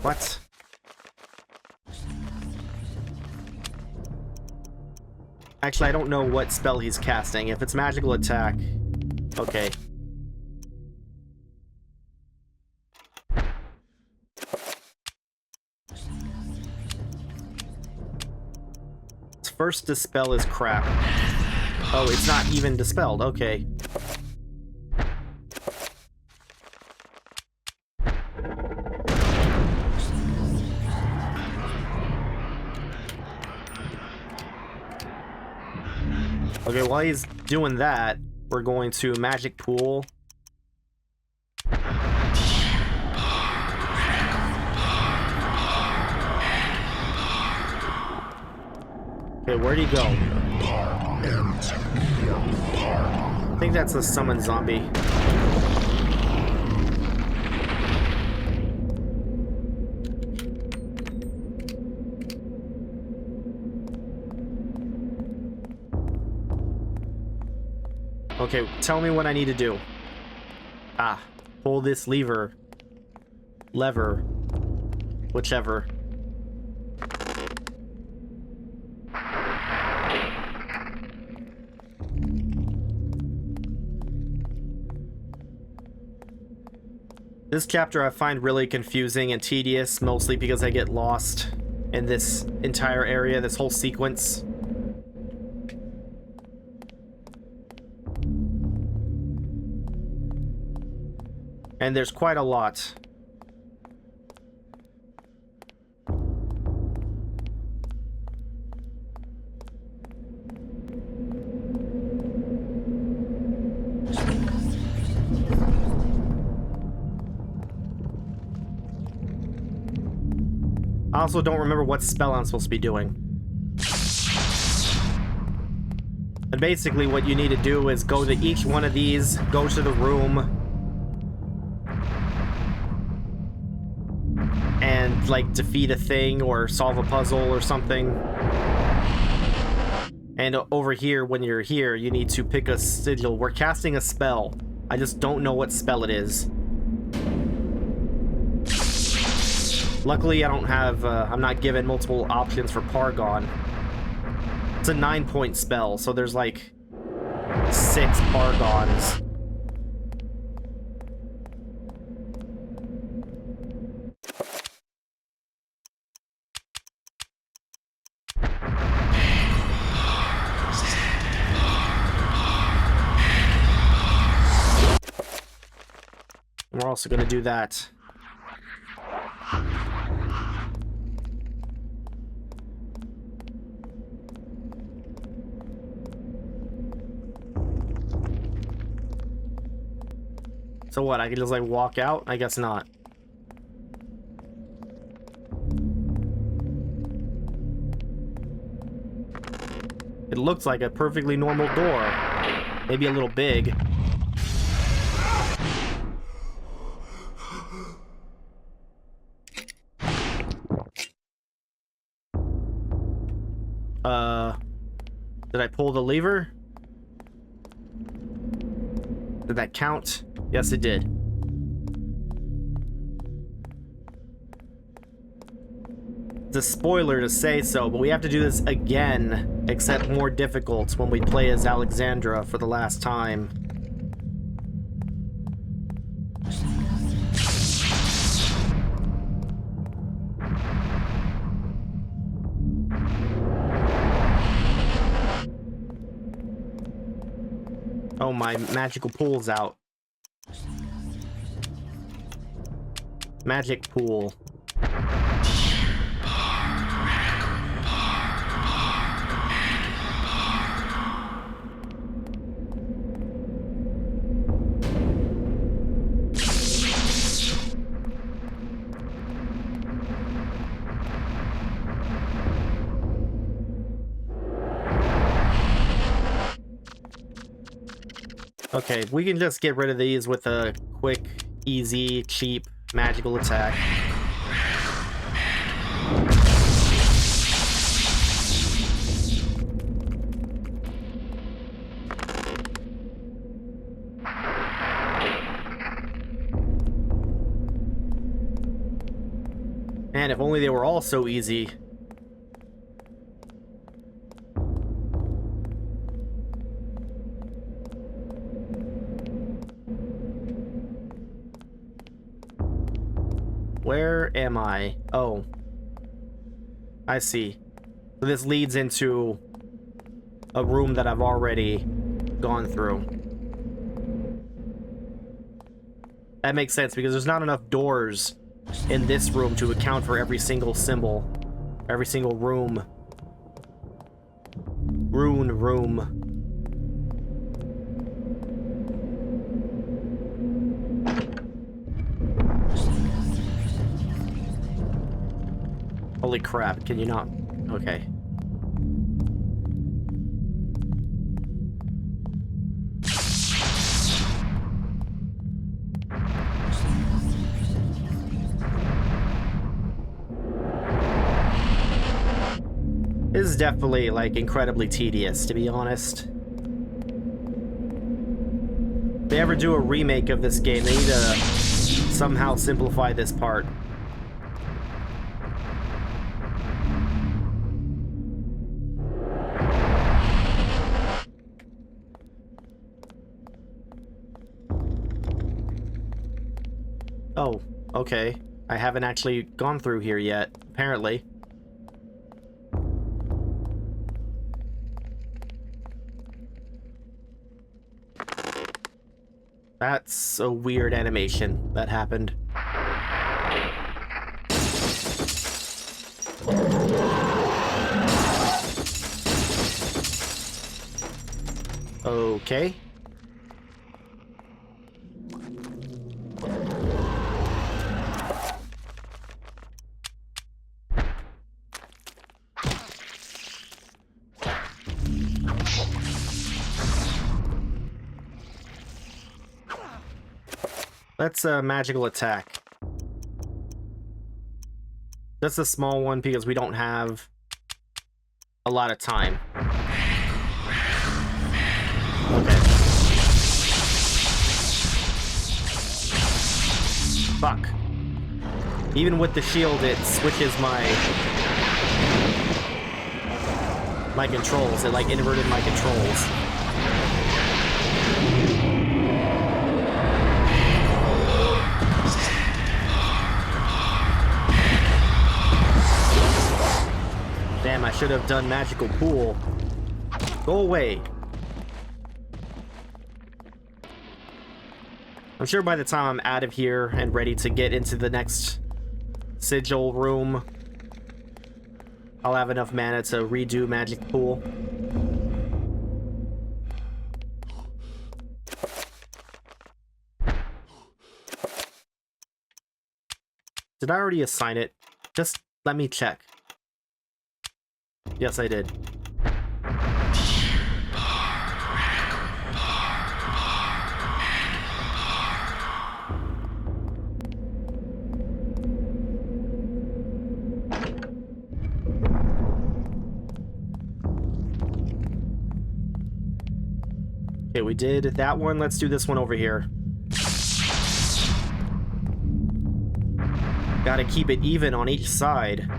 What? Actually, I don't know what spell he's casting. If it's magical attack... Okay. First dispel is crap. Oh, it's not even dispelled. Okay. Okay, while he's doing that, we're going to magic pool. Okay, where'd he go? I think that's a summon zombie. Okay, tell me what I need to do. Ah, pull this lever. Lever. Whichever. This chapter I find really confusing and tedious, mostly because I get lost in this entire area, this whole sequence. And there's quite a lot. I also don't remember what spell I'm supposed to be doing. And basically what you need to do is go to each one of these, go to the room, and like defeat a thing or solve a puzzle or something. And over here, when you're here, you need to pick a sigil. We're casting a spell. I just don't know what spell it is. Luckily, I don't have, I'm not given multiple options for Pargon. It's a 9-point spell, so there's like 6 Pargons. We're also going to do that. So what, I can just like walk out? I guess not. It looks like a perfectly normal door. Maybe a little big. Did I pull the lever? Did that count? Yes, it did. It's a spoiler to say so, but we have to do this again, except more difficult when we play as Alexandra for the last time. Oh, my magical pool's out. Magic pool. Okay, we can just get rid of these with a quick, easy, cheap, magical attack. Man, if only they were all so easy. Where am I? Oh. I see. So this leads into a room that I've already gone through. That makes sense because there's not enough doors in this room to account for every single symbol. Every single room. Rune room. Holy crap, can you not? Okay. This is definitely, like, incredibly tedious, to be honest. they ever do a remake of this game, they need to somehow simplify this part. Oh, okay. I haven't actually gone through here yet, apparently. That's a weird animation that happened. Okay. That's a magical attack. That's a small one because we don't have a lot of time. Okay. Fuck. Even with the shield, it switches my controls. It like inverted my controls. Damn, I should have done magical pool. Go away. I'm sure by the time I'm out of here and ready to get into the next sigil room, I'll have enough mana to redo magic pool. Did I already assign it? Just let me check. Yes, I did. Okay, we did that one. Let's do this one over here. Gotta keep it even on each side.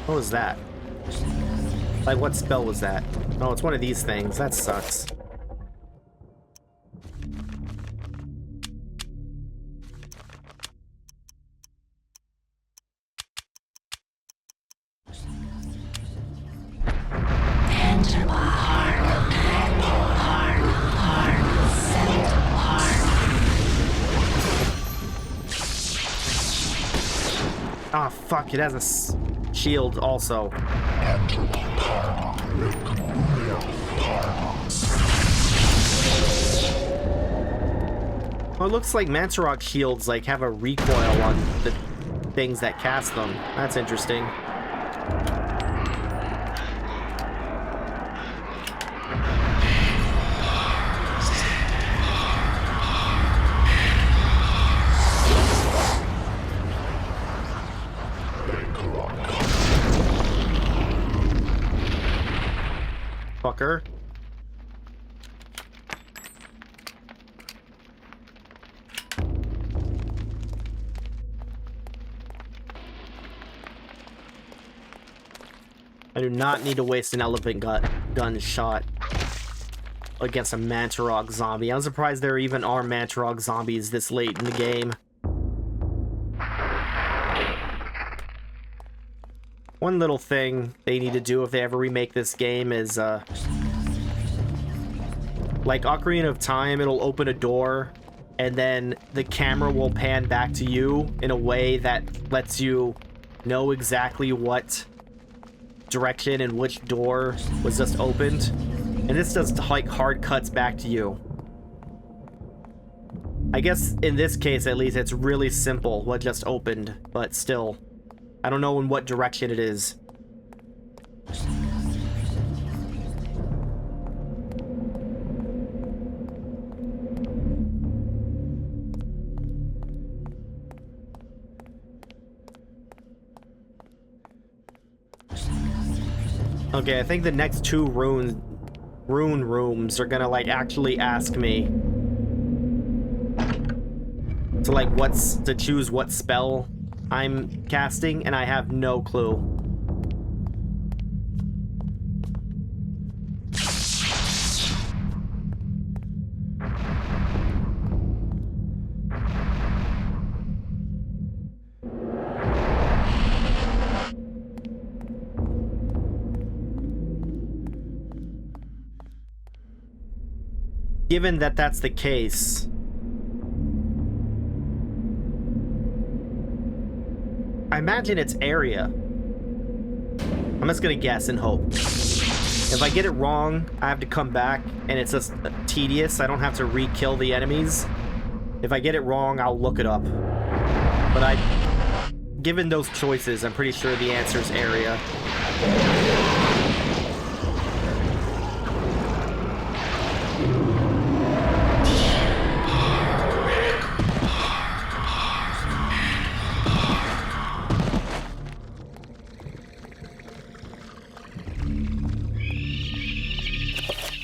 What was that? Like, what spell was that? Oh, it's one of these things. That sucks. Ah, fuck, it has a shield also. Oh, it looks like Mantarok shields like have a recoil on the things that cast them. That's interesting. Fucker. I do not need to waste an elephant gun shot against a Mantarok zombie. I'm surprised there even are Mantarok zombies this late in the game. One little thing they need to do if they ever remake this game is, like Ocarina of Time, it'll open a door, and then the camera will pan back to you in a way that lets you know exactly what direction and which door was just opened. And this does, like, hard cuts back to you. I guess in this case, at least, it's really simple what just opened, but still, I don't know in what direction it is. Okay, I think the next two rune rooms are gonna like actually ask me to like to choose what spell I'm casting, and I have no clue. Given that that's the case, I imagine it's area. I'm just gonna guess and hope. If I get it wrong, I have to come back, and it's just tedious. I don't have to re-kill the enemies. If I get it wrong, I'll look it up. But given those choices, I'm pretty sure the answer is area.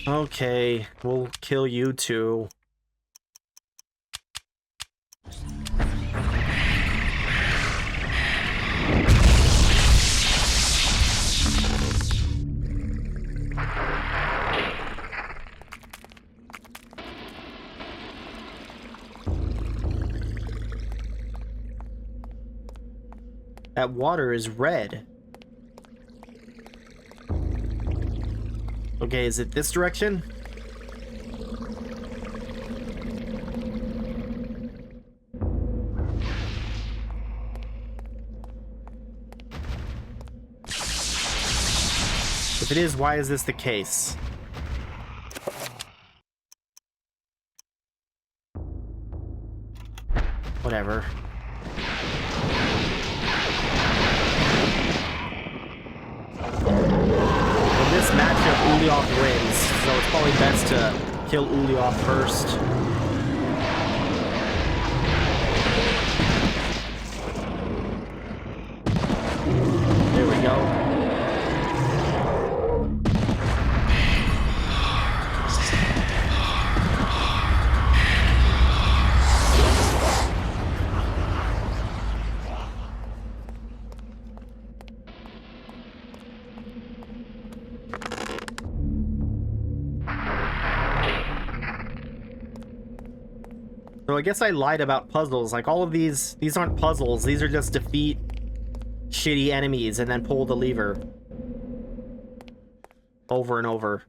Okay, we'll kill you too. That water is red. Okay, is it this direction? If it is, why is this the case? Whatever. This matchup, Ulyaoth wins, so it's probably best to kill Ulyaoth first. There we go. So I guess I lied about puzzles. Like, all of these aren't puzzles. These are just defeat shitty enemies and then pull the lever. Over and over.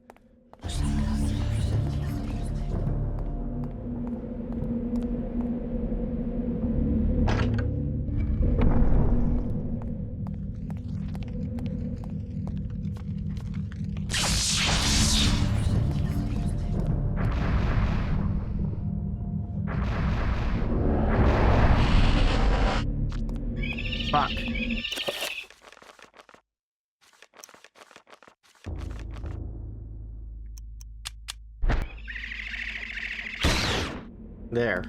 Fuck. There.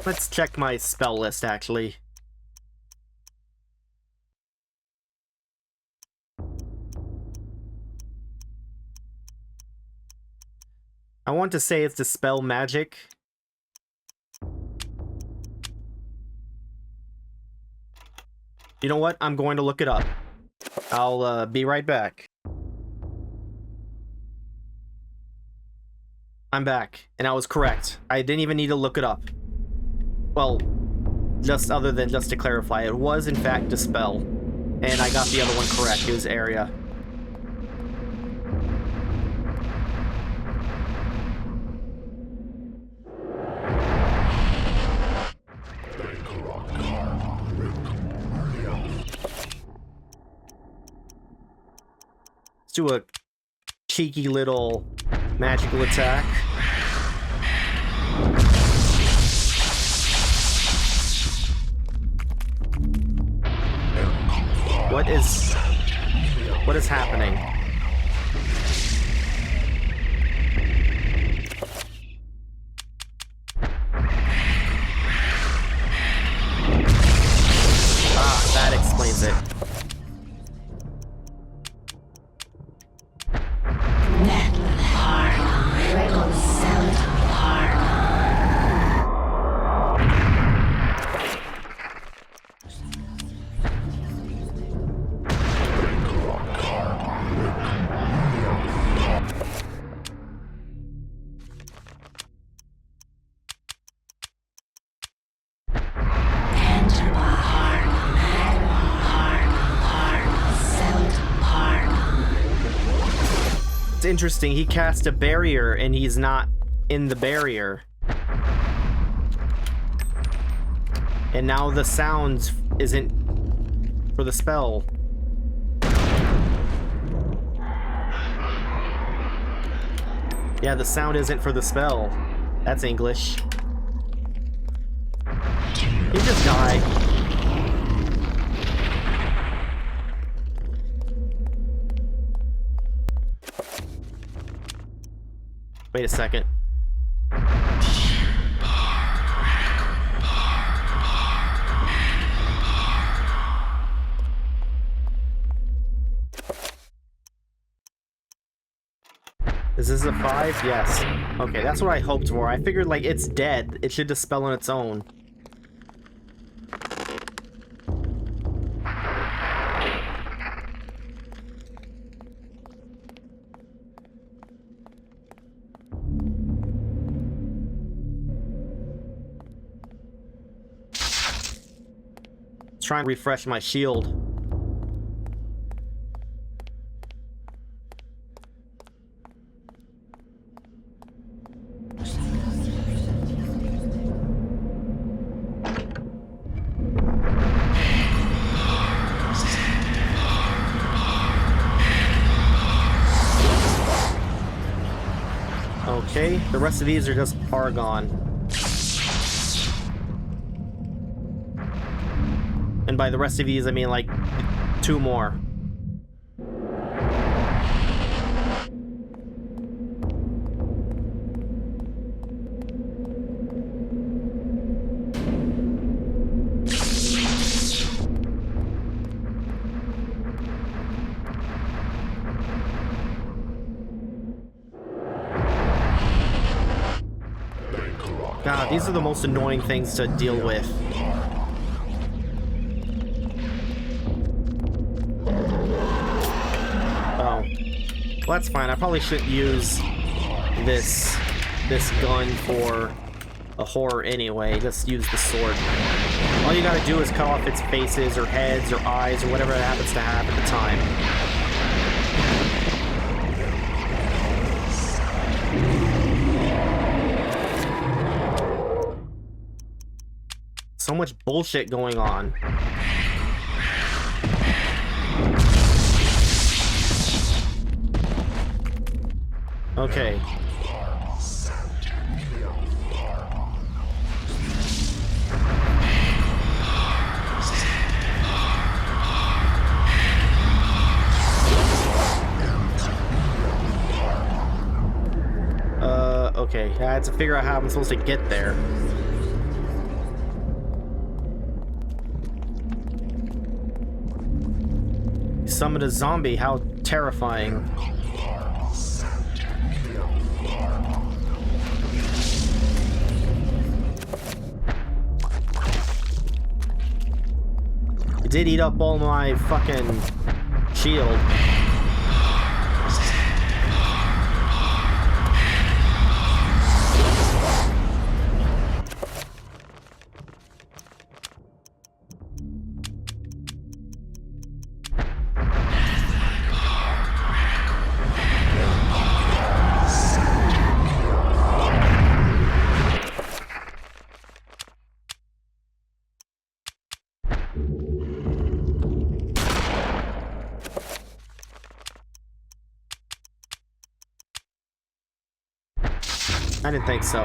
Let's check my spell list, actually. I want to say it's Dispel Magic. You know what? I'm going to look it up. I'll be right back. I'm back, and I was correct. I didn't even need to look it up. Well, just other than just to clarify, it was in fact Dispel. And I got the other one correct. It was Area. do a cheeky little magical attack. What is happening? Ah, that explains it. It's interesting, he cast a barrier and he's not in the barrier. And now the sound isn't for the spell. Yeah, the sound isn't for the spell. That's English. He just died. Wait a second. Is this a 5? Yes. Okay, that's what I hoped for. I figured, like, it's dead. It should dispel on its own. Let's try and refresh my shield. Okay, the rest of these are just Argon. And by the rest of these, I mean like 2 more. God, these are the most annoying things to deal with. Oh. Well, that's fine. I probably shouldn't use this gun for a horror anyway. Just use the sword. All you gotta do is cut off its faces or heads or eyes or whatever it happens to have at the time. So much bullshit going on. Okay. Okay. I had to figure out how I'm supposed to get there. Summon a zombie, how terrifying. It did eat up all my fucking shield. I didn't think so.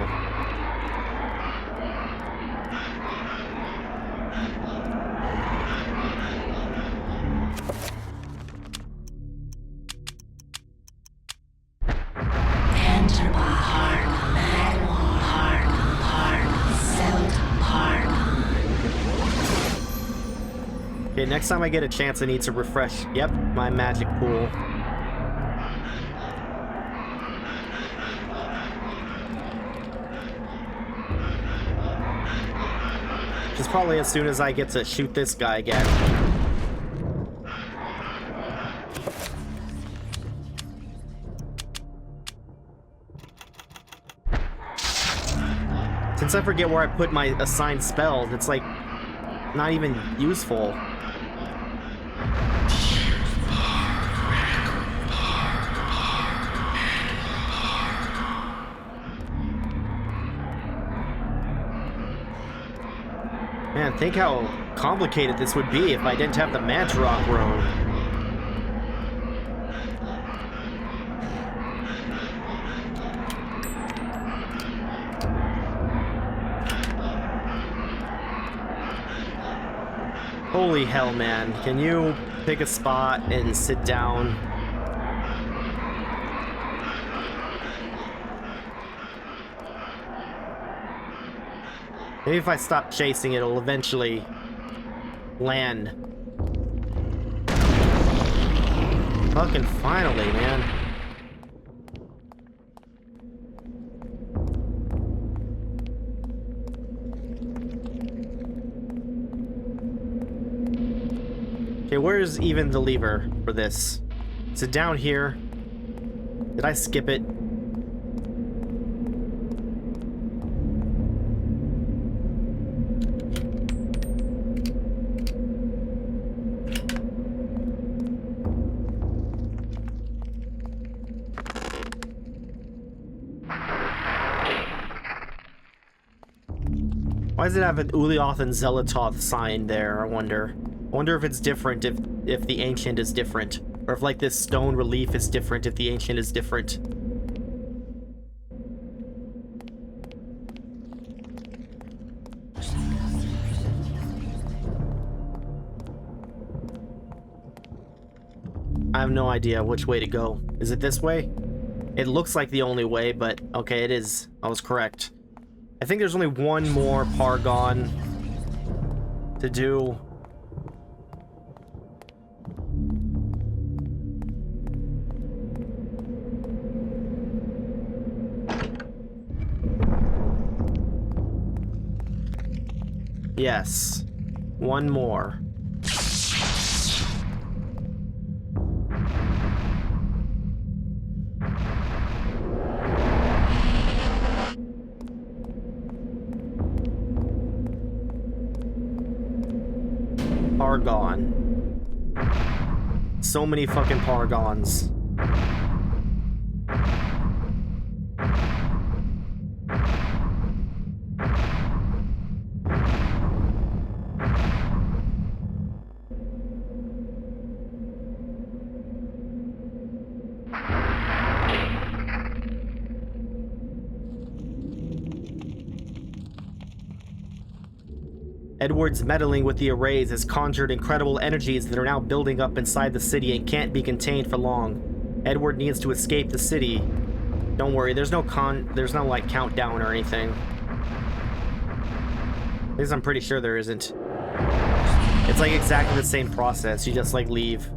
Okay, next time I get a chance, I need to refresh, yep, my magic pool. Just probably as soon as I get to shoot this guy again. Since I forget where I put my assigned spells, it's like not even useful. Man, think how complicated this would be if I didn't have the Mantarok Road. Holy hell, man. Can you pick a spot and sit down? Maybe if I stop chasing, it'll eventually land. Fucking finally, man. Okay, where's even the lever for this? Is it down here? Did I skip it? Why does it have an Ulioth and Zelatoth sign there, I wonder? I wonder if it's different if the Ancient is different. Or if, like, this stone relief is different if the Ancient is different. I have no idea which way to go. Is it this way? It looks like the only way, but okay, it is. I was correct. I think there's only one more Paragon to do. Yes, one more. Paragon. So many fucking Paragons. Edward's meddling with the arrays has conjured incredible energies that are now building up inside the city and can't be contained for long. Edward needs to escape the city. Don't worry, there's no like countdown or anything. At least I'm pretty sure there isn't. It's like exactly the same process, you just like leave.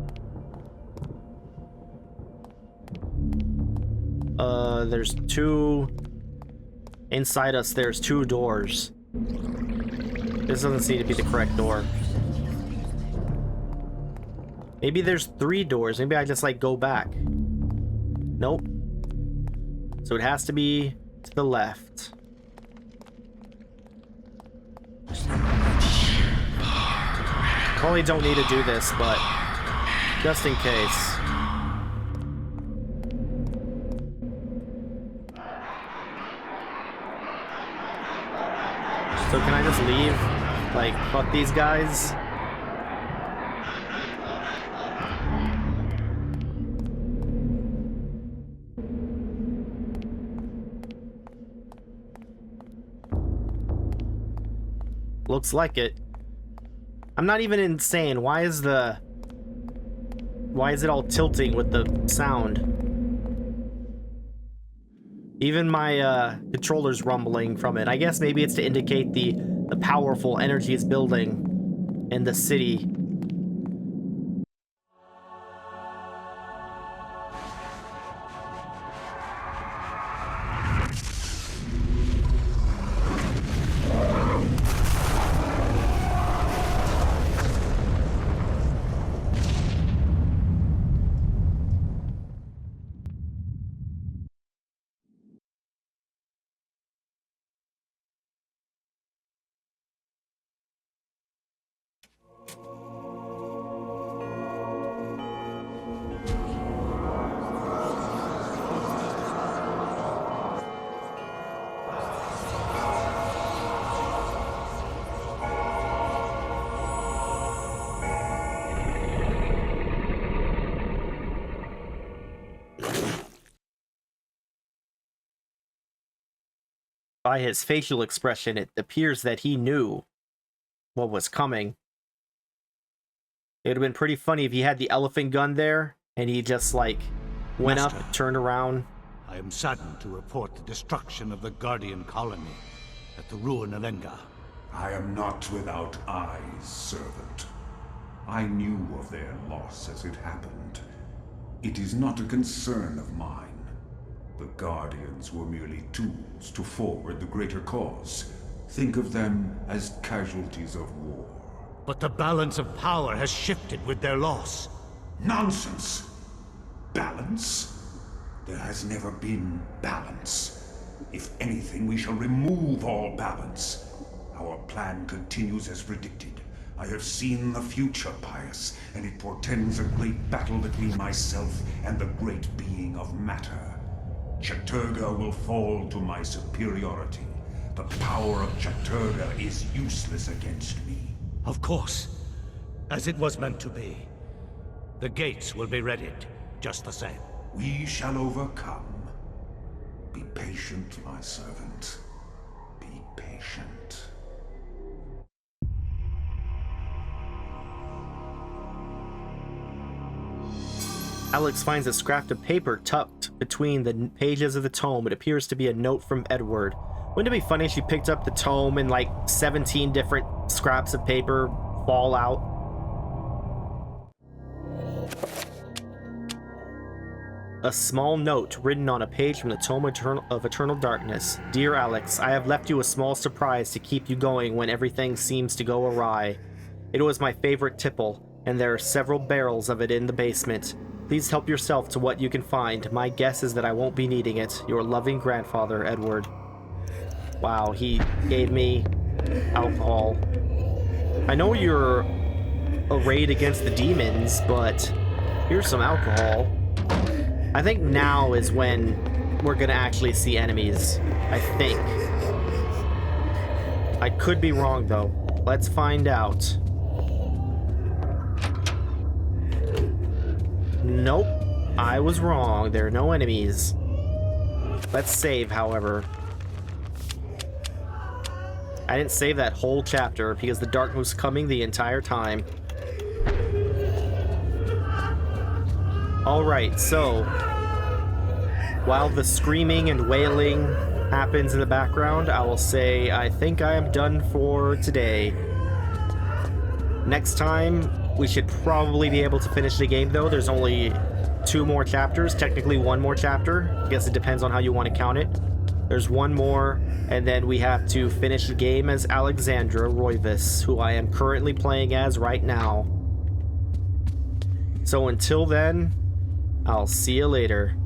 There's two... Inside us, there's two doors. This doesn't seem to be the correct door. Maybe there's three doors. Maybe I just, like, go back. Nope. So it has to be to the left. Probably don't need to do this, but just in case. So can I just leave? Like, fuck these guys? Looks like it. I'm not even insane. Why is it all tilting with the sound? Even my controller's rumbling from it. I guess maybe it's to indicate the powerful energy it's building in the city. By his facial expression, it appears that he knew what was coming. It would have been pretty funny if he had the elephant gun there and he just like went Master, up, turned around. I am saddened to report the destruction of the Guardian colony at the ruin of Enga. I am not without eyes, servant. I knew of their loss as it happened. It is not a concern of mine. The Guardians were merely tools to forward the greater cause. Think of them as casualties of war. But the balance of power has shifted with their loss. Nonsense! Balance? There has never been balance. If anything, we shall remove all balance. Our plan continues as predicted. I have seen the future, Pius, and it portends a great battle between myself and the great being of matter. Chattur'gha will fall to my superiority. The power of Chattur'gha is useless against me. Of course, as it was meant to be. The gates will be readied, just the same. We shall overcome. Be patient, my servant. Be patient. Alex finds a scrap of paper tucked between the pages of the tome. It appears to be a note from Edward. Wouldn't it be funny if she picked up the tome and like 17 different scraps of paper fall out? A small note written on a page from the Tome of Eternal Darkness. Dear Alex, I have left you a small surprise to keep you going when everything seems to go awry. It was my favorite tipple, and there are several barrels of it in the basement. Please help yourself to what you can find. My guess is that I won't be needing it. Your loving grandfather, Edward. Wow, he gave me alcohol. I know you're arrayed against the demons, but here's some alcohol. I think now is when we're gonna actually see enemies. I think. I could be wrong though. Let's find out. Nope, I was wrong. There are no enemies. Let's save, however. I didn't save that whole chapter because the dark was coming the entire time. Alright, so while the screaming and wailing happens in the background, I will say I think I am done for today. Next time, we should probably be able to finish the game though. There's only 2 more chapters, technically 1 more chapter. I guess it depends on how you want to count it. There's 1 more, and then we have to finish the game as Alexandra Roivas, who I am currently playing as right now. So until then, I'll see you later.